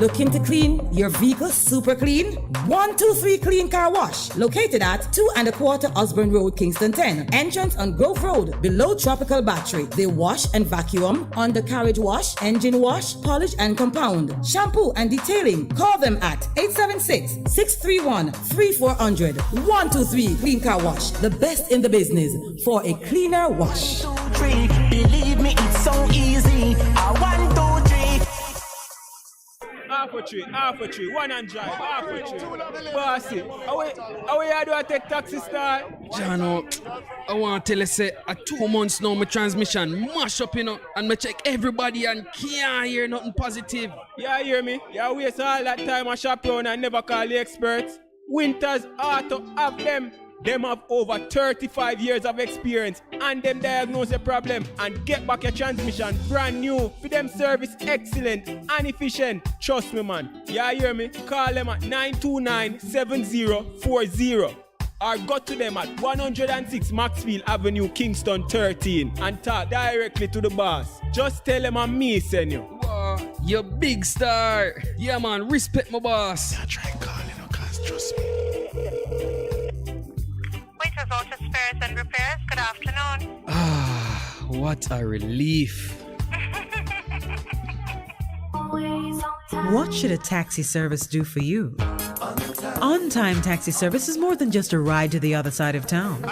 Looking to clean your vehicle super clean? 123 Clean Car Wash, located at 2 1/4 Osborne Road, Kingston 10. Entrance on Grove Road, below Tropical Battery. They wash and vacuum, undercarriage wash, engine wash, polish and compound, shampoo and detailing. Call them at 876-631-3400. 123 Clean Car Wash, the best in the business for a cleaner wash. 1, 2, 3. Believe me, it's so easy. 1, 2, 3. Half a tree, one and drive, half a tree. Bossy, how you do I take taxi star? Jano, I want to tell you, say, 2 months now, my transmission mash up, and I check everybody and can't hear nothing positive. Yeah, hear me? You waste all that time I shop around and never call the experts. Winters Auto have them. Them have over 35 years of experience and them diagnose the problem and get back your transmission brand new. For them service excellent and efficient. Trust me, man. Yeah, hear me? Call them at 929-7040 or go to them at 106 Maxfield Avenue, Kingston 13 and talk directly to the boss. Just tell them I'm me, send you. Wow, you big star. Yeah, man, respect my boss. Yeah, try calling her, cause trust me. Waiters Auto Spares and Repairs, good afternoon. What a relief. What should a taxi service do for you? On-time taxi service is more than just a ride to the other side of town.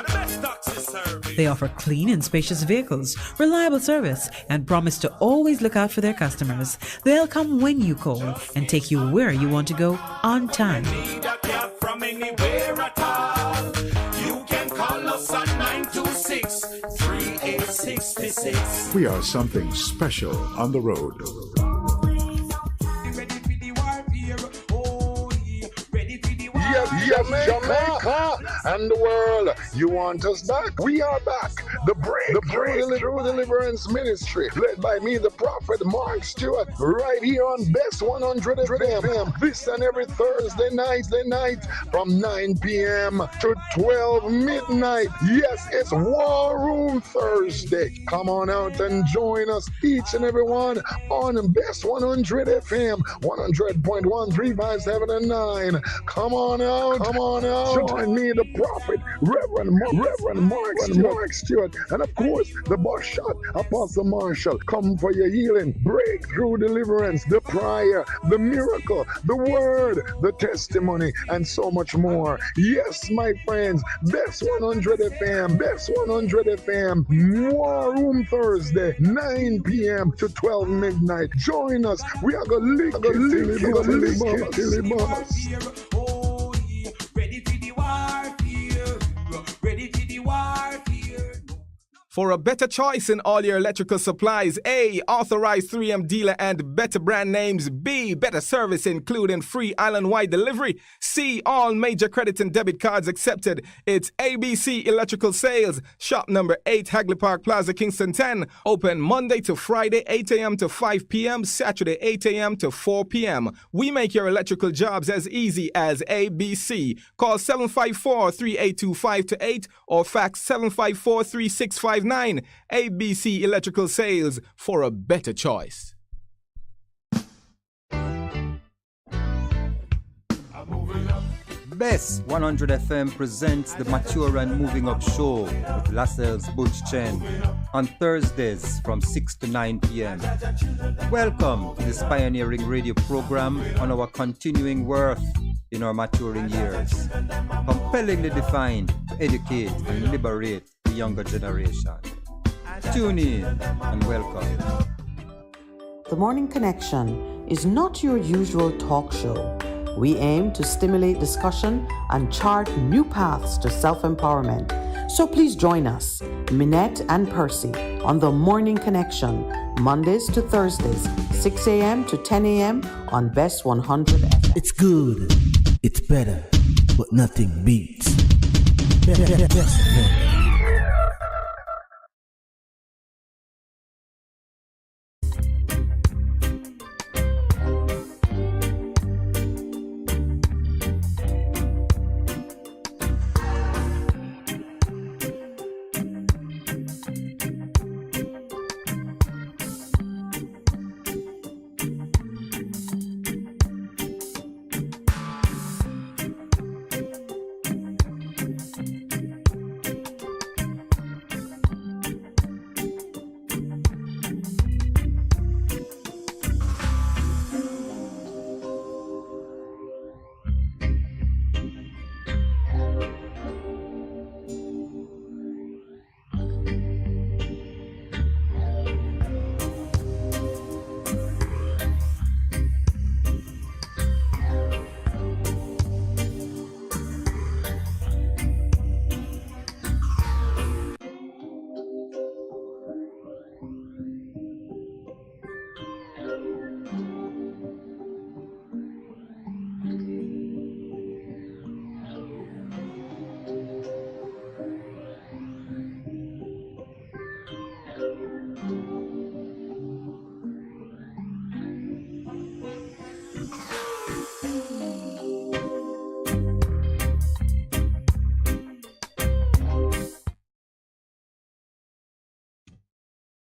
They offer clean and spacious vehicles, reliable service, and promise to always look out for their customers. They'll come when you call and take you where you want to go on time. From anywhere at all. You can call us at 926-3866. We are something special on the road. Yes, Jamaica and the world, you want us back? We are back. The Breakthrough Deliverance Ministry, led by me, the prophet Mark Stewart, right here on Bess100 FM. This and every Thursday night from 9 p.m. to 12 midnight. Yes, it's War Room Thursday. Come on out and join us, each and every one, on Bess100 FM, 100.1, 357 and 9. Come on out. Join me, the prophet, Reverend Mark Stewart, and of course, the boss shot, Apostle Marshall. Come for your healing, breakthrough, deliverance, the prayer, the miracle, the word, the testimony, and so much more. Yes, my friends, Bess100 FM, War Room Thursday, 9 p.m. to 12 midnight. Join us. We are going to lick it. For a better choice in all your electrical supplies, A, authorized 3M dealer and better brand names. B, better service including free island-wide delivery. C, all major credit and debit cards accepted. It's ABC Electrical Sales, shop number 8, Hagley Park Plaza, Kingston 10. Open Monday to Friday, 8 a.m. to 5 p.m., Saturday, 8 a.m. to 4 p.m. We make your electrical jobs as easy as ABC. Call 754-3825-8 or fax 754-3659. ABC Electrical Sales, for a better choice. Bess100 FM presents the Mature and Moving Up Show with Lascelles Butch Chen on Thursdays from 6 to 9 p.m. Welcome to this pioneering radio program on our continuing worth in our maturing years, compellingly defined to educate and liberate the younger generation. Tune in and welcome. The Morning Connection is not your usual talk show. We aim to stimulate discussion and chart new paths to self-empowerment. So please join us, Minett and Percy, on The Morning Connection, Mondays to Thursdays, 6 a.m. to 10 a.m. on Bess100 FM. It's good, it's better, but nothing beats.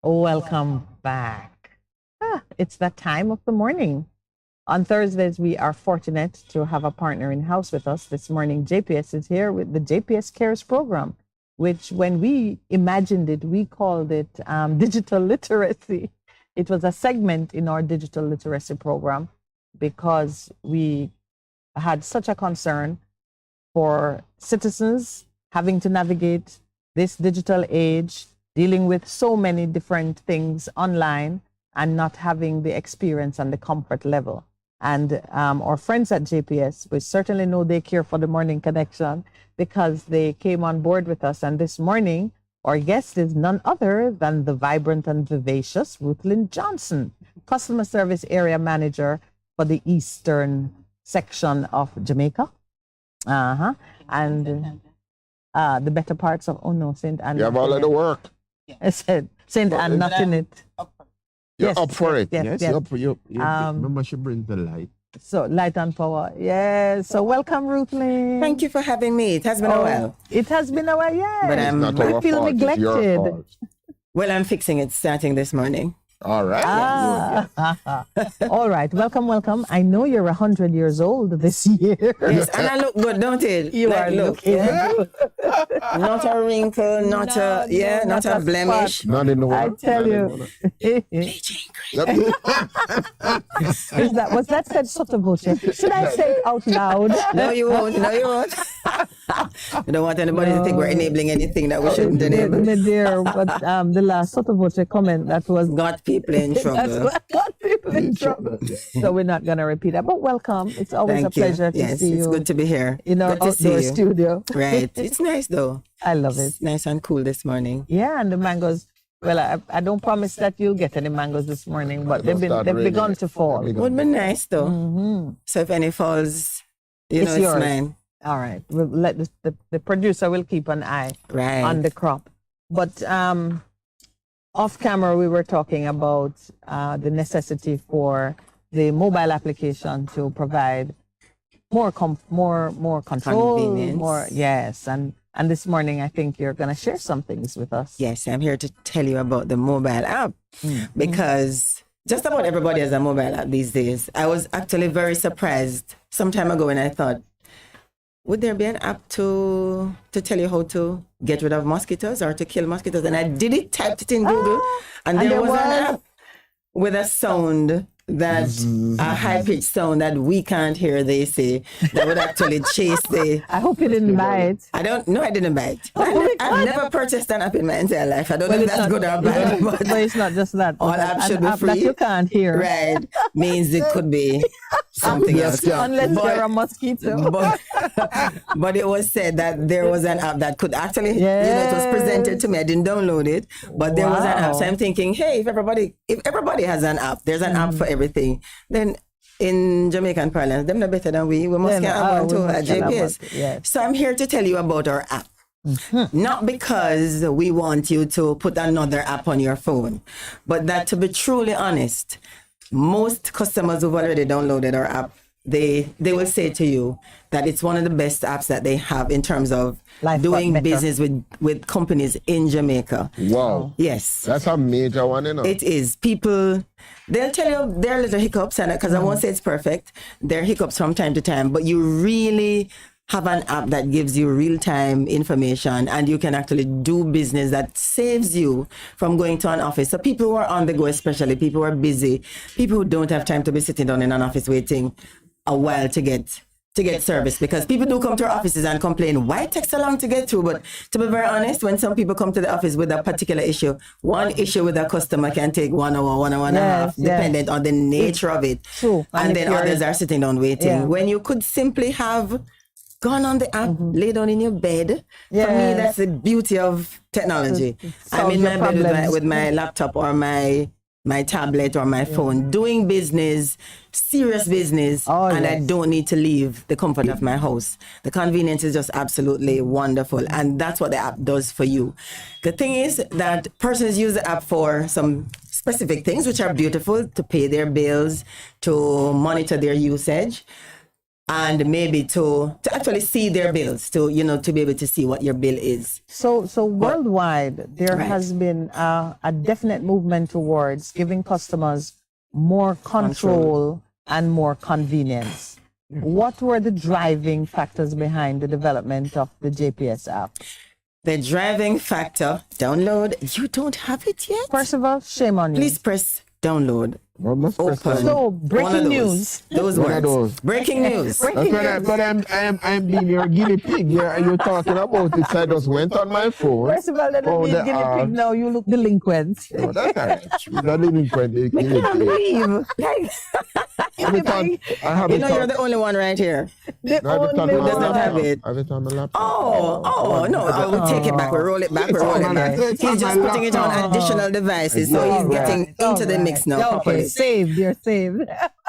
Welcome back. It's that time of the morning. On Thursdays, we are fortunate to have a partner in house with us. This morning, JPS is here with the JPS Cares program, which when we imagined it, we called it digital literacy. It was a segment in our digital literacy program because we had such a concern for citizens having to navigate this digital age, dealing with so many different things online and not having the experience and the comfort level. And our friends at JPS, we certainly know they care for the morning connection because they came on board with us. And this morning, our guest is none other than the vibrant and vivacious Ruthlyn Johnson, Customer Service Area Manager for the Eastern section of Jamaica. And the better parts of, St. Anne. You have all of the work. I said St. Anne, not in it. You're up for it. Yes. You're up for you. Remember, she brings the light. So, light and power. Yes. So, welcome, Ruthlyn. Thank you for having me. It has been a while. It has been a while, yes. But I feel neglected. Well, I'm fixing it starting this morning. All right. All right. Welcome. I know you're 100 years old this year. Yes, and I look good, don't it? You are looking good. Not a wrinkle, not a blemish. Not in the world. I tell you. Was that said sotto voce? Should I say it out loud? No, you won't. You don't want anybody to think we're enabling anything that we shouldn't enable. My dear, but the last sotto voce comment that was got people in trouble. Got people in trouble. So we're not going to repeat that. But welcome. It's always a pleasure to see you. Yes, it's good to be here. In our outdoor studio. Right. It's nice though. I love it. It's nice and cool this morning. Yeah, and the mangoes. Well, I don't promise that you'll get any mangoes this morning, but they've begun to fall. Would be nice though. Mm-hmm. So if any falls, it's mine. All right. We'll let the producer will keep an eye on the crop. But off camera, we were talking about the necessity for the mobile application to provide more control, convenience. And this morning, I think you're going to share some things with us. Yes, I'm here to tell you about the mobile app because just about everybody has a mobile app these days. I was actually very surprised some time ago when I thought, would there be an app to tell you how to get rid of mosquitoes or to kill mosquitoes? And I did it, typed it in Google, and there was an app with a sound a high-pitched sound that we can't hear, they say, that would actually chase the... I hope you didn't buy it. I didn't buy it. I've never purchased an app in my entire life. I don't know if that's good or bad. But it's not just that. All apps should be free. That you can't hear. Right. Means it could be something else. Unless you're a mosquito. But it was said that there was an app that could actually, it was presented to me. I didn't download it, but there was an app. So I'm thinking, hey, if everybody has an app, there's an app for everything, then in Jamaican parlance, them are better than we must have one too at JPS. So I'm here to tell you about our app. Not because we want you to put another app on your phone, but that, to be truly honest, most customers who've already downloaded our app, they will say to you that it's one of the best apps that they have in terms of doing business with companies in Jamaica. Wow. Yes. That's a major one, you know. It is. People, they'll tell you there are little hiccups, and because I won't say it's perfect, there are hiccups from time to time, but you really have an app that gives you real-time information, and you can actually do business that saves you from going to an office. So people who are on the go, especially people who are busy, people who don't have time to be sitting down in an office waiting a while to get service, because people do come to our offices and complain, why it takes so long to get through? But to be very honest, when some people come to the office with a particular issue, one issue with a customer can take 1 hour, 1 hour and a half, dependent on the nature of it. True. And then others are sitting down waiting. When you could simply have gone on the app, lay down in your bed. For me, that's the beauty of technology. I'm in my bed with my laptop or my tablet or my phone, doing business, serious business, and I don't need to leave the comfort of my house. The convenience is just absolutely wonderful, and that's what the app does for you. The thing is that persons use the app for some specific things, which are beautiful, to pay their bills, to monitor their usage. and maybe to actually see their bills, to be able to see what your bill is. So worldwide, there has been a definite movement towards giving customers more control and more convenience. What were the driving factors behind the development of the JPS app? The driving factor, download. You don't have it yet? Percival, shame on you. Please press download. Open. So, breaking news. Those words. Breaking news. But I'm being your guinea pig. You're talking about it, so I just went on my phone. Percival, let me be guinea pig now. You look delinquent. No, that's all right. You're delinquent. I can't believe. You're the only one right here. The only one. Does not have it. I have it on the laptop. Oh, no. I will take it back. We roll it back. He's just putting it on additional devices, so he's getting into the mix now. Okay, saved. You're saved.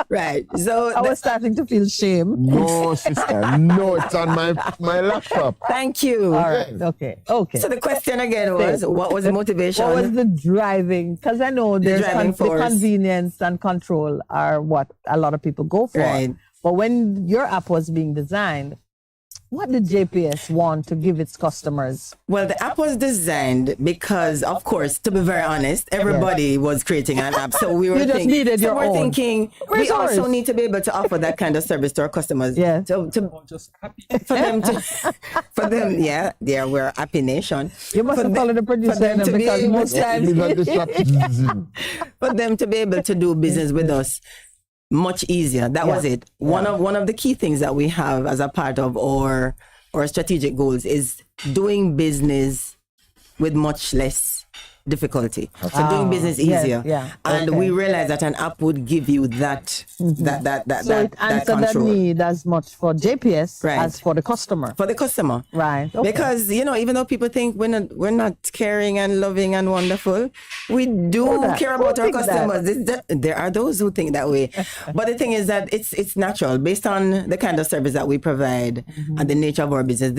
Right. So I was starting to feel shame. No, sister. No, it's on my laptop. Thank you. All right. Okay. So the question again was, what was the motivation? What was the driving? Because I know there's the convenience and control are what a lot of people go for. Right. But when your app was being designed, what did JPS want to give its customers? Well, the app was designed because, of course, to be very honest, everybody was creating an app. So we were thinking, we also need to be able to offer that kind of service to our customers. Yeah. For them, yeah, we're a happy nation. You must have followed the producer because most times. For them to be able to do business with us much easier. That was it. One of the key things that we have as a part of our strategic goals is doing business with much less difficulty. So doing business easier. And we realized that an app would give you that it answered that need as much for JPS as for the customer. For the customer. Right. Okay. Because, even though people think we're not caring and loving and wonderful, we do care about our customers. There are those who think that way. But the thing is that it's natural based on the kind of service that we provide and the nature of our business.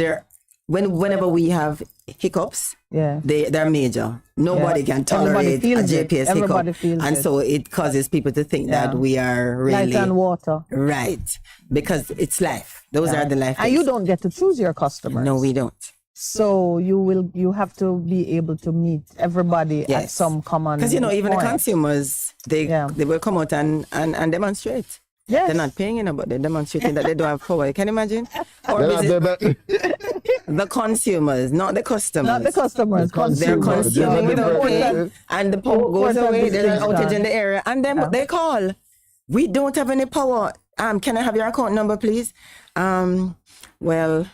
Whenever we have hiccups, they're major. Nobody can tolerate a JPS hiccup. And so it causes people to think that we are really... Light and water. Right. Because it's life. Those are the life things. And you don't get to choose your customers. No, we don't. So you have to be able to meet everybody at some common Because, even the consumers, they will come out and demonstrate. Yes. They're not paying, but they're demonstrating that they don't have power. Can you imagine? The consumers, not the customers. Not the customers. They're consuming without paying, and the power goes away. There's an outage in the area, and then they call. We don't have any power. Can I have your account number, please? Well,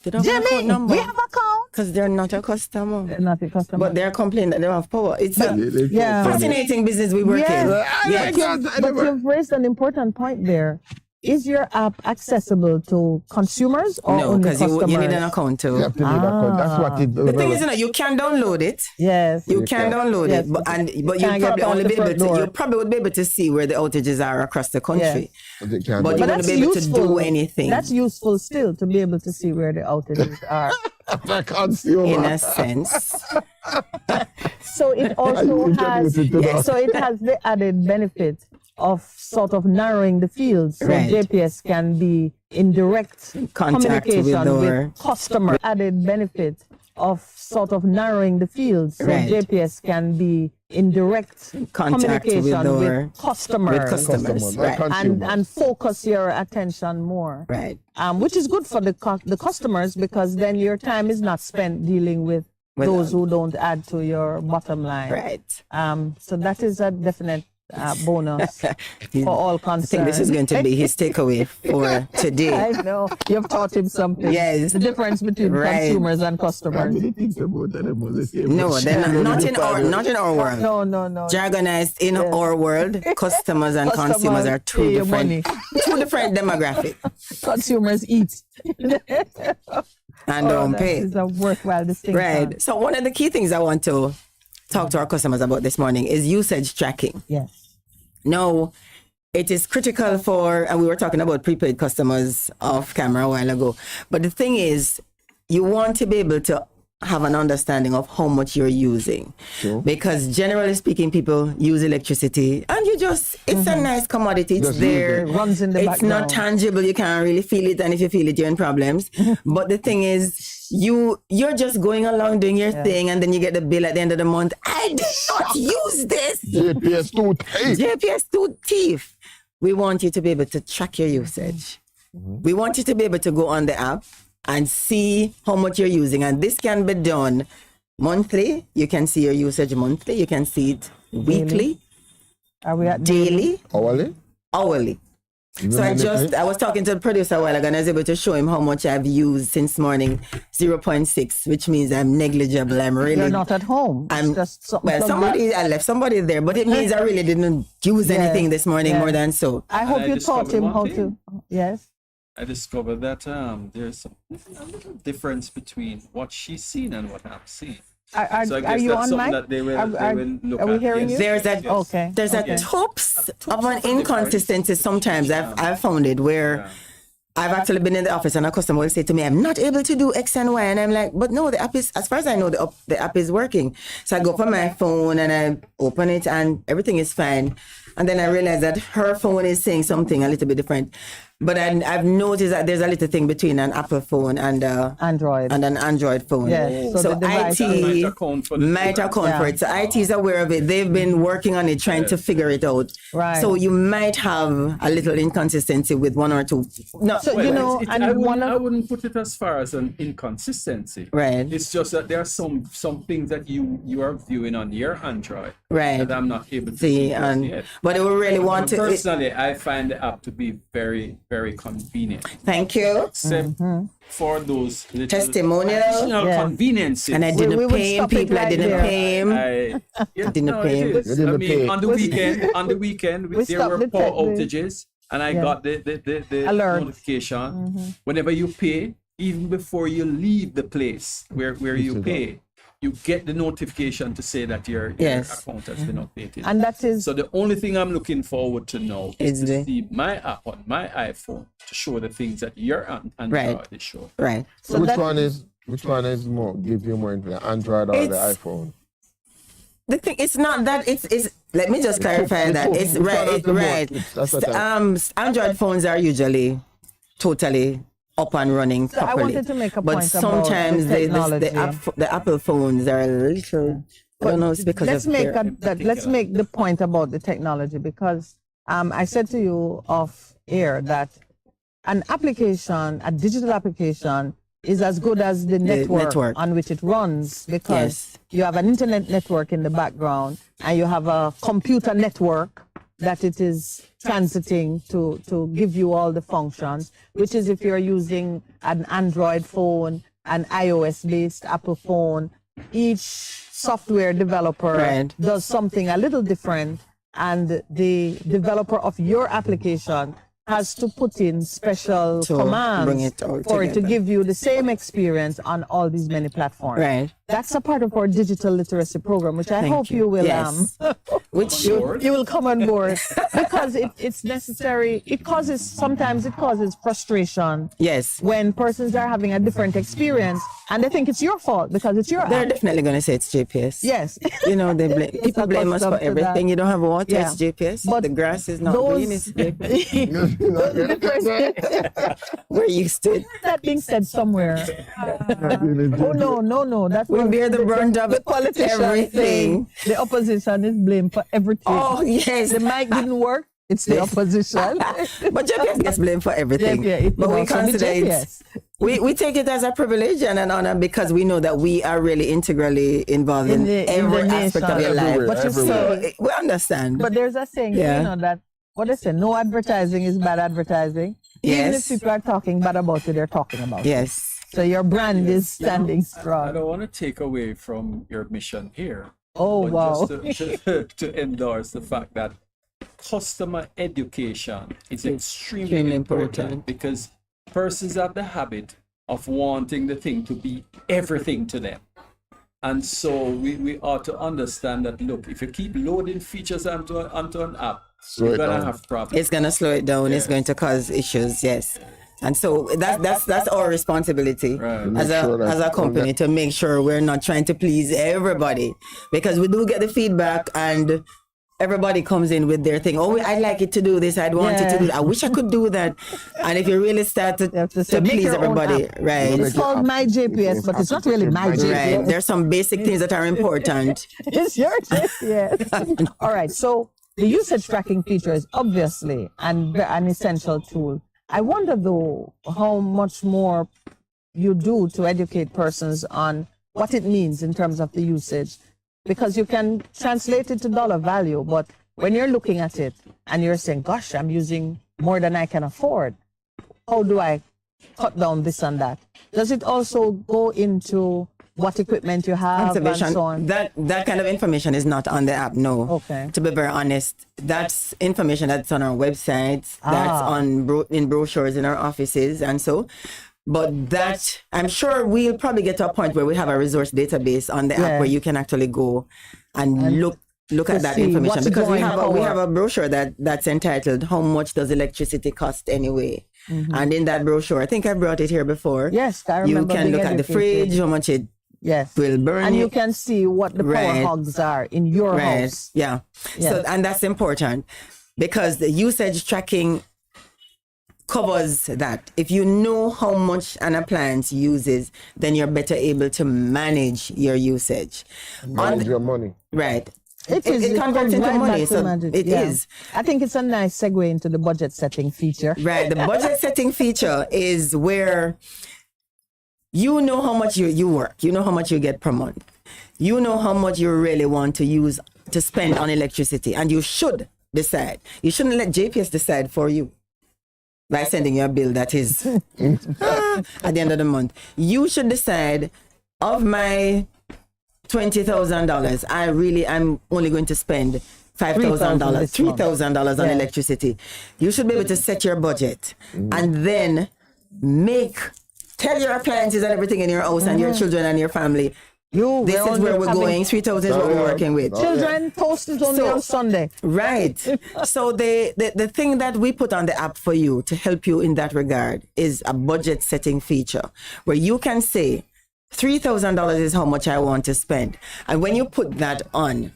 they don't have an account number. We have account. Because they're not a customer. They're not a customer. But they're complaining that they don't have power. It's a fascinating business we work in. But you've raised an important point there. Is your app accessible to consumers or only customers? No, because you need an account too. You have to need an account. That's what it... The thing is, you can download it. Yes. You can download it, but you probably only be able to. You probably would be able to see where the outages are across the country. Yes. But you wouldn't be able to do anything. That's useful still to be able to see where the outages are. The consumer. In a sense. So it also has. So it has the added benefit of sort of narrowing the fields, so JPS can be in direct communication with customer. Added benefit of sort of narrowing the fields, so JPS can be in direct communication with customers, and focus your attention more, which is good for the customers, because then your time is not spent dealing with those who don't add to your bottom line. So that is a definite bonus for all concerned. I think this is going to be his takeaway for today. I know. You've taught him something. Yes. The difference between consumers and customers. No, they're not in our world. No. Jargonized in our world, customers and consumers are two different demographics. Consumers eat. And don't pay. This is a worthwhile distinction. Right. So one of the key things I want to talk to our customers about this morning is usage tracking. Yes. Now, it is critical for, and we were talking about prepaid customers off camera a while ago, but the thing is, you want to be able to have an understanding of how much you're using. Sure. Because generally speaking, people use electricity and it's a nice commodity. It's there. It runs in the It's background. not tangible. You can't really feel it. And if you feel it, you're in problems. But the thing is, you're just going along doing your thing, and then you get the bill at the end of the month. I did not use this. JPS 2 thief. JPS 2 thief. We want you to be able to track your usage. We want you to be able to go on the app and see how much you're using. And this can be done monthly. You can see your usage monthly. You can see it weekly. Are we at daily? Hourly? So I was talking to the producer a while ago, and I was able to show him how much I've used since morning, 0.6, which means I'm negligible. I'm really... You're not at home. I'm just I left somebody there, but it means I really didn't use anything this morning more than so. I hope you taught him how to... Yes? I discovered that there's a little difference between what she's seen and what I'm seeing. So I guess you that's on something mic? that they will look are we at. hearing you? There's a tops of an inconsistency sometimes. I've found it where I've actually been in the office and a customer will say to me, I'm not able to do X and Y. And I'm like, but no, the app is, as far as I know, the app is working. So I go for my phone and I open it and everything is fine. And then I realize that her phone is saying something a little bit different. But I've noticed that there's a little thing between an Apple phone and Android and an Android phone. Yes. So IT might account for it. So IT is aware of it. They've been working on it, trying to figure it out. Right. So you might have a little inconsistency with one or two. No, so I wouldn't put it as far as an inconsistency. Right. It's just that there are some things that you are viewing on your Android that I'm not able to see. yet. But we really want to. Personally, I find the app to be very, very convenient. Thank you. Except for those little testimonial conveniences. And I didn't pay him. People, I didn't pay him. I didn't pay him. I mean, on the weekend, there were power outages, and I got the alert notification. Whenever you pay, even before you leave the place where you pay, you get the notification to say that your account has been updated. And that is... So the only thing I'm looking forward to know is to see my app on my iPhone to show the things that your Android is showing. Right. So which one is more, give you more information, Android or the iPhone? The thing, it's not that, it's let me just clarify that. It's right. Android phones are usually totally up and running properly. I wanted to make a point but sometimes about the Apple phones are a little. I don't know. It's because let's make the point about the technology, because I said to you off air that an application, a digital application, is as good as the network on which it runs, because you have an internet network in the background and you have a computer network that it is transiting to give you all the functions, which is if you're using an Android phone, an iOS-based Apple phone, each software developer does something a little different, and the developer of your application has to put in special commands for it to give you the same experience on all these many platforms. Right. That's a part of our digital literacy program, which I hope you will which you will come on board, because it's necessary. Sometimes it causes frustration. Yes. When persons are having a different experience and they think it's your fault because it's your They're app. definitely going to say it's GPS. Yes. You know, people blame us for everything. You don't have water, it's GPS. But the grass is not green, it's GPS. We're used to it. That being said somewhere. No. We bear the brunt of everything. The opposition is blamed for everything. Oh, yes. The mic didn't work. It's the opposition. But JPS gets blamed for everything. But we consider it. We take it as a privilege and an honor, because we know that we are really integrally involved in every aspect of your life. But you see, we understand. But there's a saying, that what they say, no advertising is bad advertising. Even if people are talking bad about you, they're talking about you. So your brand is standing strong. I don't want to take away from your mission here. Oh, wow. Just to endorse the fact that customer education is extremely important, because persons have the habit of wanting the thing to be everything to them. And so we ought to understand that, look, if you keep loading features onto an app, you're going to have problems. It's going to slow it down. It's going to cause issues, yes. And so that's our responsibility as a company to make sure we're not trying to please everybody, because we do get the feedback and everybody comes in with their thing. Oh, I'd like it to do this. I'd want it to do that. I wish I could do that. And if you really start to please everybody, right? It's called My JPS, but it's not really My JPS. Right. There's some basic things that are important. It's your JPS. All right. So the usage tracking feature is obviously an essential tool. I wonder, though, how much more you do to educate persons on what it means in terms of the usage. Because you can translate it to dollar value, but when you're looking at it and you're saying, gosh, I'm using more than I can afford, how do I cut down this and that? Does it also go into what equipment you have and so on? That kind of information is not on the app, no. Okay. To be very honest, that's information that's on our websites, that's in brochures in our offices and so. But that, I'm sure we'll probably get to a point where we have a resource database on the app where you can actually go and look at that information, because we have a brochure that's entitled "How Much Does Electricity Cost Anyway?" And in that brochure, I think I brought it here before. Yes, I remember. You can look at the fridge, how much it will burn, and you can see what the power hogs are in your house. Yeah. So, and that's important, because the usage tracking covers that. If you know how much an appliance uses, then you're better able to manage your usage. Manage your money. Right. It converts into money, so it is. I think it's a nice segue into the budget setting feature. Right. The budget setting feature is where you know how much you work. You know how much you get per month. You know how much you really want to spend on electricity, and you should decide. You shouldn't let JPS decide for you by sending you a bill that is at the end of the month. You should decide, of my $20,000, I'm only going to spend $5,000, $3,000 on electricity. You should be able to set your budget and then tell your appliances and everything in your house and your children and your family, this is where we're going. 3,000 is what we're working with. Children, toast is only on Sunday. Right. So the thing that we put on the app for you to help you in that regard is a budget setting feature where you can say, $3,000 is how much I want to spend. And when you put that on,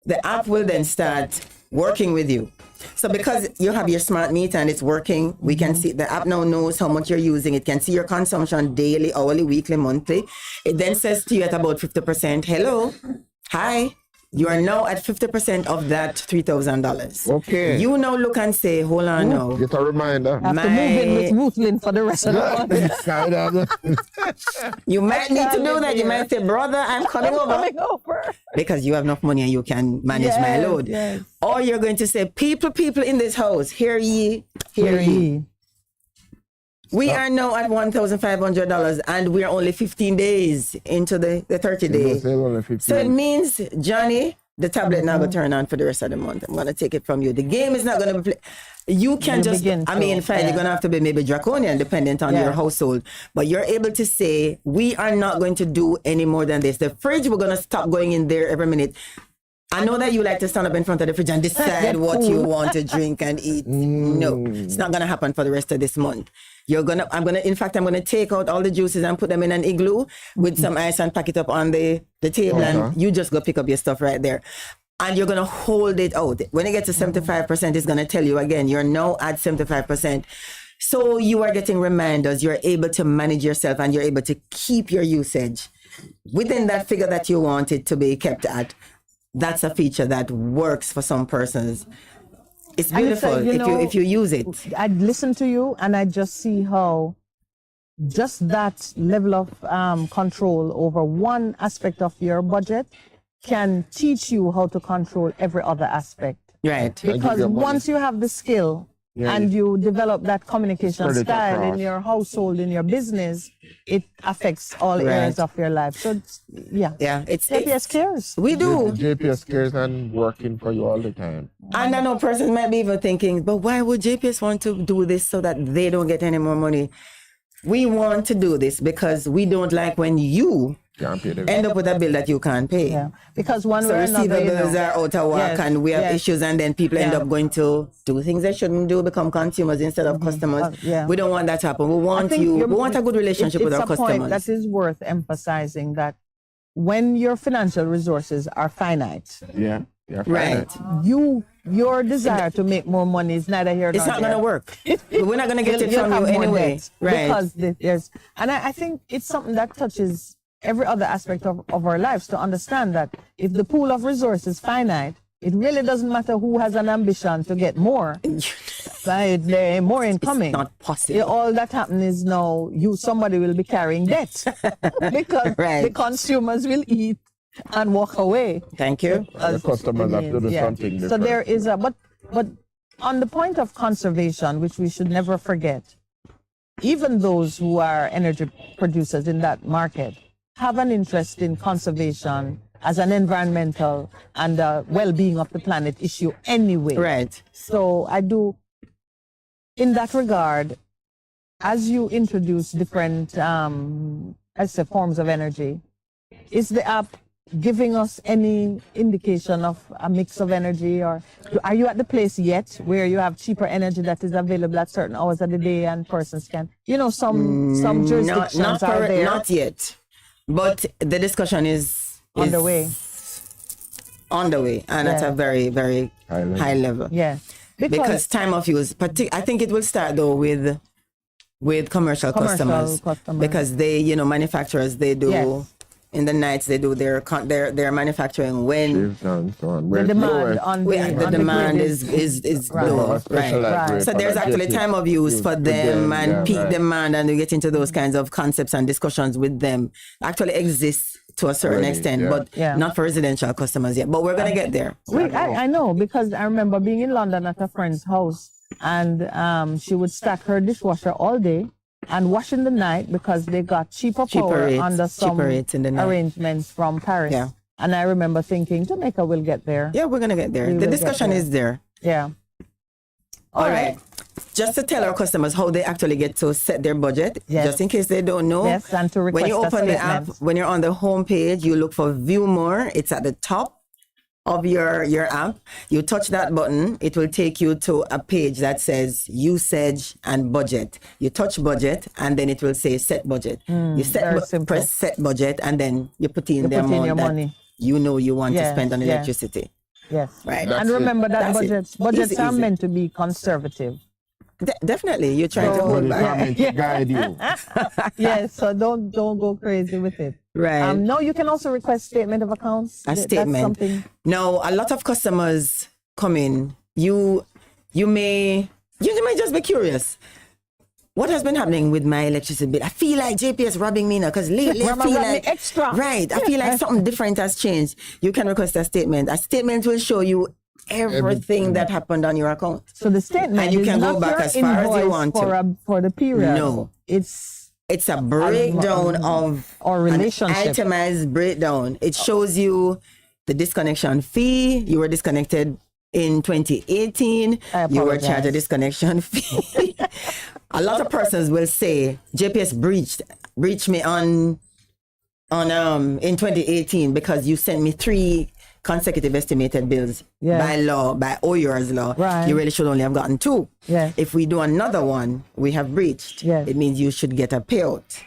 the app will then start working with you. So because you have your smart meter and it's working, we can see the app now knows how much you're using. It can see your consumption daily, hourly, weekly, monthly. It then says to you at about 50%, hello, hi, you are now at 50% of that $3,000. Okay. You now look and say, hold on now. Get a reminder. I have to move in with Ruthlin for the rest of the month. You might need to do that. You might say, brother, I'm coming over. Because you have enough money and you can manage my load. Yes. Or you're going to say, people in this house, hear ye, hear ye. We are now at $1,500 and we're only 15 days into the 30 days. So it means, Johnny, the tablet now will turn on for the rest of the month. I'm going to take it from you. The game is not going to be played. You can fine, you're going to have to be maybe draconian dependent on your household. But you're able to say, we are not going to do any more than this. The fridge, we're going to stop going in there every minute. I know that you like to stand up in front of the fridge and decide what you want to drink and eat. No, it's not going to happen for the rest of this month. I'm going to take out all the juices and put them in an igloo with some ice and pack it up on the table, and you just go pick up your stuff right there. And you're going to hold it out. When it gets to 75%, it's going to tell you again, you're now at 75%. So you are getting reminders. You're able to manage yourself and you're able to keep your usage within that figure that you want it to be kept at. That's a feature that works for some persons. It's beautiful if you use it. I listen to you and I just see how just that level of control over one aspect of your budget can teach you how to control every other aspect. Right. Because once you have the skill and you develop that communication style in your household, in your business, it affects all areas of your life. So, it's JPS cares. We do. JPS cares and working for you all the time. And I know persons might be even thinking, but why would JPS want to do this so that they don't get any more money? We want to do this because we don't like when you end up with a bill that you can't pay. Yeah. Because one so way or another, receivables are out of whack, and we have issues, and then people end up going to do things they shouldn't do, become consumers instead of customers. We don't want that to happen. We want we want a good relationship with our customers. Point that is worth emphasizing, that when your financial resources are finite, your desire to make more money is neither here nor there. It's not going to work. We're not going to get it from you anyway. Because there's, and I think it's something that touches every other aspect of our lives, to understand that if the pool of resources is finite, it really doesn't matter who has an ambition to get more. Right? There are more incoming. It's not possible. All that happens is now somebody will be carrying debt because the consumers will eat and walk away. Thank you. The customers have to do something different. So there is but on the point of conservation, which we should never forget, even those who are energy producers in that market have an interest in conservation as an environmental and well-being of the planet issue anyway. Right. So I do, in that regard, as you introduce different forms of energy, is the app giving us any indication of a mix of energy, or are you at the place yet where you have cheaper energy that is available at certain hours of the day and persons can, some jurisdictions are there? Not yet. But the discussion is underway. And at a very, very high level. Yeah. Because time of use, I think it will start though with commercial customers. Because they, manufacturers, they do in the nights, they do their manufacturing when the demand is low. Right. So there's actually time of use for them and peak demand, and we get into those kinds of concepts and discussions with them. Actually exists to a certain extent, but not for residential customers yet. But we're going to get there. I know, because I remember being in London at a friend's house, and she would stack her dishwasher all day and wash in the night because they got cheaper power rates, under some arrangements from Paris. Yeah. And I remember thinking, Jamaica will get there. Yeah, we're going to get there. The discussion is there. Yeah. All right. Just to tell our customers how they actually get to set their budget, just in case they don't know. Yes, and to request when you open the app, when you're on the home page, you look for View More. It's at the top of your app. You touch that button, it will take you to a page that says usage and budget. You touch budget, and then it will say set budget. You press set budget, and then you put in the amount that you want to spend on electricity. Yes. Right. And remember that budgets are meant to be conservative. Definitely, you're trying to hold back. Guide you. Yes, so don't go crazy with it. Right. No, you can also request statement of accounts. Statement. No, a lot of customers come in. You may just be curious. What has been happening with my electricity bill? I feel like JPS robbing me now, because lately I feel like extra. Right. I feel like something different has changed. You can request a statement. A statement will show you everything that happened on your account. So the statement, and you can go back as far as you want for the period. No, it's a breakdown of our relationship. An itemized breakdown. It shows you the disconnection fee. You were disconnected in 2018. You were charged a disconnection fee. A lot of persons will say JPS breached me on in 2018 because you sent me 3 consecutive estimated bills by law, by OYOR's law. Right. You really should only have gotten 2. Yeah. If we do another one, we have breached. Yeah. It means you should get a payout,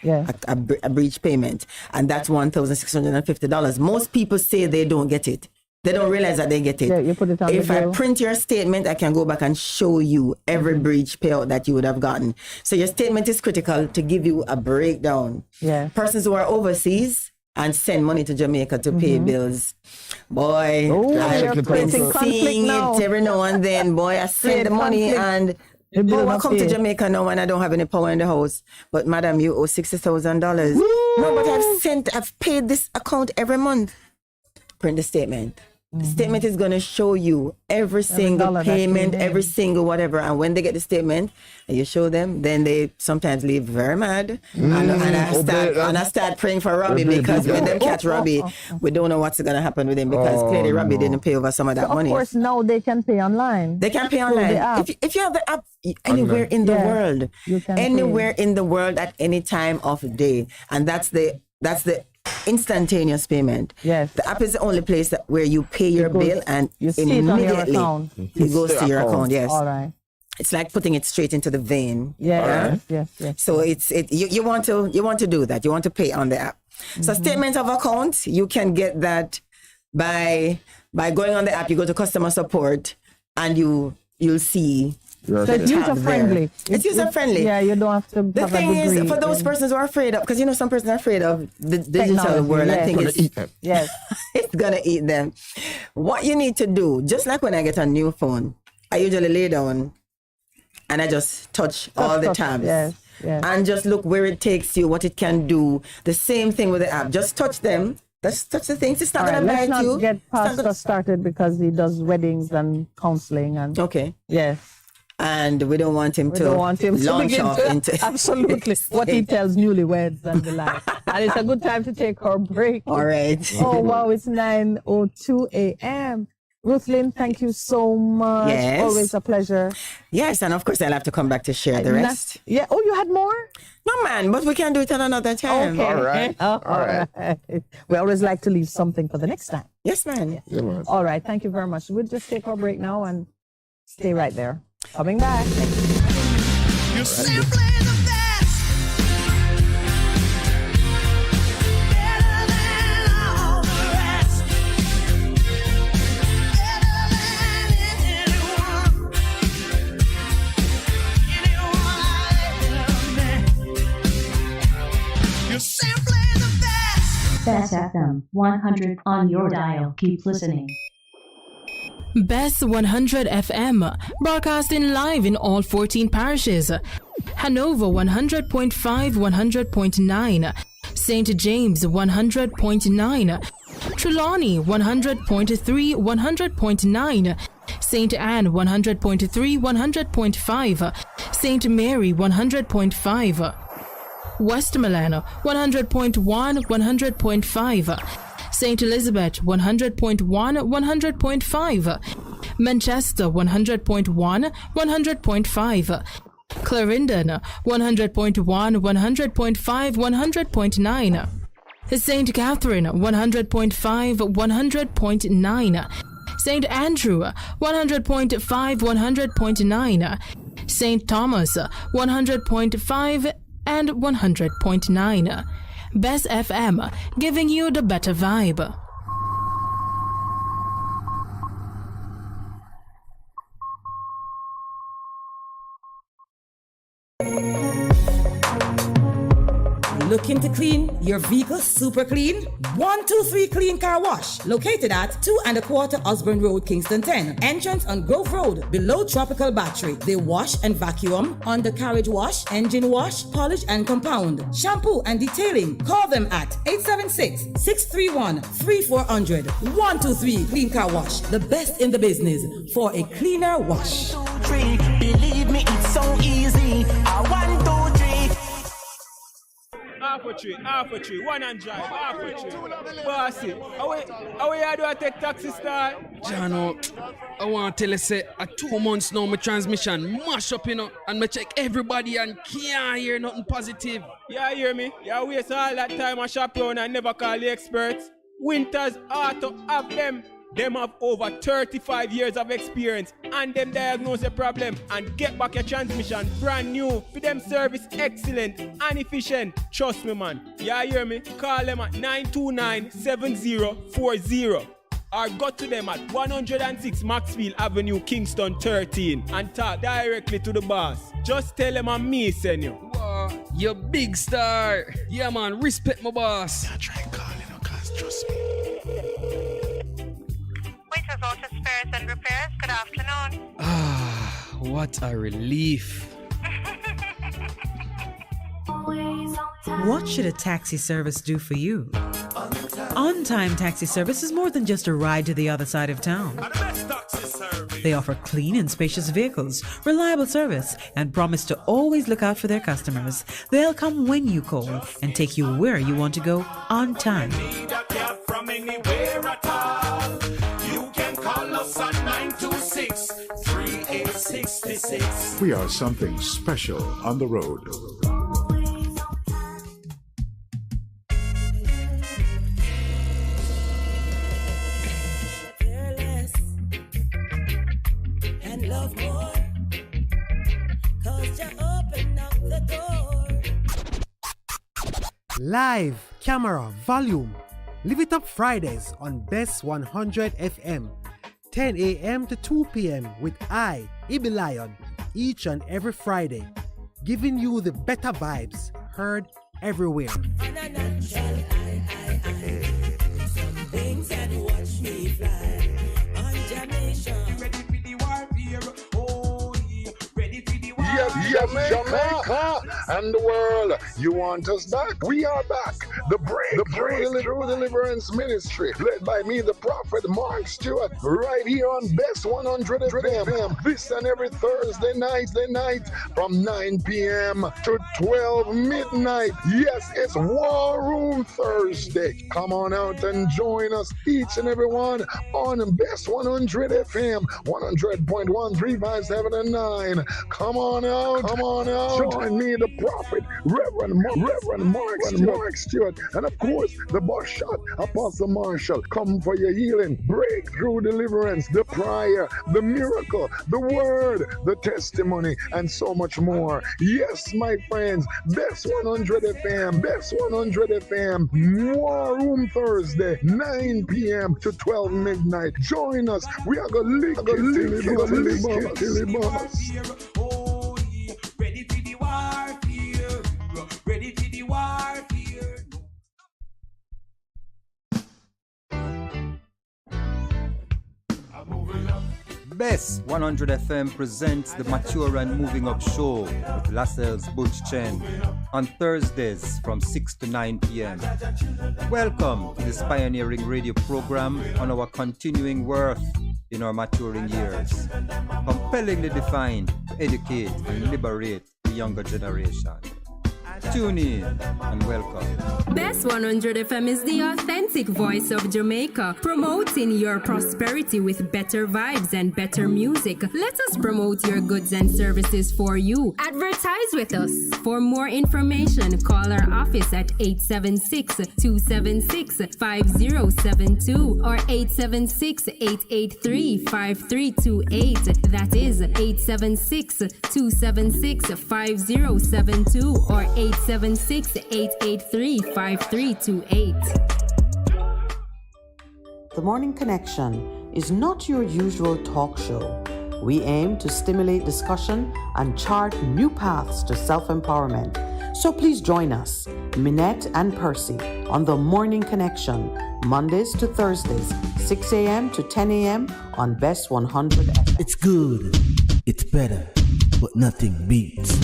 a breach payment, and that's $1,650. Most people say they don't get it. They don't realize that they get it. Yeah, you put it on if I print your statement, I can go back and show you every breach payout that you would have gotten. So your statement is critical to give you a breakdown. Yeah. Persons who are overseas and send money to Jamaica to pay bills. Boy, I've been seeing it every now and then. Boy, I send the money and I come to Jamaica now and I don't have any power in the house. But madam, you owe $60,000. No, but I've paid this account every month. Print the statement. The statement is going to show you every single payment, every single whatever. And when they get the statement and you show them, then they sometimes leave very mad. And I start praying for Robbie, because when them catch Robbie, we don't know what's going to happen with him, because clearly Robbie didn't pay over some of that money. Of course, now they can pay online. They can pay online. If you have the app anywhere in the world, anywhere in the world at any time of day. And that's the instantaneous payment. Yes. The app is the only place where you pay your bill and you see it on your immediately account. it goes to your account. Yes. All right. It's like putting it straight into the vein. Yes. So you want to do that. You want to pay on the app. So statement of account, you can get that by going on the app. You go to customer support and you'll see. So it's user friendly. It's user friendly. Yeah, you don't have to. The thing is, for those persons who are afraid of, because some persons are afraid of the digital world. Yes. I think it's it's gonna eat them. What you need to do, just like when I get a new phone, I usually lay down and I just touch all the tabs. Yes. And just look where it takes you, what it can do. The same thing with the app. Just touch them. Just touch the things. It's not gonna bite you. Let's not get Pastor started because he does weddings and counseling and. Okay. Yes. And we don't want him to launch off into absolutely what he tells newlyweds and the like. And it's a good time to take our break. All right. Oh wow, it's 9:02 a.m. Ruthlyn, thank you so much. Yes. Always a pleasure. Yes, and of course I'll have to come back to share the rest. Yeah. Oh, you had more? No, man, but we can do it at another time. Okay. All right. All right. We always like to leave something for the next time. Yes, man. Yeah. All right. Thank you very much. We'll just take our break now and stay right there. Coming back. You're simply the best. Better than all the rest. Better than anyone. Anyone I've ever met. You're simply the best. Bess FM-100 on your dial. Keep listening. Bess100 FM, broadcasting live in all 14 parishes. Hanover 100.5, 100.9. St. James 100.9. Trelawney 100.3, 100.9. St. Anne 100.3, 100.5. St. Mary 100.5. Westmoreland 100.1, 100.5. St. Elizabeth 100.1, 100.5. Manchester 100.1, 100.5. Clarendon 100.1, 100.5, 100.9. St. Catherine 100.5, 100.9. St. Andrew 100.5, 100.9. St. Thomas 100.5 and 100.9. Bess FM, giving you the better vibe. Looking to clean your vehicle super clean? 123 Clean Car Wash, located at 2 1/4 Osborne Road, Kingston 10. Entrance on Grove Road, below Tropical Battery. They wash and vacuum, undercarriage wash, engine wash, polish and compound, shampoo and detailing. Call them at 876-631-3400. 123 Clean Car Wash, the best in the business for a cleaner wash. 1, 2, 3, believe me, it's so easy. 1, 2, 3. Half a tree, one and drive, half a tree. Bossy, how you do I take taxi star? Jano, I want to tell you, say, 2 months now, my transmission mash up, and I check everybody and can't hear nothing positive. Yeah, hear me? You waste all that time I shop around and never call the experts. Winters Auto have them. Them have over 35 years of experience and them diagnose the problem and get back your transmission brand new. For them service excellent and efficient. Trust me, man. Yeah, hear me? Call them at 929-7040 or go to them at 106 Maxfield Avenue, Kingston 13 and talk directly to the boss. Just tell them I'm me, send you. Wow, you big star. Yeah, man, respect my boss. Yeah, try calling her, cause trust me. Winters Auto Spares and Repairs, good afternoon. Ah, what a relief. What should a taxi service do for you? On-time taxi service is more than just a ride to the other side of town. They offer clean and spacious vehicles, reliable service, and promise to always look out for their customers. They'll come when you call and take you where you want to go on time. Call us at 926-3866. We are something special on the road. Live, camera, volume. Live it up Fridays on Bess100 FM. 10 a.m. to 2 p.m. with I, Ibi Lion, each and every Friday. Giving you the better vibes, heard everywhere. Some things that watch me fly on Jamaica. Ready for the warfare, oh yeah. Ready for the warfare. Yes, Jamaica and the world. You want us back? We are back. The Breakthrough Deliverance Ministry, led by me, the prophet Mark Stewart, right here on Bess100 FM. This and every Thursday night, from 9 p.m. to 12 midnight. Yes, it's War Room Thursday. Come on out and join us, each and every one, on Bess100 FM, 100.1, 357 and 9. Come on out. Join me, the prophet, Reverend Mark Stewart, and of course, the boss shot, Apostle Marshall. Come for your healing, breakthrough, deliverance, the prayer, the miracle, the word, the testimony, and so much more. Yes, my friends, Bess100 FM, War Room Thursday, 9 p.m. to 12 midnight. Join us. We are going to lick it. Oh yeah, ready for the warfare. Ready for the warfare. Bess100 FM presents the Mature and Moving Up Show with Lascelles Butch Chen on Thursdays from 6 to 9 p.m. Welcome to this pioneering radio program on our continuing worth in our maturing years, compellingly defined to educate and liberate the younger generation. Tune in and welcome. Bess100 FM is the authentic voice of Jamaica, promoting your prosperity with better vibes and better music. Let us promote your goods and services for you. Advertise with us. For more information, call our office at 876-276-5072 or 876-883-5328. That is 876-276-5072 or 876-883-5328. The Morning Connection is not your usual talk show. We aim to stimulate discussion and chart new paths to self-empowerment. So please join us, Minett and Percy, on The Morning Connection, Mondays to Thursdays, 6 a.m. to 10 a.m. on Bess100 FM. It's good, it's better, but nothing beats.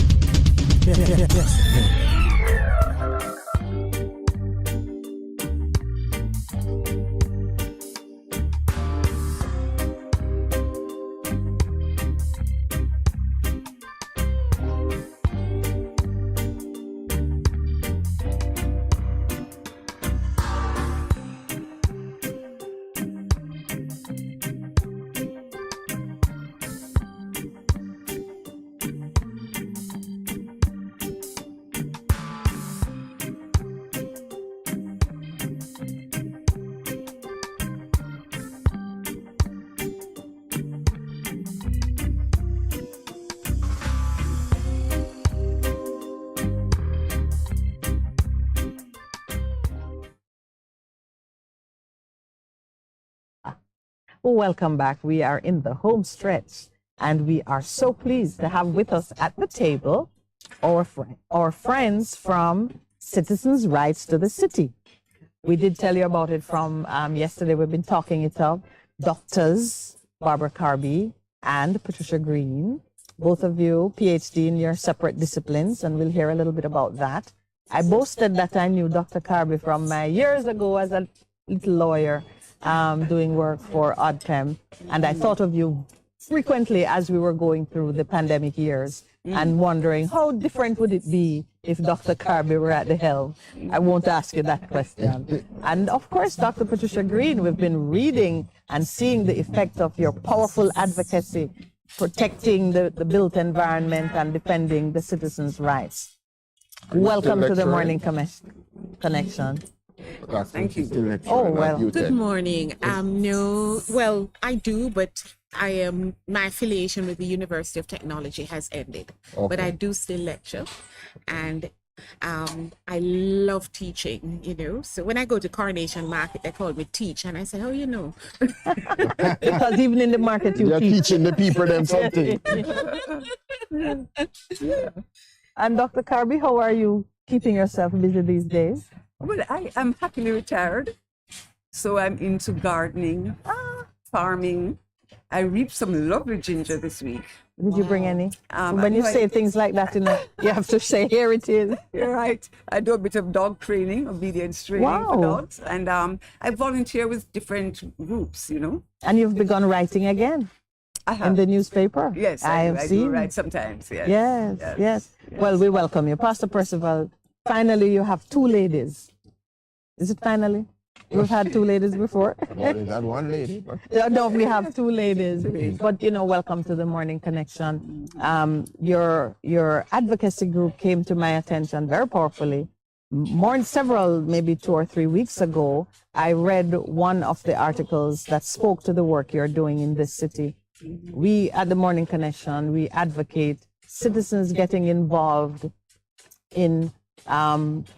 Welcome back. We are in the home stretch, and we are so pleased to have with us at the table our friends from Citizens' Rights to the City. We did tell you about it from yesterday. We've been talking it up. Doctors Barbara Carby and Patricia Green, both of you PhD in your separate disciplines, and we'll hear a little bit about that. I boasted that I knew Dr. Carby from years ago as a little lawyer doing work for ODPEM, and I thought of you frequently as we were going through the pandemic years and wondering how different would it be if Dr. Carby were at the helm. I won't ask you that question. And of course, Dr. Patricia Green, we've been reading and seeing the effect of your powerful advocacy, protecting the built environment and defending the citizens' rights. Welcome to the Morning Connection. Thank you. Oh, well. Good morning. No, well, I do, but my affiliation with the University of Technology has ended. Okay. But I do still lecture, and I love teaching, So when I go to Coronation Market, they call me Teach, and I say, "How you know?" Because even in the market, you're teaching the people them something. And Dr. Kirby, how are you keeping yourself busy these days? Well, I am happily retired, so I'm into gardening, farming. I reaped some lovely ginger this week. Did you bring any? When you say things like that, you have to say, here it is. You're right. I do a bit of dog training, obedience training for dogs. And I volunteer with different groups, And you've begun writing again? I have. In the newspaper? Yes, I do write sometimes, yes. Yes. Well, we welcome you. Pastor Percival, finally you have two ladies. Is it finally? We've had two ladies before. Is that one lady? No, we have two ladies. But, welcome to the Morning Connection. Your advocacy group came to my attention very powerfully. Several, maybe 2 or 3 weeks ago, I read one of the articles that spoke to the work you're doing in this city. We, at the Morning Connection, we advocate citizens getting involved in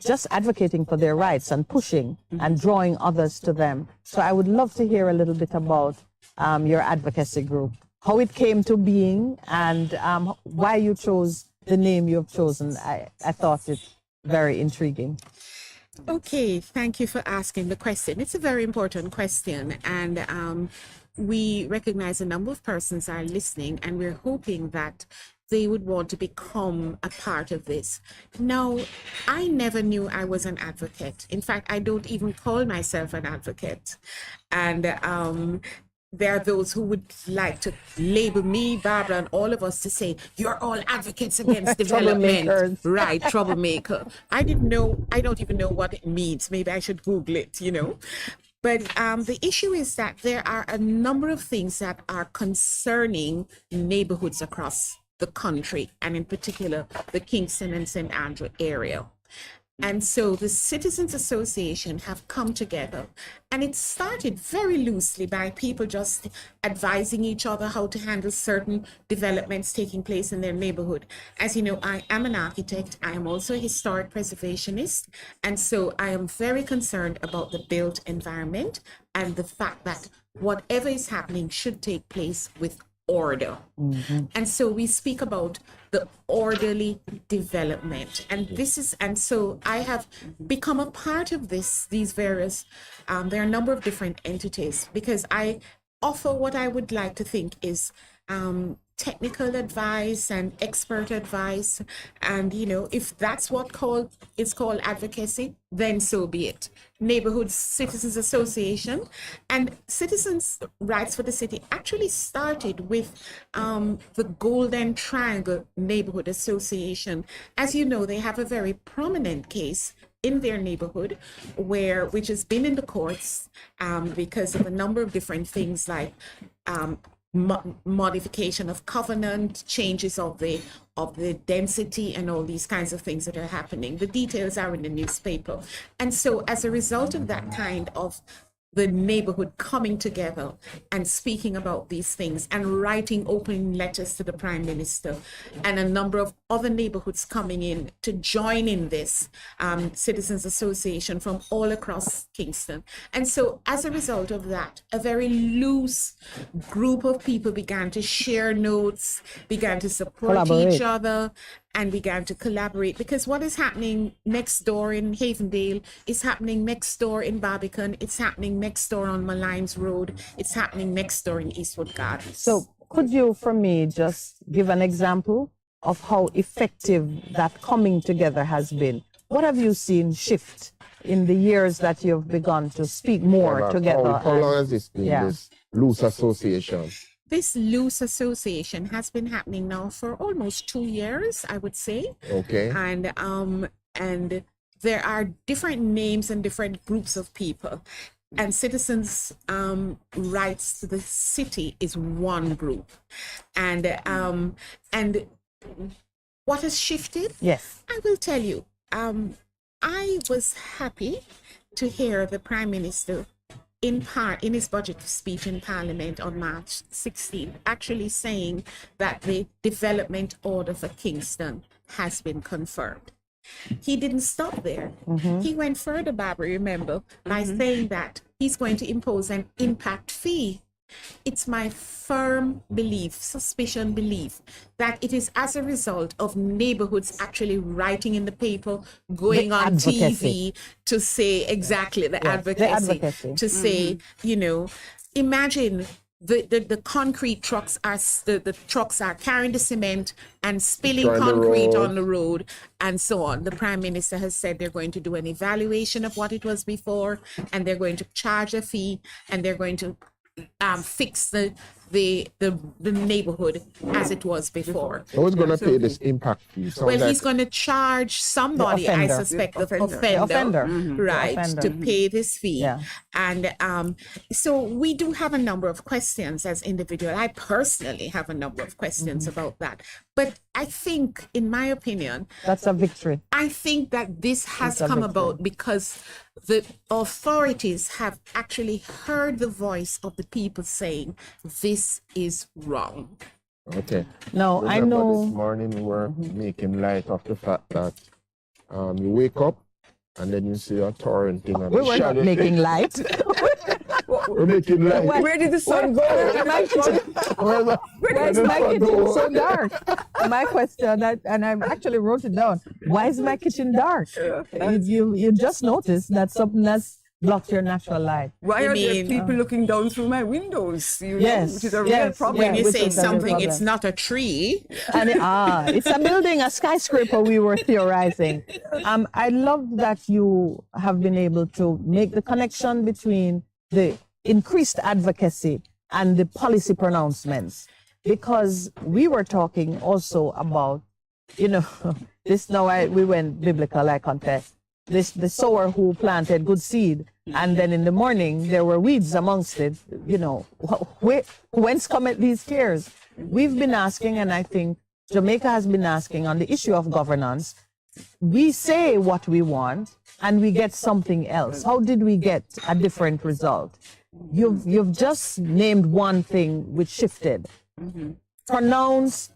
just advocating for their rights and pushing and drawing others to them. So I would love to hear a little bit about your advocacy group, how it came to being, and why you chose the name you've chosen. I thought it very intriguing. Okay, thank you for asking the question. It's a very important question, and we recognize a number of persons are listening, and we're hoping that they would want to become a part of this. Now, I never knew I was an advocate. In fact, I don't even call myself an advocate. And there are those who would like to label me, Barbara, and all of us to say, you're all advocates against development. Right, troublemaker. I don't even know what it means. Maybe I should Google it, But the issue is that there are a number of things that are concerning neighborhoods across the country, and in particular, the Kingston and St. Andrew area. And so the Citizens Association have come together, and it started very loosely by people just advising each other how to handle certain developments taking place in their neighborhood. As you know, I am an architect. I am also a historic preservationist. And so I am very concerned about the built environment and the fact that whatever is happening should take place with order. And so we speak about the orderly development, and so I have become a part of these various there are a number of different entities, because I offer what I would like to think is technical advice and expert advice, and if that's what is called advocacy, then so be it. Neighborhood Citizens Association and Citizens Rights for the City actually started with the Golden Triangle Neighborhood Association. As you know, they have a very prominent case in their neighborhood which has been in the courts because of a number of different things like modification of covenant, changes of the density, and all these kinds of things that are happening. The details are in the newspaper. And so as a result of that kind of the neighborhood coming together and speaking about these things and writing open letters to the Prime Minister, and a number of other neighborhoods coming in to join in this Citizens Association from all across Kingston. And so as a result of that, a very loose group of people began to share notes, began to support each other, and began to collaborate, because what is happening next door in Havendale is happening next door in Barbican, it's happening next door on Malines Road, it's happening next door in Eastwood Gardens. So could you, for me, just give an example of how effective that coming together has been? What have you seen shift in the years that you've begun to speak more together? How long has this been, this loose association? This loose association has been happening now for almost 2 years, I would say. Okay. And there are different names and different groups of people. And Citizens Rights to the City is one group. And what has shifted? Yes. I will tell you. I was happy to hear the Prime Minister in his budget speech in Parliament on March 16th, actually saying that the development order for Kingston has been confirmed. He didn't stop there. He went further, Barbara, remember, by saying that he's going to impose an impact fee. It's my firm belief, suspicion belief, that it is as a result of neighborhoods actually writing in the paper, going on TV to say exactly the advocacy, to say, you know, imagine the concrete trucks are the trucks are carrying the cement and spilling concrete on the road and so on. The Prime Minister has said they're going to do an evaluation of what it was before, and they're going to charge a fee, and they're going to fix the neighborhood as it was before. Who's going to pay this impact fee? Well, he's going to charge somebody, I suspect, the offender, right, to pay this fee. Yeah. And so we do have a number of questions as individuals. I personally have a number of questions about that. But I think, in my opinion, that's a victory. I think that this has come about because the authorities have actually heard the voice of the people saying this is wrong. Okay. No, I know. This morning we were making light of the fact that you wake up and then you see a torrent thing. We were not making light. We're making light. Where did the sun go? Where is my kitchen so dark? My question, and I actually wrote it down. Why is my kitchen dark? You just noticed that something has blocked your natural light. Why are there people looking down through my windows? Yes, which is a real problem. When you say something, it's not a tree. And it's a building, a skyscraper. We were theorizing. I love that you have been able to make the connection between the increased advocacy and the policy pronouncements, because we were talking also about, you know, this now we went biblical, I confess. The sower who planted good seed, and then in the morning there were weeds amongst it. You know, whence cometh these cares? We've been asking, and I think Jamaica has been asking on the issue of governance. We say what we want, and we get something else. How did we get a different result? You've just named one thing which shifted. Pronounced,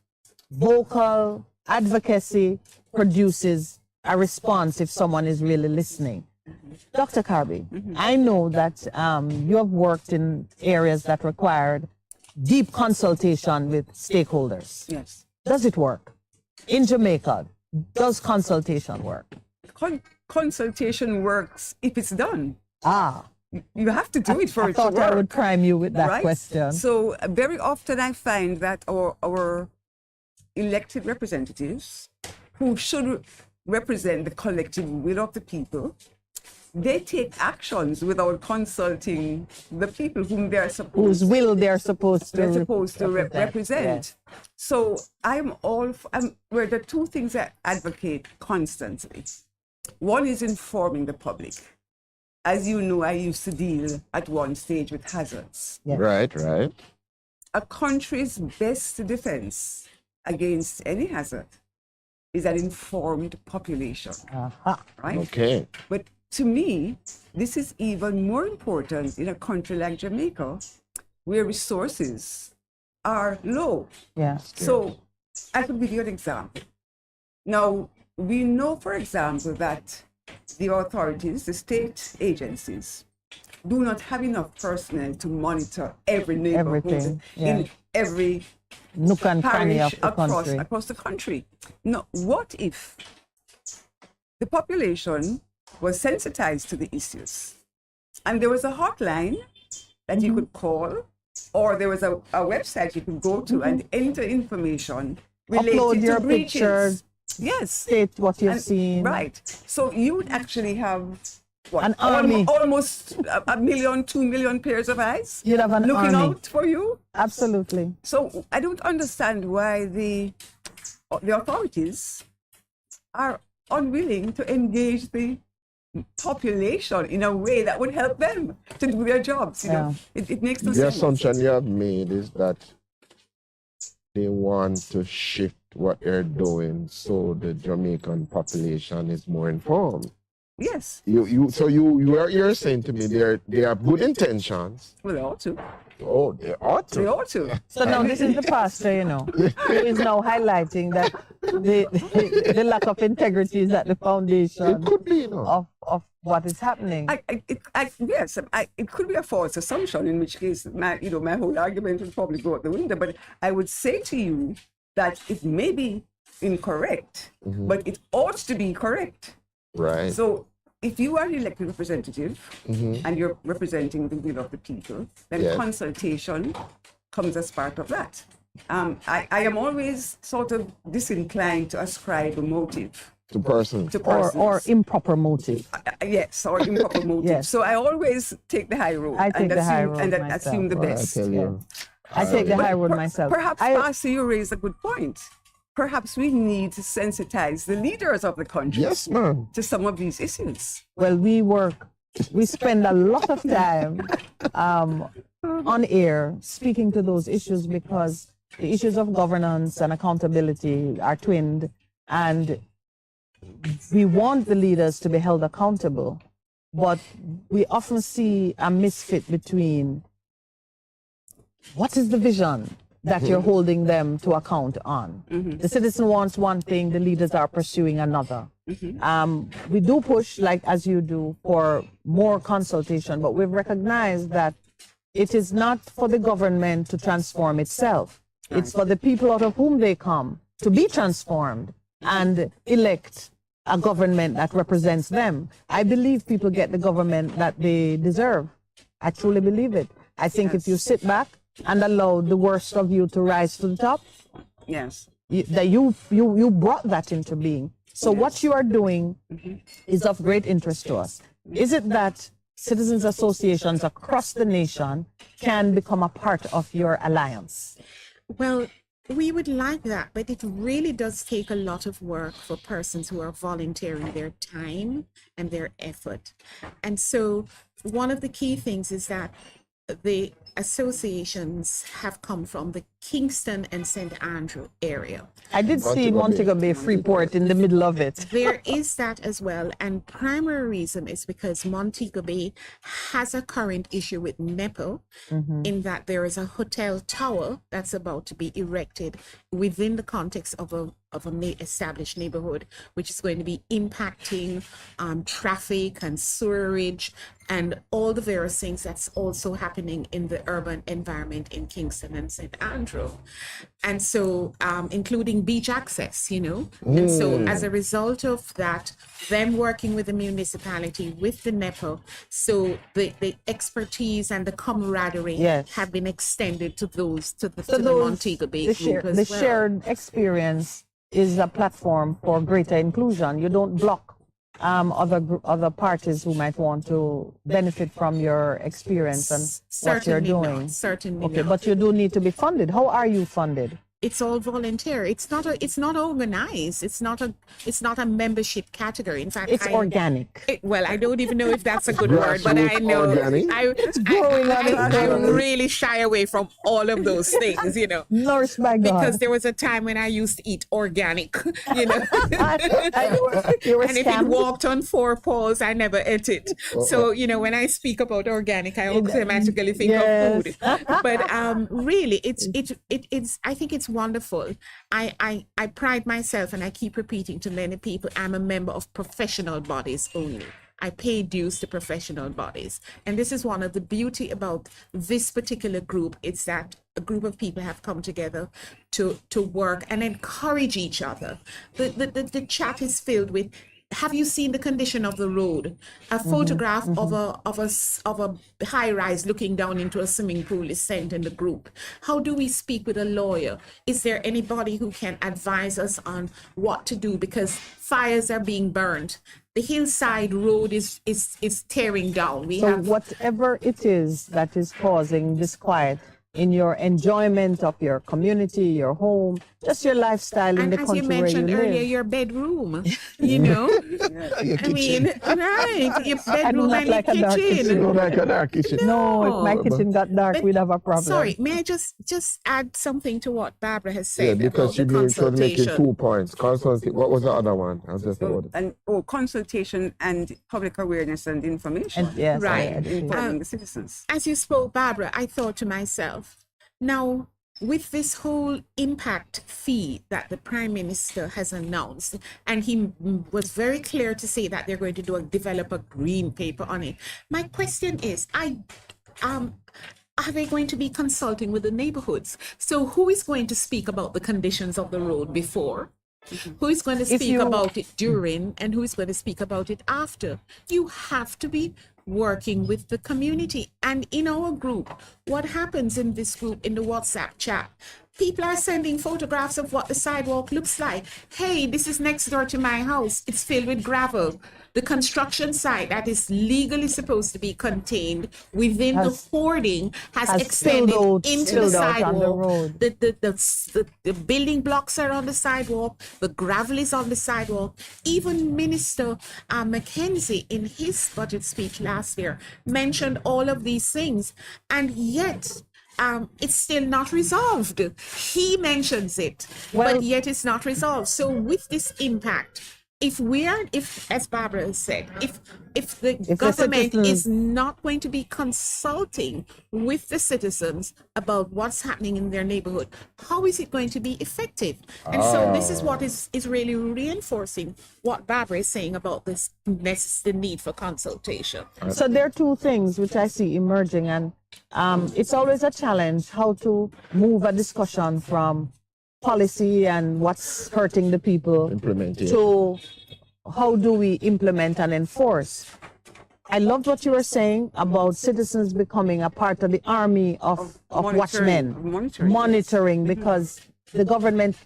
vocal advocacy produces a response if someone is really listening. Dr. Karbi, I know that you have worked in areas that required deep consultation with stakeholders. Yes. Does it work? In Jamaica, does consultation work? Consultation works if it's done. You have to do it for it to work. I thought I would prime you with that question. So very often I find that our elected representatives, who should represent the collective will of the people, they take actions without consulting the people whom they're supposed whose will they're supposed to represent. Yes. So where the two things I advocate constantly. One is informing the public. As you know, I used to deal at one stage with hazards. Yes. Right. A country's best defense against any hazard is an informed population. Right? Okay. But to me, this is even more important in a country like Jamaica, where resources are low. Yeah. So I could give you an example. Now, we know, for example, that the authorities, the state agencies, do not have enough personnel to monitor every neighborhood in every nook and cranny of the country. Across the country. Now, what if the population was sensitized to the issues and there was a hotline that you could call, or there was a website you could go to and enter information related upload to your breaches. pictures, yes, state what you've seen. Right. So you would actually have an army, almost 1 million, 2 million pairs of eyes. You'd have an looking army out for you. Absolutely. So I don't understand why the authorities are unwilling to engage the population in a way that would help them to do their jobs. You know, it makes no sense. The assumption you have made is that they want to shift what they're doing so the Jamaican population is more informed. Yes. You're saying to me they have good intentions. Well, they ought to. Oh, they ought to. They ought to. So now this is the pastor, who is now highlighting that the lack of integrity is at the foundation It could be, of what is happening. Yes, it could be a false assumption, in which case my whole argument would probably go out the window. But I would say to you that it may be incorrect, but it ought to be correct. Right. So if you are an elected representative and you're representing the will of the people, then consultation comes as part of that. I am always sort of disinclined to ascribe a motive to persons. Or improper motive. Yes, or improper motive. Yes. So I always take the high road. I take the high road and myself. assume the best. I take the high road myself. Perhaps, Pastor, you raise a good point. Perhaps we need to sensitize the leaders of the country to some of these issues. Well, we spend a lot of time on air speaking to those issues because the issues of governance and accountability are twinned, and we want the leaders to be held accountable, but we often see a misfit between what is the vision that you're holding them to account on. The citizen wants one thing, the leaders are pursuing another. We do push, like as you do, for more consultation, but we've recognized that it is not for the government to transform itself. It's for the people out of whom they come to be transformed and elect a government that represents them. I believe people get the government that they deserve. I truly believe it. I think if you sit back and allow the worst of you to rise to the top, that you brought that into being. So what you are doing is of great interest to us. Is it that citizens associations across the nation can become a part of your alliance? Well, we would like that, but it really does take a lot of work for persons who are volunteering their time and their effort. And so one of the key things is that the associations have come from the Kingston and St. Andrew area. I did see Montego Bay, Freeport in the middle of it. There is that as well. And primary reason is because Montego Bay has a current issue with NEPO in that there is a hotel tower that's about to be erected within the context of an established neighborhood, which is going to be impacting traffic and sewerage and all the various things that's also happening in the urban environment in Kingston and St. Andrew. And so, including beach access, And so as a result of that, them working with the municipality, with the NEPO, so the expertise and the camaraderie have been extended to the Montego Bay group as well. The shared experience is a platform for greater inclusion. You don't block other parties who might want to benefit from your experience and what you're doing. Certainly Okay, not. but you do need to be funded. How are you funded? It's all volunteer. It's not organized. It's not a membership category. In fact, it's organic. I don't even know if that's a good word, but I know I really shy away from all of those things, Nourished by God. Because there was a time when I used to eat organic, You were and if it walked on four paws, I never ate it. So, when I speak about organic, I automatically think of food. But really, it's I think it's wonderful. I pride myself, and I keep repeating to many people, I'm a member of professional bodies only. I pay dues to professional bodies. And this is one of the beauty about this particular group. It's that a group of people have come together to work and encourage each other. The chat is filled with, have you seen the condition of the road? A photograph of a high rise looking down into a swimming pool is sent in the group. How do we speak with a lawyer? Is there anybody who can advise us on what to do? Because fires are being burned. The hillside road is tearing down. Whatever it is that is causing disquiet in your enjoyment of your community, your home, just your lifestyle in the country where you live. And as you mentioned earlier, your bedroom, you know. I mean, right, your bedroom and your kitchen. Like a dark kitchen. No, if my kitchen got dark, we'd have a problem. Sorry, may I just add something to what Barbara has said? Yeah, because you were making 2 points. What was the other one? I was just consultation and public awareness and information. Yes, right. Informing the citizens. As you spoke, Barbara, I thought to myself, now, with this whole impact fee that the Prime Minister has announced, and he was very clear to say that they're going to develop a green paper on it. My question is, are they going to be consulting with the neighborhoods? So who is going to speak about the conditions of the road before? Who is going to speak about it during, and who is going to speak about it after? You have to be working with the community. And in our group, what happens in this group, in the WhatsApp chat, people are sending photographs of what the sidewalk looks like. Hey, this is next door to my house. It's filled with gravel. The construction site that is legally supposed to be contained within the hoarding has extended into the sidewalk. The building blocks are on the sidewalk. The gravel is on the sidewalk. Even Minister Mackenzie, in his budget speech last year, mentioned all of these things. And yet, it's still not resolved. He mentions it, but yet it's not resolved. So with this impact, if as Barbara has said, if the government is not going to be consulting with the citizens about what's happening in their neighborhood, how is it going to be effective? And so this is what is really reinforcing what Barbara is saying about this the need for consultation. So there are 2 things which I see emerging, and it's always a challenge how to move a discussion from policy and what's hurting the people to how do we implement and enforce. I loved what you were saying about citizens becoming a part of the army of watchmen, monitoring, because the government,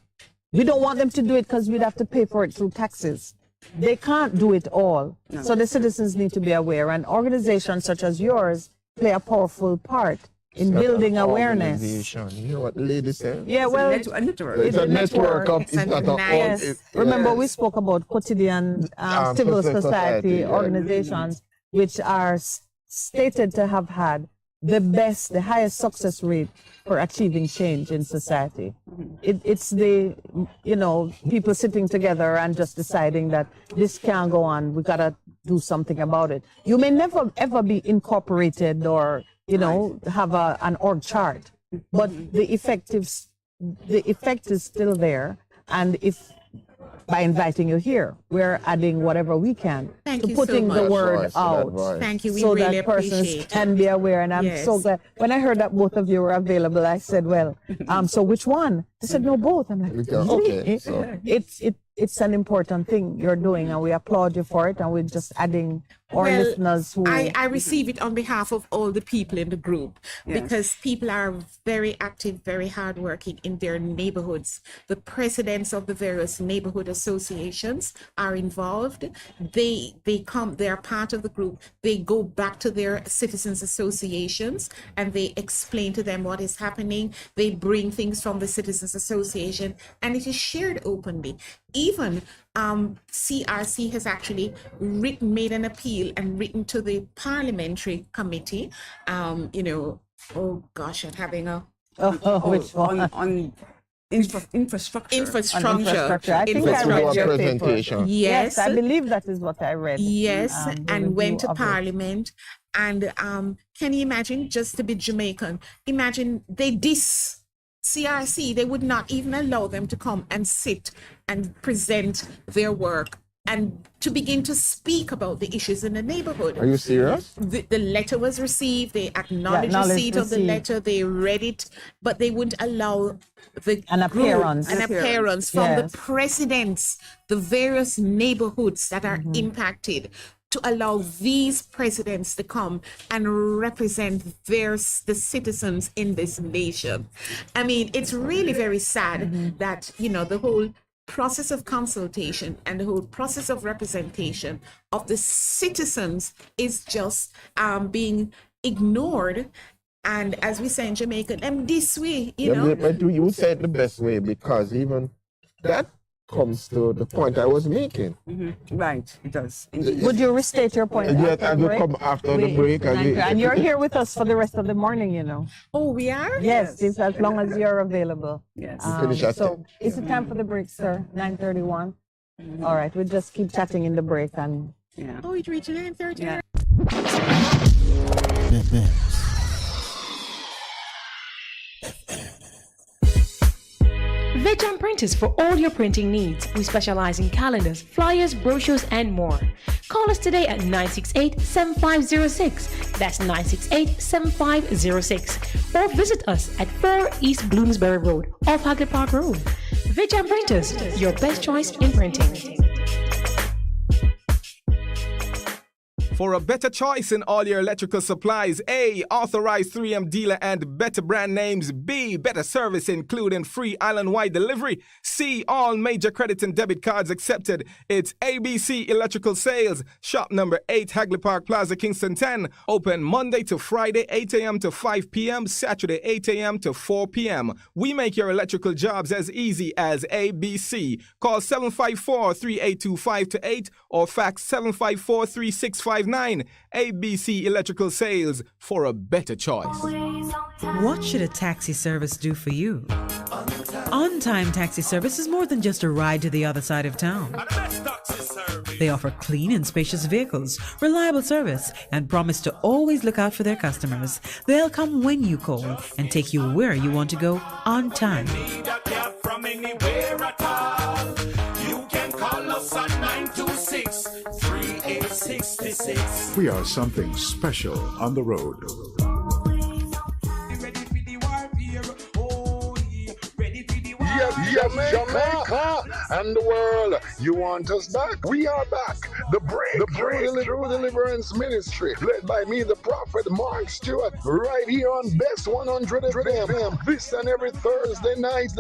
we don't want them to do it because we'd have to pay for it through taxes. They can't do it all. No. So the citizens need to be aware, and organizations such as yours play a powerful part in building awareness. You hear what the lady said? Yeah, well, it's a network of, it's not yes. Remember, we spoke about quotidian civil society organizations, which are stated to have had the highest success rate for achieving change in society. It's the, people sitting together and just deciding that this can't go on, we gotta do something about it. You may never ever be incorporated or have an org chart, but the effect is still there. And if by inviting you here, we're adding whatever we can to putting the word out. Thank you. We so really that persons can be aware. And I'm so glad. When I heard that both of you were available, I said, well, so which one? They said, no, both. I'm like, okay. It's an important thing you're doing, and we applaud you for it. And we're just adding our listeners who... I receive it on behalf of all the people in the group, because people are very active, very hardworking in their neighborhoods. The presidents of the various neighborhood associations are involved. They are part of the group. They go back to their citizens associations and they explain to them what is happening. They bring things from the citizens association and it is shared openly. Even CRC has actually made an appeal and written to the parliamentary committee. Oh gosh, I'm having a which one? on infrastructure. I think I read your paper. Yes, I believe that is what I read. Yes, and went to Parliament. And can you imagine, just to be Jamaican, imagine they diss CRC, they would not even allow them to come and sit and present their work and to begin to speak about the issues in the neighborhood. Are you serious? The letter was received, they acknowledged receipt of the letter, they read it, but they wouldn't allow an appearance from the presidents, the various neighborhoods that are impacted, to allow these presidents to come and represent the citizens in this nation. I mean, it's really very sad that, the whole process of consultation and the whole process of representation of the citizens is just being ignored And as we say in Jamaica, them this way, you Yeah, know. but you said the best way, because even that comes to the point I was making. Right, it does. Would you restate your point? Yes, I will come after the break. And you're here with us for the rest of the morning, you know. Oh, we are? Yes, it's as long as you're available. Yes. Finish at So it's the time for the break, sir. 9:31. All right, we'll just keep chatting in the break. And yeah. Oh, it reached 9:30. Yeah. Vejan Printers for all your printing needs. We specialize in calendars, flyers, brochures, and more. Call us today at 968-7506. That's 968-7506. Or visit us at 4 East Bloomsbury Road, off Hagley Park Road. Vejan Printers, your best choice in printing. For a better choice in all your electrical supplies, A, authorized 3M dealer and better brand names. B, better service including free island-wide delivery. C, all major credit and debit cards accepted. It's ABC Electrical Sales. Shop number 8, Hagley Park Plaza, Kingston 10. Open Monday to Friday, 8 a.m. to 5 p.m., Saturday, 8 a.m. to 4 p.m. We make your electrical jobs as easy as ABC. Call 754-3825-8 or fax 754-3659. ABC Electrical Sales, for a better choice. What should a taxi service do for you? On-time taxi service is more than just a ride to the other side of town. They offer clean and spacious vehicles, reliable service, and promise to always look out for their customers. They'll come when you call and take you where you want to go on time. From anywhere at all. You can call us at 926-3866. We are something special on the road. Yes, Jamaica and the world, you want us back? We are back. The True Deliverance Ministry, led by me, the prophet Mark Stewart, right here on Bess100 FM. This and every Thursday night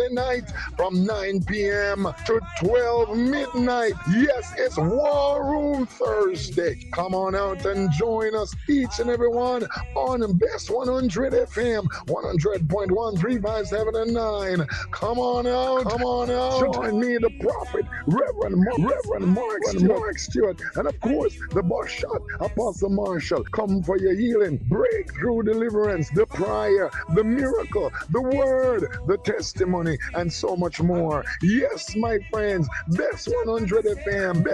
from 9 p.m. to 12 midnight. Yes, it's War Room Thursday. Come on out and join us, each and every one, on Bess100 FM, 100.1, 3, 5, 7, and 9. Come on out. Join me, the prophet, Reverend Mark Stewart, and of course, the boss shot, Apostle Marshall. Come for your healing, breakthrough, deliverance, the prayer, the miracle, the word, the testimony, and so much more. Yes, my friends, Bess100 FM,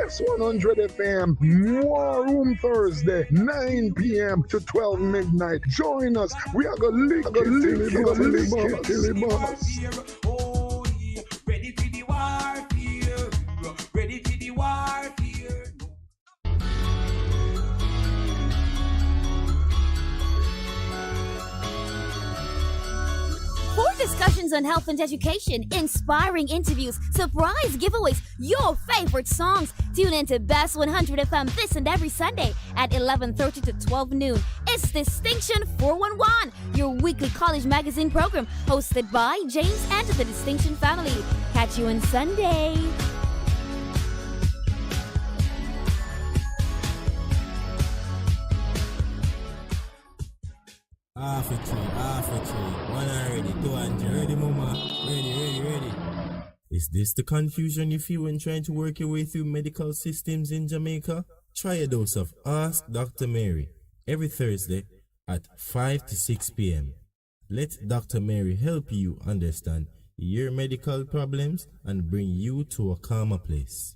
War Room Thursday, 9 p.m. to 12 midnight. Join us. We are going to lick it till it busts. Ready for the warfare. Ready for the warfare. For discussions on health and education, inspiring interviews, surprise giveaways, your favorite songs, tune in to Bess100 FM this and every Sunday at 11:30 to 12 noon. It's Distinction 411, your weekly college magazine program hosted by James and the Distinction family. Catch you on Sunday. Half a tree. One already, 200. Ready, mama? Ready. Is this the confusion you feel when trying to work your way through medical systems in Jamaica? Try a dose of Ask Dr. Mary every Thursday at 5 to 6 p.m. Let Dr. Mary help you understand your medical problems and bring you to a calmer place.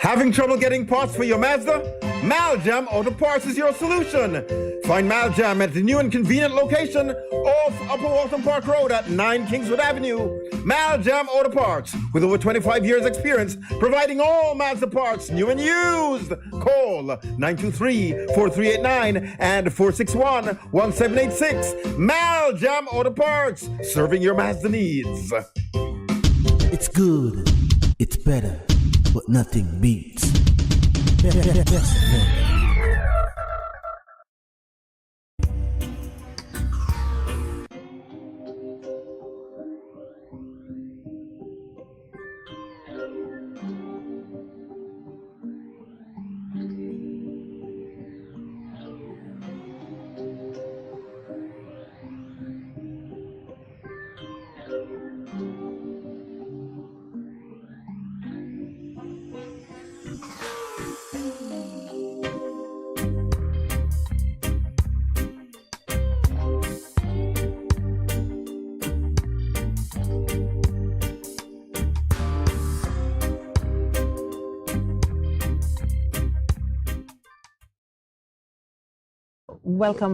Having trouble getting parts for your Mazda? Maljam Auto Parts is your solution. Find Maljam at the new and convenient location off Upper Waltham Park Road at 9 Kingswood Avenue. Maljam Auto Parts, with over 25 years experience, providing all Mazda parts, new and used. Call 923-4389 and 461-1786. Maljam Auto Parts, serving your Mazda needs. It's good, it's better, but nothing beats. Welcome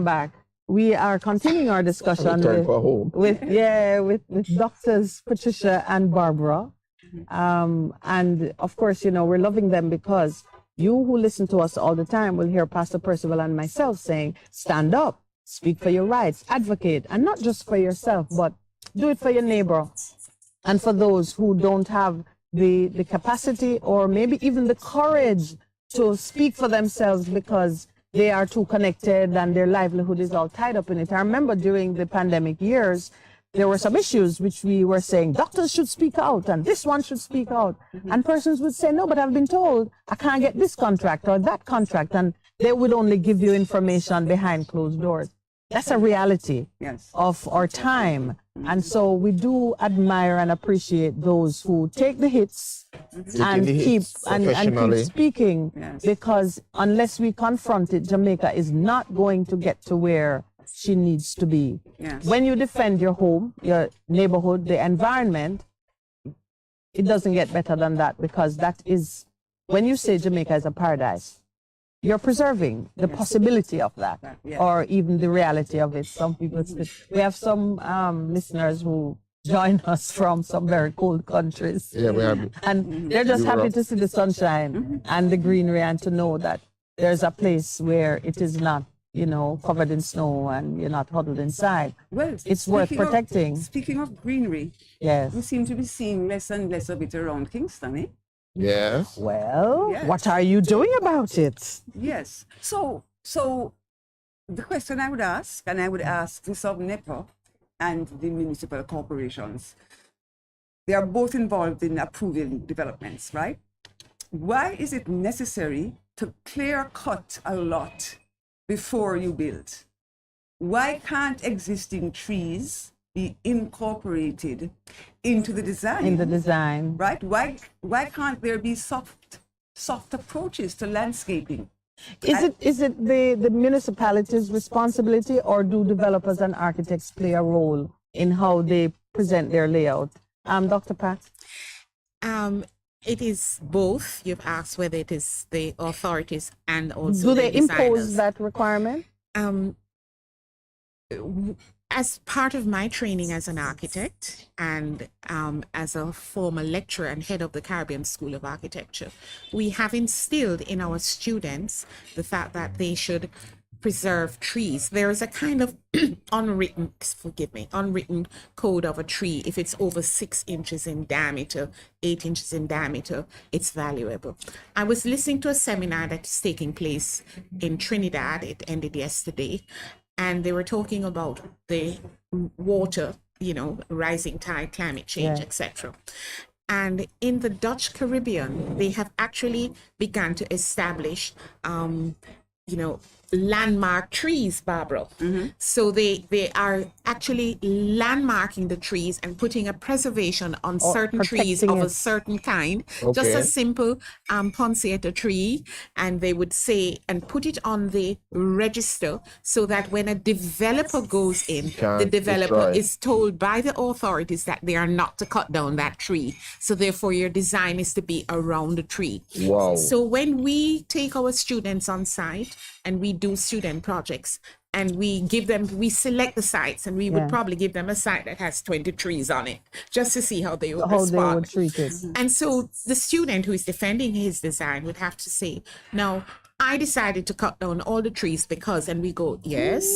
back. We are continuing our discussion with doctors Patricia and Barbara. And of course, you know, we're loving them because you who listen to us all the time will hear Pastor Percival and myself saying, stand up, speak for your rights, advocate, and not just for yourself, but do it for your neighbor and for those who don't have the capacity or maybe even the courage to speak for themselves because they are too connected and their livelihood is all tied up in it. I remember during the pandemic years, there were some issues which we were saying, doctors should speak out and this one should speak out. And persons would say, no, but I've been told I can't get this contract or that contract. And they would only give you information behind closed doors. That's a reality of our time. And so we do admire and appreciate those who take the hits and keep speaking, because unless we confront it, Jamaica is not going to get to where she needs to be. When you defend your home, your neighborhood, the environment, it doesn't get better than that, because that is, when you say Jamaica is a paradise, you're preserving the possibility of that, or even the reality of it. Some people, we have some listeners who join us from some very cold countries. Yeah, we have. And they're just happy to see the sunshine and the greenery and to know that there's a place where it is not, you know, covered in snow and you're not huddled inside. Well, it's worth protecting. Speaking of greenery, we seem to be seeing less and less of it around Kingston, eh? Yes. Well, what are you doing about it? Yes. So the question I would ask, and I would ask this of NEPA and the municipal corporations, they are both involved in approving developments, right? Why is it necessary to clear cut a lot before you build? Why can't existing trees be incorporated into the design? In the design. Right? Why can't there be soft approaches to landscaping? Is it the municipality's responsibility, or do developers and architects play a role in how they present their layout? Dr. Pat? It is both. You've asked whether it is the authorities and also do they the designers. impose that requirement? As part of my training as an architect and as a former lecturer and head of the Caribbean School of Architecture, we have instilled in our students the fact that they should preserve trees. There is a kind of unwritten code of a tree. If it's over 6 inches in diameter, 8 inches in diameter, it's valuable. I was listening to a seminar that's taking place in Trinidad. It ended yesterday. And they were talking about the water, you know, rising tide, climate change, etc. And in the Dutch Caribbean, they have actually begun to establish, landmark trees, Barbara. So they are actually landmarking the trees and putting a preservation on certain trees of a certain kind. Just a simple poinsettia tree, and they would say and put it on the register so that when a developer goes in, the developer is told by the authorities that they are not to cut down that tree. So therefore your design is to be around the tree. Wow. So when we take our students on site and we do student projects and we select the sites, and we would probably give them a site that has 20 trees on it just to see how they would respond. They would treat it. And so the student who is defending his design would have to say, no, I decided to cut down all the trees because, and we go, yes.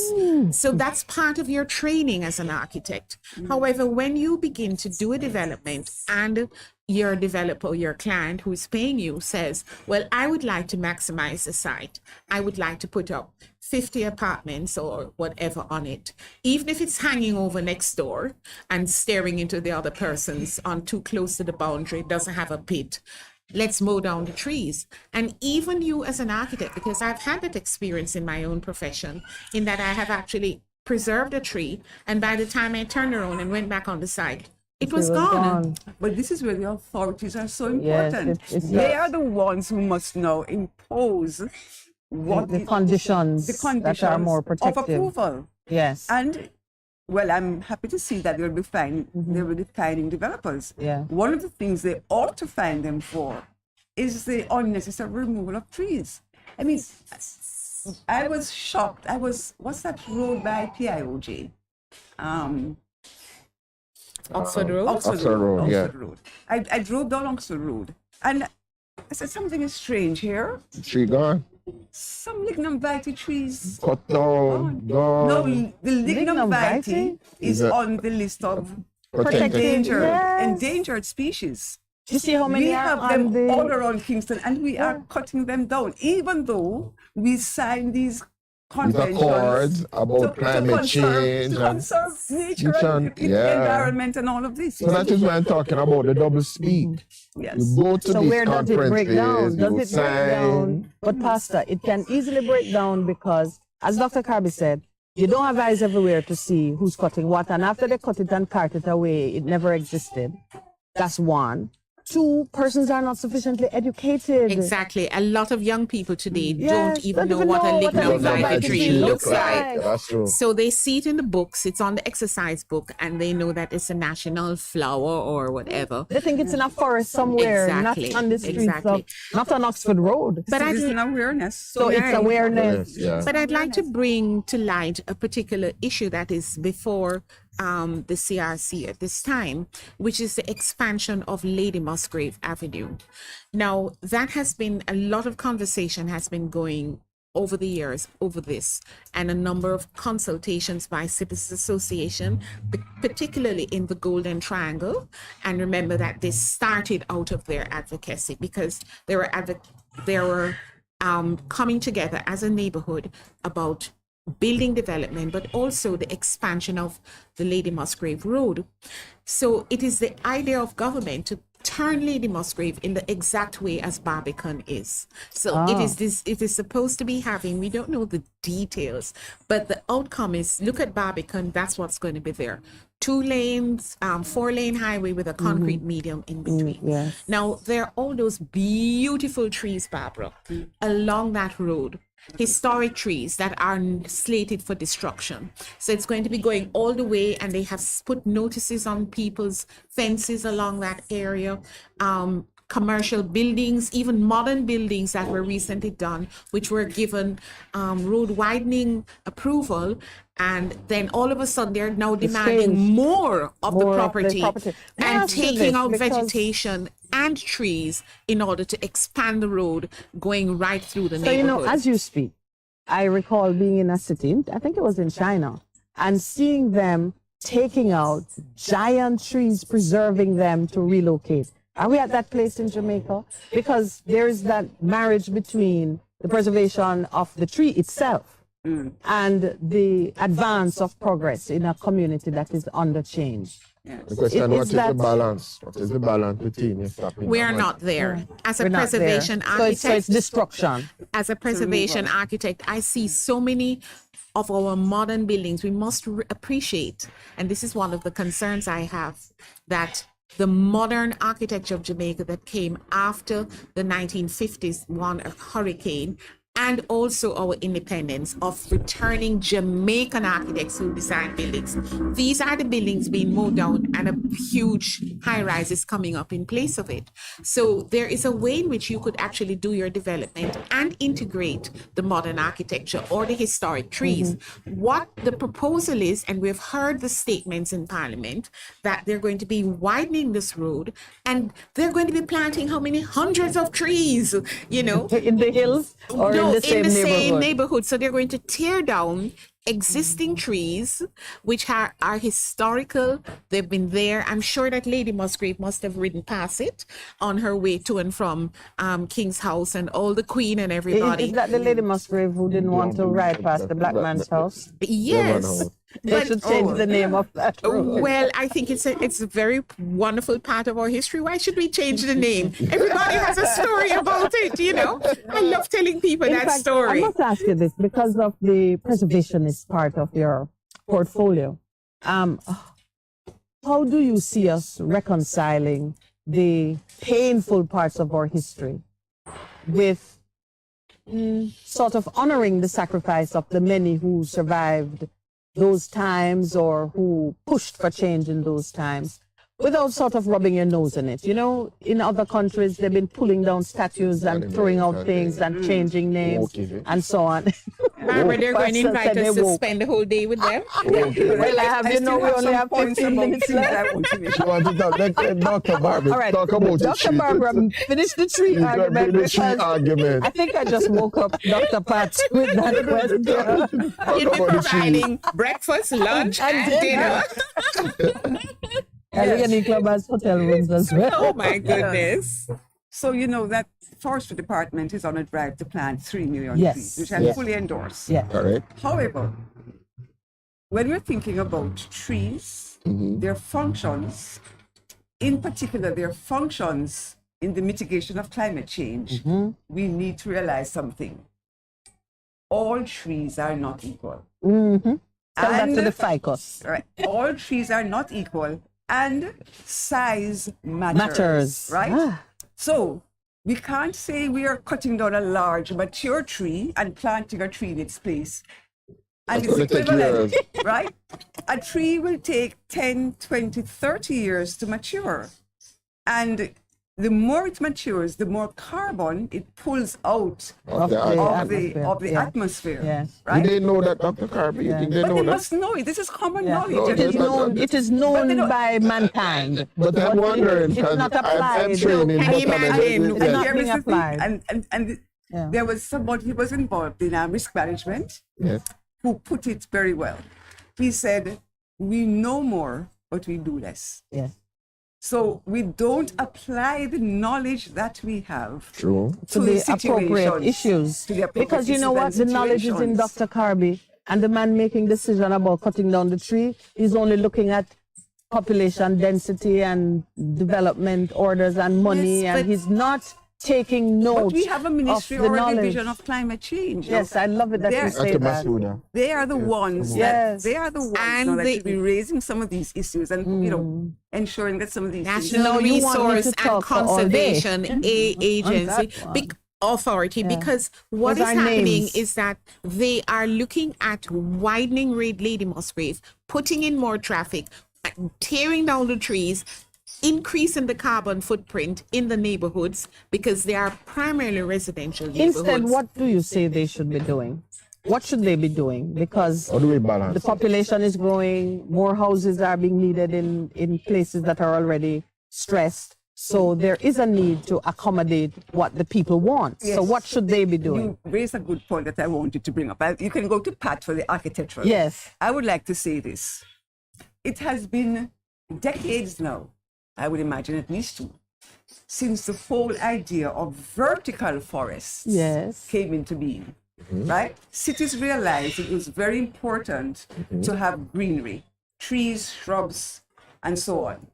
So that's part of your training as an architect. However, when you begin to do a development and your developer, your client who's paying you says, well, I would like to maximize the site. I would like to put up 50 apartments or whatever on it. Even if it's hanging over next door and staring into the other person's on too close to the boundary, doesn't have a pit. Let's mow down the trees. And even you as an architect, because I've had that experience in my own profession, in that I have actually preserved a tree, and by the time I turned around and went back on the site, It was gone. But this is where the authorities are so Yes, important. it's They are the ones who must now impose the conditions that are more protective of approval. Yes. And well, I'm happy to see that they will be finding developers. Yeah. One of the things they ought to fine them for is the unnecessary removal of trees. I mean, I was shocked. What's that road by PIOJ? Oxford Road? Oxford Road, yeah. Road. I drove down Oxford Road and I said, something is strange here. Tree gone. Some lignum vitae trees. Cut down, gone. No, the lignum vitae is on the list of endangered species. You see how many we are have on them all around Kingston, and we are cutting them down, even though we signed these conventions accords about climate change to conserve nature and the environment and all of this. So that is why I'm talking about the double speak. Yes. You go to So these where does it break down? conferences, Does it break down? But Pastor, it can easily break down because, as Dr. Kirby said, you don't have eyes everywhere to see who's cutting what, and after they cut it and cart it away, it never existed. That's one. Two, persons are not sufficiently educated. Exactly. A lot of young people today Yes, don't even know what a lignum vitae tree looks like. That's true. So they see it in the books, it's on the exercise book, and they know that it's a national flower or whatever. They think it's in a forest somewhere, Exactly. not on the streets Exactly. not on Oxford Road. But it's an awareness. So it's awareness. But I'd like to bring to light a particular issue that is before the CRC at this time, which is the expansion of Lady Musgrave Avenue. Now, that has been a lot of conversation has been going over the years over this, and a number of consultations by Citizens Association, particularly in the Golden Triangle. And remember that this started out of their advocacy because they were coming together as a neighborhood about building development, but also the expansion of the Lady Musgrave Road. So it is the idea of government to turn Lady Musgrave in the exact way as Barbican is. So it is supposed to be having, we don't know the details, but the outcome is, look at Barbican, that's what's going to be there. 2 lanes, 4-lane highway with a concrete medium in between. Yes. Now, there are all those beautiful trees, Barbara, along that road. Historic trees that are slated for destruction. So it's going to be going all the way, and they have put notices on people's fences along that area. Commercial buildings, even modern buildings that were recently done, which were given road widening approval, and then all of a sudden they're now demanding more of the property and taking out vegetation and trees in order to expand the road going right through the neighborhood. So, as you speak, I recall being in a city, I think it was in China, and seeing them taking out giant trees, preserving them to relocate. Are we at that place in Jamaica? Because there is that marriage between the preservation of the tree itself and the advance of progress in a community that is under change. The question, what is the balance? What is the balance between stopping? We are not there. As a preservation architect, so it's destruction. As a preservation architect, I see so many of our modern buildings. We must appreciate, and this is one of the concerns I have, that the modern architecture of Jamaica that came after the 1950s hurricane, and also our independence, of returning Jamaican architects who design buildings. These are the buildings being mowed down, and a huge high-rise is coming up in place of it. So there is a way in which you could actually do your development and integrate the modern architecture or the historic trees. What the proposal is, and we've heard the statements in Parliament, that they're going to be widening this road, and they're going to be planting how many hundreds of trees, in the hills? Or in the same neighborhood. So they're going to tear down existing trees, which are historical. They've been there. I'm sure that Lady Musgrave must have ridden past it on her way to and from King's House, and all the Queen and everybody. Is that the Lady Musgrave who didn't want to ride past the black man's house? Yes. They should change the name of that road. Well, I think it's a very wonderful part of our history. Why should we change the name? Everybody has a story about it, I love telling people that story. I must ask you this because of the preservationist part of your portfolio. how do you see us reconciling the painful parts of our history with sort of honoring the sacrifice of the many who survived those times or who pushed for change in those times, without sort of rubbing your nose in it? You know, in other countries, they've been pulling down statues and throwing out things and changing names and so on. Barbara, they're going to invite us to spend the whole day with them. Well, I have, you know, we only have 15 minutes left. You want to talk, Dr. Barbara, All right, talk about the Dr. tree. Barbara, finish the tree argument. The tree argument. I think I just woke up Dr. Pat with that question. You'll be providing breakfast, lunch, and dinner. And any club has hotel rooms as well. Oh my goodness. So you know that Forestry Department is on a drive to plant 3 million Yes. trees, which I fully endorse. Yeah. Correct. However, when we're thinking about trees, their functions, in particular their functions in the mitigation of climate change, we need to realize something. All trees are not equal. Tell that to the ficus. Right. All trees are not equal, and size matters. Right? So we can't say we are cutting down a large mature tree and planting a tree in its place. And it's equivalent, right? A tree will take 10, 20, 30 years to mature. And the more it matures, the more carbon it pulls out of the atmosphere. Yes. Right? You didn't know that, Dr. Carby? You think they But know they that? must know it. This is common knowledge. No, It is known by mankind. But I'm wondering, it's not applied. I'm training. Can you imagine? Yeah. And here is the thing, and there was somebody who was involved in risk management who put it very well. He said, we know more, but we do less. Yes. So we don't apply the knowledge that we have to the appropriate issues. Because you know what? The knowledge is in Dr. Carby, and the man making decision about cutting down the tree is only looking at population density and development orders and money, and he's not taking note. But we have a ministry of the or a knowledge. division of climate change. Yes, I love it that you say that. They are the ones that they are the ones And that they- should be raising some of these issues and you know ensuring that some of these National things. Resource and Conservation Agency Authority, because what is Those are happening names. is that they are looking at widening Lady Musgrave, putting in more traffic, tearing down the trees, increasing the carbon footprint in the neighborhoods because they are primarily residential neighborhoods. Instead, what do you say they should be doing? What should they be doing? Because How do we balance? the population is growing, more houses are being needed in places that are already stressed. So there is a need to accommodate what the people want. Yes. So what should they be doing? You raised a good point that I wanted to bring up. You can go to Pat for the architectural. Yes. I would like to say this. It has been decades now, I would imagine at least 2, since the whole idea of vertical forests came into being, right? Cities realized it was very important to have greenery, trees, shrubs, and so on.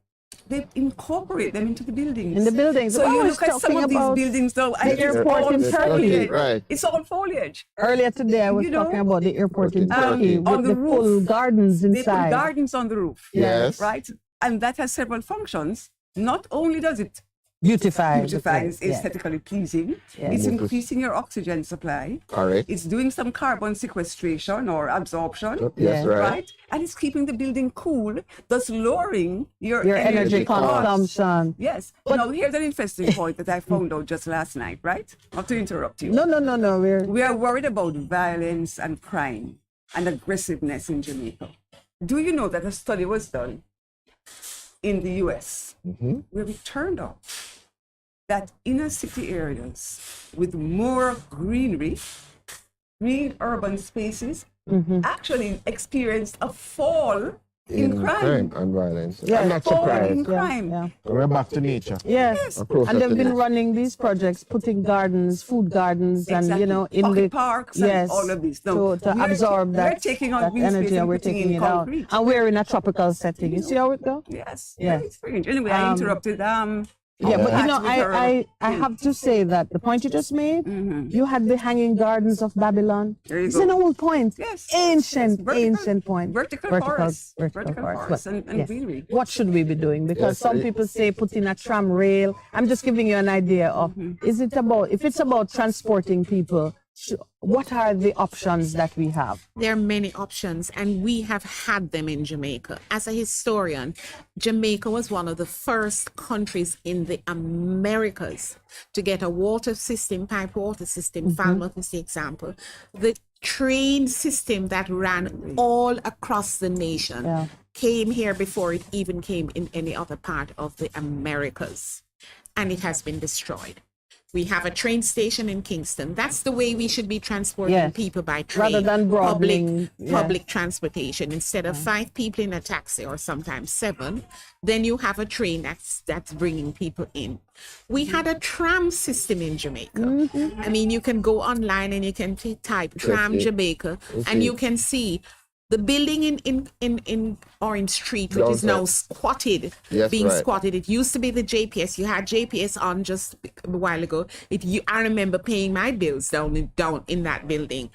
They incorporate them into the buildings. In the buildings. So you I was look at some talking of these about buildings now, and the it's airport all in Turkey. foliage. It's all foliage. Earlier today, I was talking about the airport in Turkey on with the roof. full gardens They inside. put gardens on the roof. Yes. Right? And that has several functions. Not only does it beautify it's aesthetically pleasing, it's increasing your oxygen supply. Correct. It's doing some carbon sequestration or absorption. Yes, right. And it's keeping the building cool, thus lowering your energy consumption. Yes. Now, here's an interesting point that I found out just last night, right? Not to interrupt you. No. We are worried about violence and crime and aggressiveness in Jamaica. Do you know that a study was done in the US where it turned out that inner city areas with more greenery, green urban spaces, actually experienced a fall in crime. And violence. Yeah. I'm not Fall surprised. in crime. Yeah. We're back to nature. Yes, and they've been running these projects, putting gardens, food gardens, and Exactly. in Pocket the parks and all of these. No, to we're absorb we're that, taking out that green space energy, and and we're putting taking in it out. concrete. And we're in a tropical setting. You see how it goes? Yes. Yeah. Very strange. Anyway, I interrupted. Yeah, but I have to say that the point you just made, you had the hanging gardens of Babylon. It's an old point. Yes. Ancient point. Vertical forest. And really. What should we be doing? Because some people say put in a tram rail. I'm just giving you an idea of, if it's about transporting people, what are the options that we have? There are many options, and we have had them in Jamaica. As a historian, Jamaica was one of the first countries in the Americas to get a water system, pipe water system. Falmouth is the example. The train system that ran all across the nation came here before it even came in any other part of the Americas, and it has been destroyed. We have a train station in Kingston. That's the way we should be transporting people by train. Rather than public transportation. Instead of 5 people in a taxi or sometimes 7, then you have a train that's bringing people in. We had a tram system in Jamaica. I mean, you can go online and you can type Tram Jamaica, and you can see the building in Orange Street, which is now squatted, squatted. It used to be the JPS. You had JPS on just a while ago. I remember paying my bills down in that building.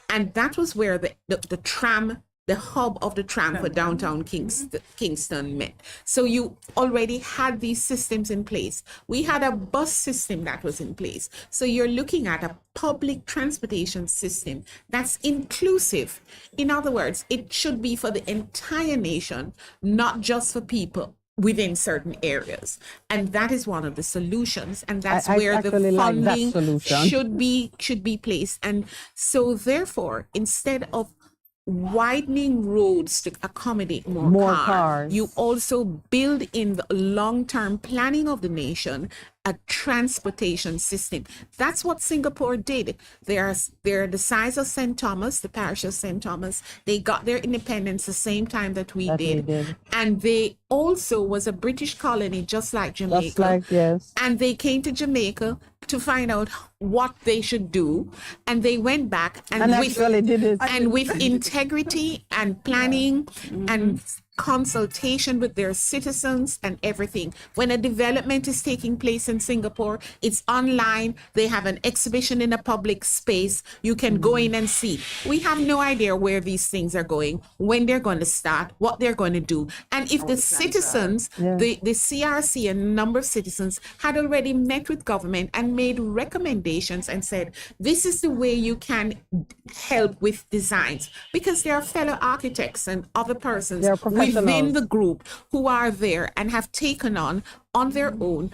And that was where the tram, the hub of the tram for downtown Kingston met. So you already had these systems in place. We had a bus system that was in place. So you're looking at a public transportation system that's inclusive. In other words, it should be for the entire nation, not just for people within certain areas. And that is one of the solutions. And that's where the funding should be placed. And so therefore, instead of widening roads to accommodate more cars, you also build in the long-term planning of the nation a transportation system. That's what Singapore did. They're the size of St. Thomas, the parish of St. Thomas. They got their independence the same time that we did. And they also was a British colony, just like Jamaica. And they came to Jamaica to find out what they should do. And they went back and with integrity and planning and consultation with their citizens and everything. When a development is taking place in Singapore, it's online. They have an exhibition in a public space. You can go in and see. We have no idea where these things are going, when they're going to start, what they're going to do. And if the citizens, the CRC and a number of citizens had already met with government and made recommendations and said, this is the way you can help with designs, because there are fellow architects and other persons within the group who are there and have taken on their own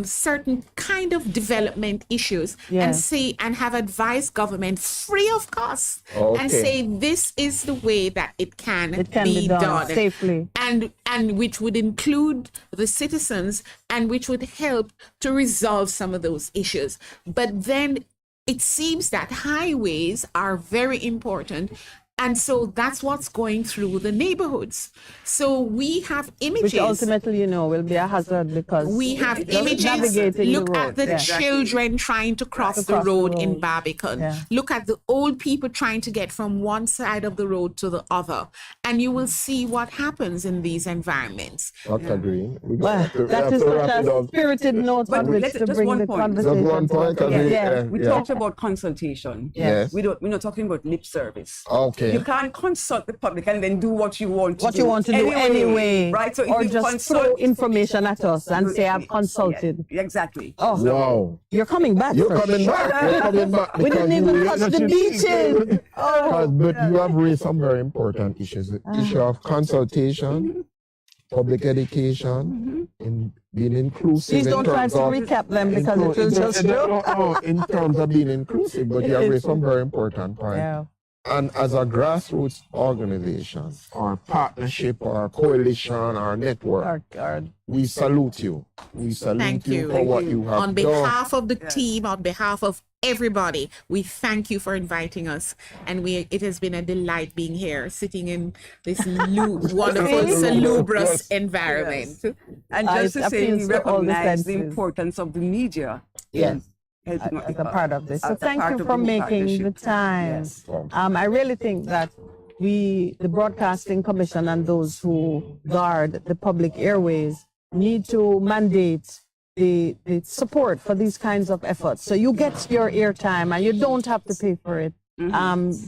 certain kind of development issues and have advised government free of cost and say this is the way that it can be done safely, and which would include the citizens and which would help to resolve some of those issues. But then it seems that highways are very important. And so that's what's going through the neighborhoods. So we have images. Which ultimately, will be a hazard, because we have images. Look at the children trying to cross the road in Barbican. Look at the old people trying to get from one side of the road to the other. And you will see what happens in these environments. Not agreeing. That is such a spirited note on which to bring the conversation. One point. We talked about consultation. Yes. We're not talking about lip service. Okay. You can't consult the public and then do what you want to do. What you want to do anyway. Right? So or just throw information at us and say, I've consulted. Yeah, exactly. Oh, wow. You're coming back. You're coming back. We didn't even touch the beaches. But you have raised some very important issues. The issue of consultation, public education, in being inclusive. Please don't try to recap them, because it will just in terms of being inclusive, but you have raised some very important points. Yeah. And as a grassroots organization, or partnership, or coalition, or network, we salute you. We salute you for what you have done. On behalf of the team, on behalf of everybody, we thank you for inviting us. And it has been a delight being here, sitting in this wonderful, salubrious environment. Yes. And just to say, we recognize the importance of the media. Yes. As a part of this. So thank you for making the time. Yes. I really think that the Broadcasting Commission and those who guard the public airways need to mandate support for these kinds of efforts. So you get your airtime and you don't have to pay for it.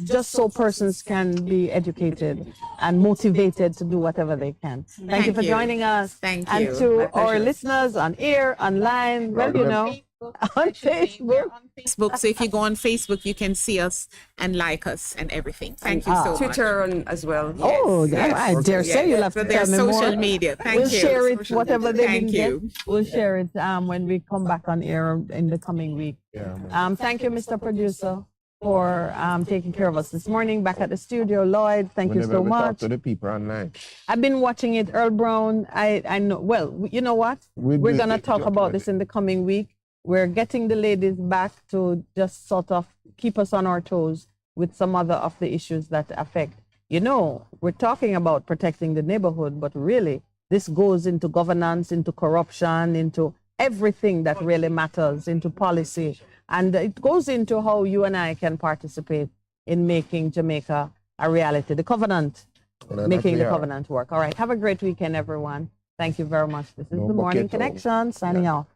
Just so persons can be educated and motivated to do whatever they can. Thank you for joining us. Thank and you. to our listeners on air, online, well, you know, on Facebook. So if you go on Facebook, you can see us and like us and everything. Thank you so much. Twitter as well. Oh, Yes. I dare say you'll have to tell me more. Social media. Thank we'll you. share it, whatever they Thank can you. get. We'll share it when we come back on air in the coming week. Thank you, Mr. Producer, for taking care of us this morning back at the studio. Lloyd, thank you so much. Talk to the people online. I've been watching it. Earl Brown, I know. Well, you know what? We're going to talk about this in the coming week. We're getting the ladies back to just sort of keep us on our toes with some other of the issues that affect. You know, we're talking about protecting the neighborhood, but really this goes into governance, into corruption, into everything that really matters, into policy. And it goes into how you and I can participate in making Jamaica a reality. The covenant, making the covenant work. All right. Have a great weekend, everyone. Thank you very much. This is the Morning Connection signing off.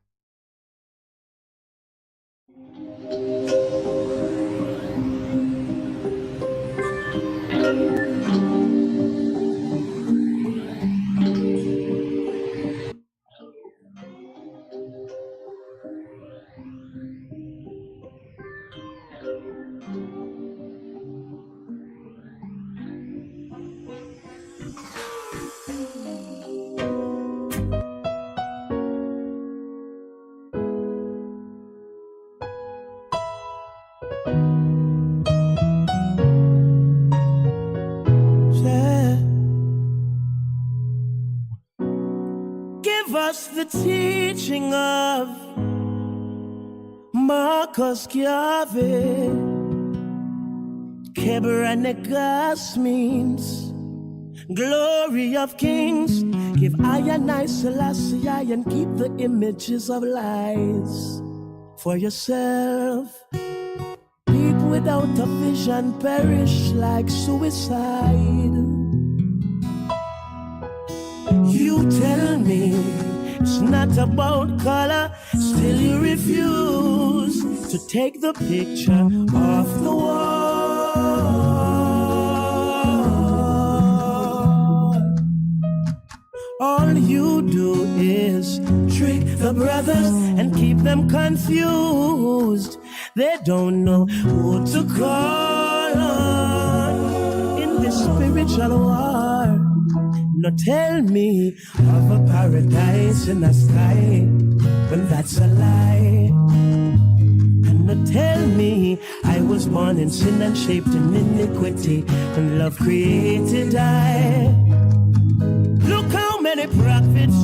Give us the teaching of Marcus Garvey. Kebranegas means glory of kings. Give I and I Selassie and keep the images of lies for yourself. People without a vision perish like suicide. You tell me it's not about color, still you refuse to take the picture off the wall. All you do is trick the brothers and keep them confused. They don't know who to call on in this spiritual war. No, tell me of a paradise in the sky when that's a lie. And no, tell me I was born in sin and shaped in iniquity when love created I. Look how many prophets